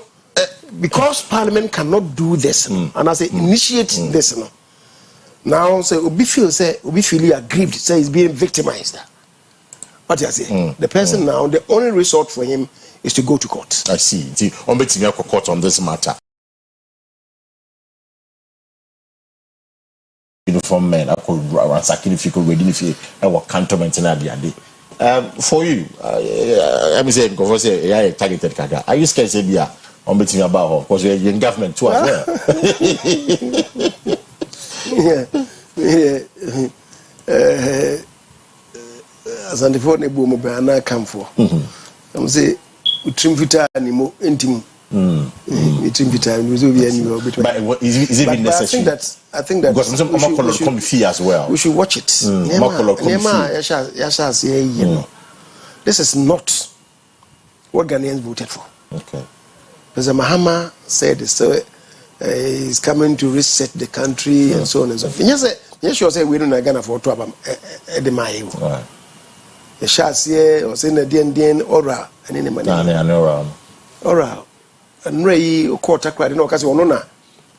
because Parliament cannot do this, and I say initiate this no. Now say Obi feel aggrieved, say he's being victimized. What you say? The person now, the only resort for him is to go to court. I see. On betting your court on this matter. Uniform men, I could ransacking if you could ready if you were cantonment in the for you, I'm saying, because I targeted Kaga. Are you scared, say, I'm betting about her because we're in government too as well. As on the phone, a boom of banana come for. I'm say, we trim vita animo intim. We trim vita and we do the annual between. But is it necessary? I think that because some come fee as well. We should watch it. Yes, you know, this is not what Ghanaians voted for. Okay. President Mahama said so. He's coming to reset the country and so on and so forth. Yes, you say we don't Ghana for trouble. Right. The shots here or saying the DN oral and any money. Oral. And Ray quarter credit no because one na.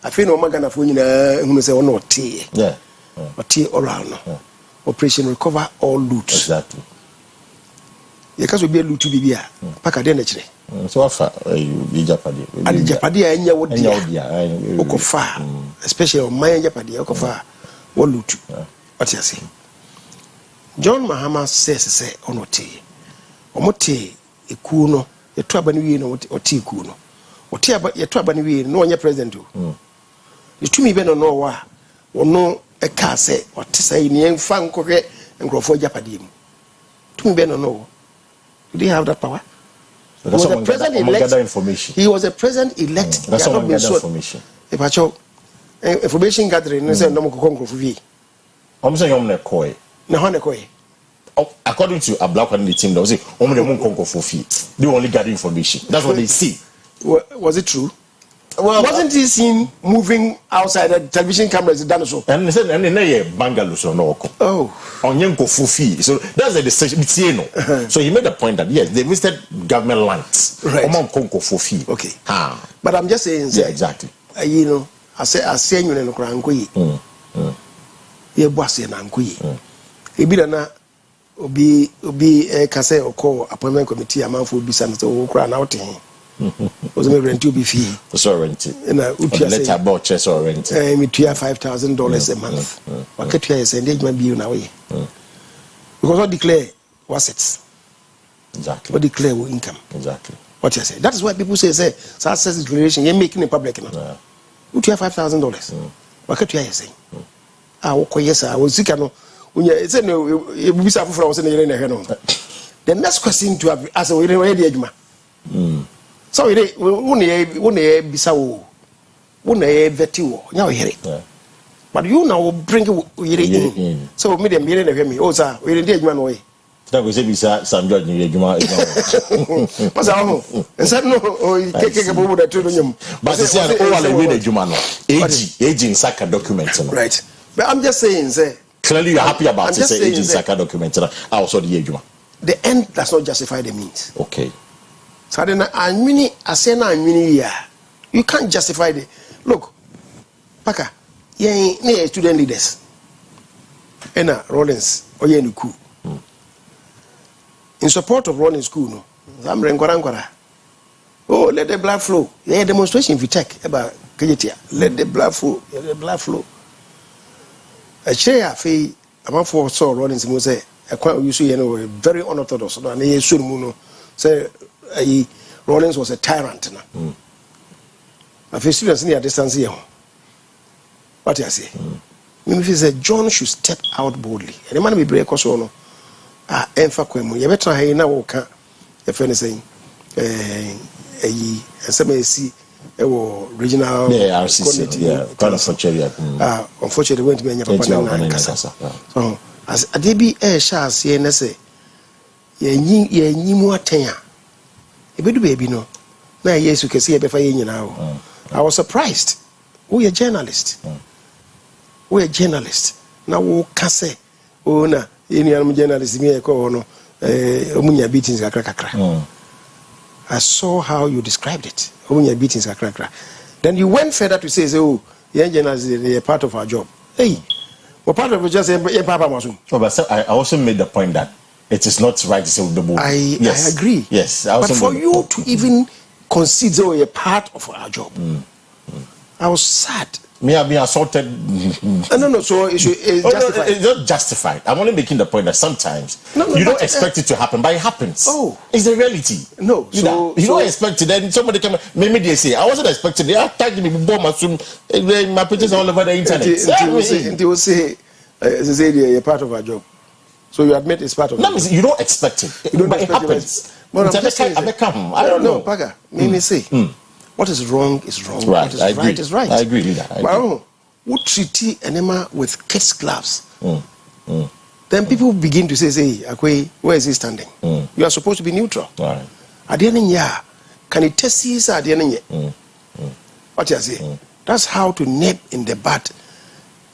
I feel no Ghana for you who say no tea. Yeah. Or tea oral no. Operation recover all loot. Exactly. Because we be loot to be here. Pack a dinner. So far, you Japadi. And Japadi, I know what Okofa, especially on my Japadi, Okofa, what loot. What you say? John Mahama says, Onote, Omote, a kuno, a trabani, or tea kuno. What tea about your trabani, no one your president. You to me, no know or no a car say, or to say in young fan coquet and grow for Japadi. To me, no. Do they have that power? He was a president-elect. Information. He was a president-elect. That's how we gather information. Information gathering. No, no, I'm saying I'm not coy. No, according to a black one in the team, they say only the moon conquer for fee. They only gather information. That's what they see. Was it true? Well, wasn't he seen moving outside the television cameras? Done so. And they said, and they Bangalore so no. Oh, on Yanko Fufi. So that's the decision. So he made a point that yes, they visited government lands. Right. Okay. But I'm just saying. Yeah, exactly. You know, I say you know, Krankui. Ye boss in Ankui. He be na obi kase oko appointment committee amount for be some so crown out him. Was me rent you be fee. So rent. And letter about chess or rent. Me $5,000 a month. What can you say? Engagement be now way. Because what declare was it? Exactly. What declare income? Exactly. What you say? That is why people say success declaration. You're making it public now. You $5,000. What can you say? Yes, I was sick. When you say no, you be suffer from the next question to have as a ready. So it won't be so. Won't veti wo nya ohere but you now bring ohere in so me dem yere na hwe me o sa ohere dey adwuma no we that go say be Sam George ni adwuma pass am say no keke bobu da to nyum but say o wala we na adwuma no age saka document no right but I'm just saying say clearly you are happy about it say age saka document no also the adwuma the end does not justify the means. Okay, so then anwini ase na anwini ya you can't justify the look, Paka, yeah, student leaders. Ena Rollins, Oyerepa. In support of Rollins School, no. Oh, let the blood flow. Yeah, demonstration if you take about Kajetia. Let the blood flow. Let the blood flow. A chair fee about for so Rollins will say, a quite usually very unorthodox. And he soon muno say Rollins was a tyrant. I feel students near distance here. What I say? If he said John should step out boldly, and the man be break also no. Enfa kwemu. You better have na woka. If anything, SMAC, regional RCC, yeah, kind of fortunate. Unfortunately, went to be papa na kasa. So as adebi sha ase na say, ye nyimu atenya. Ebedu baby no. Na yesu kesi ebefa ye nyina o. I was surprised. We a journalist. We a journalist. Now we can say, oh na, any journalist me ko no, omunya beatings kakra. I saw how you described it. Omunya beatings kakra. Then you went further to say, oh, young journalists they are part of our job. Hey, we're part of it just papa masum. Oh, but I also made the point that it is not right to say the book. I agree. Yes, but for you to even consider a part of our job. I was sad Me have been assaulted. No. So it's justified. It's not justified. I'm only making the point that sometimes you don't expect it to happen, but it happens. Oh, it's the reality. No, you don't expect it. Then somebody come. Maybe they say, I wasn't expecting. They attacked me. My pictures all over the internet. They will say, you're part of our job. So you admit it's part of. No, you don't expect it. But it happens. But I'm just saying, I don't know. Paga, me say. What is wrong is wrong. Right, what is right is right. I agree with that. But what treaty enema with kids gloves? Then people begin to say, Akua, where is he standing? You are supposed to be neutral. Right. At the end of the year, can it test you at the end of the year? What you say? That's how to nip in the bud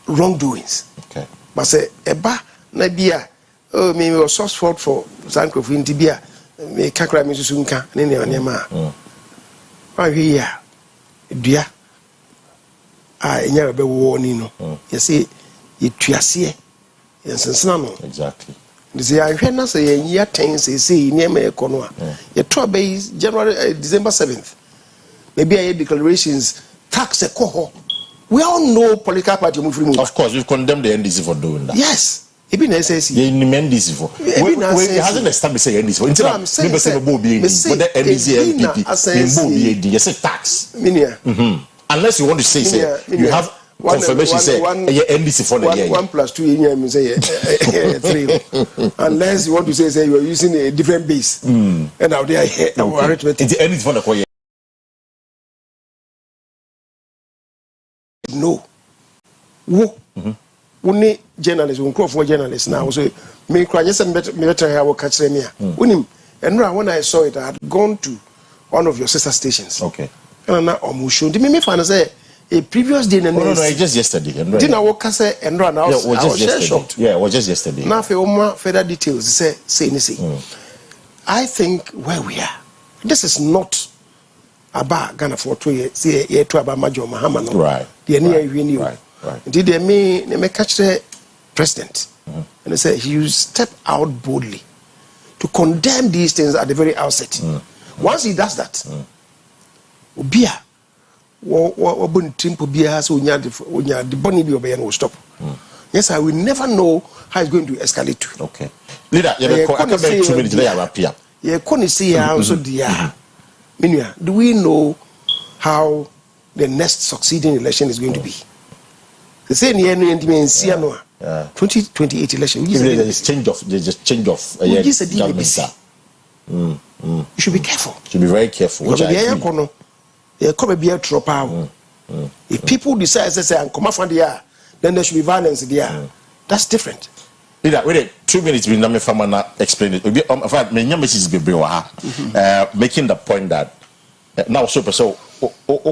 wrongdoings. Okay. But say, Eba, Nabia, me was source fault for Sanko for Intibia, me kakra me susunka, Nene. Here, dear, I never be warning. You see, you triasie, yes, exactly. You see, I hear not say, year 10 say, near me, Conwa. Your tour base January, December 7th. Maybe I hear declarations, tax a coho. We all know political party move. Of course, we've condemned the NDC for doing that. Yes. Even SSC. Yeah, in the NDC for. It hasn't established the NDC for. Until I'm saying, the NDC MPP, yes, tax. Unless you want to say, you have confirmation say, NDC for the year. 1 + 2 in say 3. Unless you want to say you are using a different base. And out there, arithmetic. It's the NDC for the year. No. Only journalists, for journalists now. So, me cry, yes, and better have a catch them here. And when I saw it, I had gone to one of your sister stations. Okay. And now I'm showing. Did me find say a previous day? No, just yesterday. Didn't I walk say and run out? Yeah, was just yesterday. Yeah, it was just yesterday. Now, for further details, say anything. I think where we are, this is not about Ghana for 2 years. See, about Major Muhammad. Right. The near you. Right. Right. Indeed, they may catch the president, and they say he step out boldly to condemn these things at the very outset. Once he does that, Obia, the bunny will stop. Yes, I will never know how it's going to escalate to. Okay. Leader, I can make 2 minutes there up here. Yeah, couldn't see also the do we know how the next succeeding election is going to be? The same year, 2028 election. There's change of government. You should be careful. Should be very careful. If people decide to say and come from there, then there should be violence there. That's different. Wait, 2 minutes. We never explain it. In fact, making the point that now so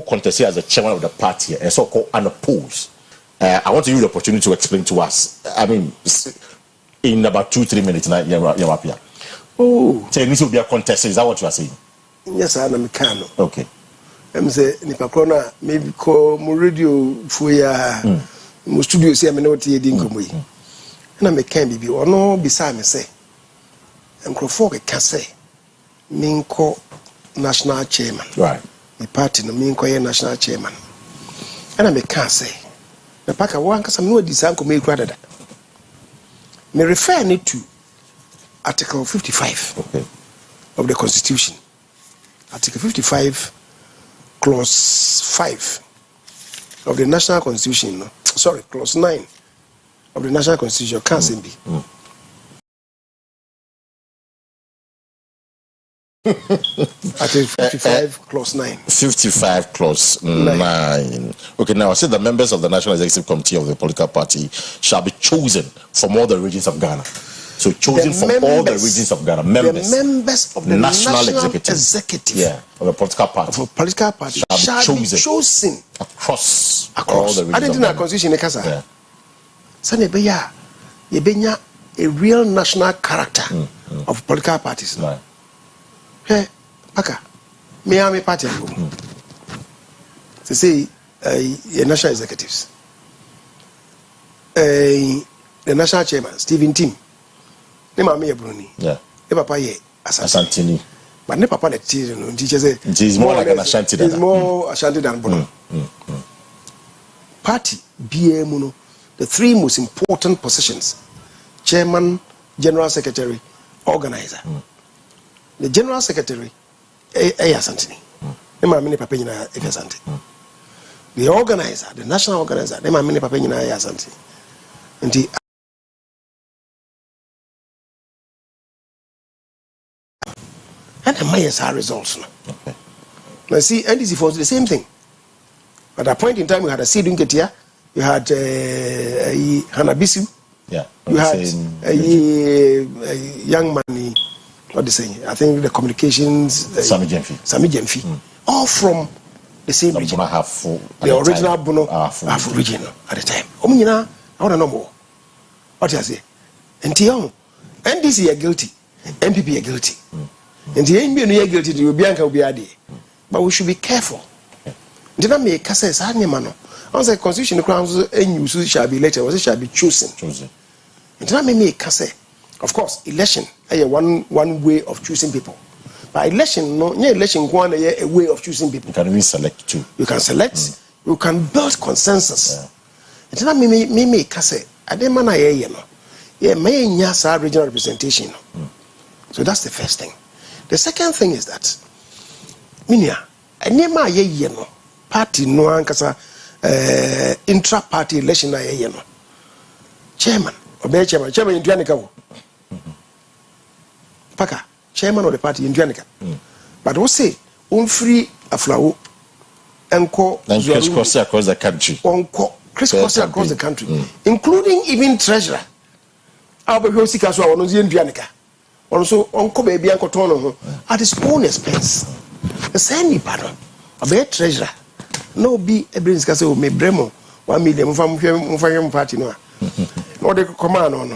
contest as the chairman of the party and so called unopposed. I want to use the opportunity to explain to us. I mean, in about 2-3 minutes, you're up here. Oh, so it needs to be a contest. Is that what you are saying? Yes, I'm a okay. I'm saying, Nipacona, maybe call my radio for my studio. See, I'm not here. And I'm a candy or no beside me say, and Crawford can say, Minko national chairman. Right. The party no Minko national chairman. And I'm a can say. The packer one because I'm no design to make rather that. Me refer it to Article 55 of the Constitution. Article 55, Clause 5 of the National Constitution. Sorry, Clause 9 of the National Constitution. Can't be. Article 55, Clause 9. 55, Clause 9. Okay, now I say the members of the National Executive Committee of the political party shall be chosen from all the regions of Ghana. So chosen from all the regions of Ghana. Members, the members of the National Executive of the political party. Of a political party shall be chosen across all the regions I didn't know Constitution in Casa. Sanebeya, Yebenya, a real national character of political parties. Right. Hey, Paka, me am a party. To say, national executives, the national chairman, Stephen Tim, ne mama Bruni, ne papa ye Asantini, but ne papa the teacher say it is more like an Ashanti than more Ashanti than Bono. party BMUNO, the three most important positions: chairman, general secretary, organizer. The general secretary, Santini. The organizer, the national organizer, and the and the Mayas results. Okay. Now see, NDC was the same thing. At a point in time, we had a seeding here, you had Hanabisu, you had a young man, what they say, I think the communications, Sami Jemfi, all from the same region. The original Bono region at the time. I want to know more. What I say? And NDC are guilty, MPP are guilty. And the NBN are guilty, the Bianca will be added. But we should be careful. Did not make a sense, once the constitution grounds and use shall be later, or shall be chosen. It did not make a say. Of course, election one way of choosing people. By election, election one a way of choosing people. You can even select too. You can select, you can build consensus. It did not make a say. I didn't man may regional representation. So that's the first thing. The second thing is that Minia, no party no ankasa intra-party election na no chairman in Duanica Paka chairman of the party in Duanica but we say free aflawo enko crisscross across the country crisscross across the country including even treasurer Alberto Sikaso on Duanica also onko baby anko tono at his own expense. The same pardon. A better treasurer. No be a brains castle me bremo 1 million from party no. No they command on.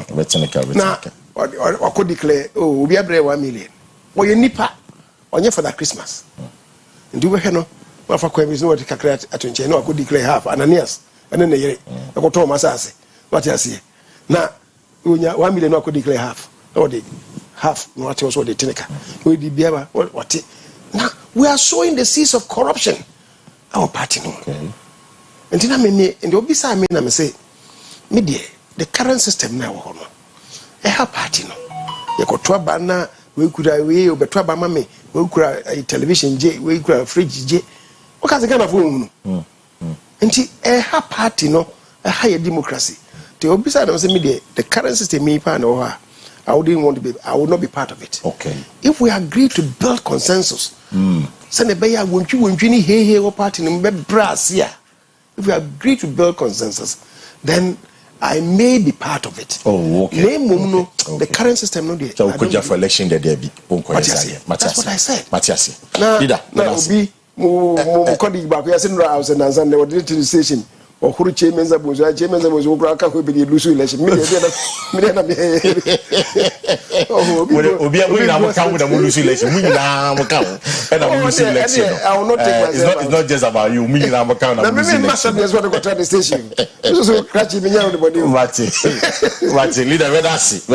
Now or could declare oh we are 1 million. Or you nipa on you for that Christmas. And do we no for Kwesi no to calculate at no could declare half Ananias and then the year I got Thomas say what I say. Now 1 million no could declare half. Or the half no what was what the teneka. We did be what now we are sowing the seeds of corruption. Our party no. Okay. And then and the obisa me na me say media the current system now no. Help party no. You go to bana we could we obeto ba mame we could a television je we could fridge je. What kind of phone no. And help party no a higher democracy. The obisa na say media the current system me pa no ha. I would not be part of it. Okay. If we agree to build consensus, if we agree to build consensus, then I may be part of it. Oh, okay. The current system no dey. So we for election there be. That's what I said. Matiasi. Now, the station. Or who chairman's was Braka who be the Lucy election. I will not take it's not just about you. Me, I'm a count of the station. So, catching me out of the body. Leader, let us.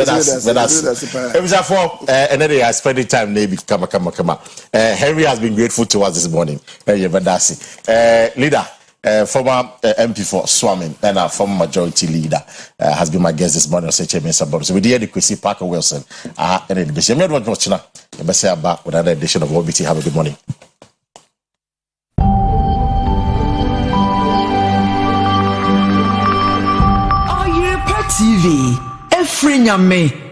Another has spent the time, maybe come. Henry has been grateful to us this morning. Leader. Former MP for Swamin and our former majority leader has been my guest this morning on Chairman Sabor. So we did the Kwesi Parker Wilson and the bishop. I'm not watching the best about with another edition of OBT. Have a good morning. Oyerepa TV, Efrinyame.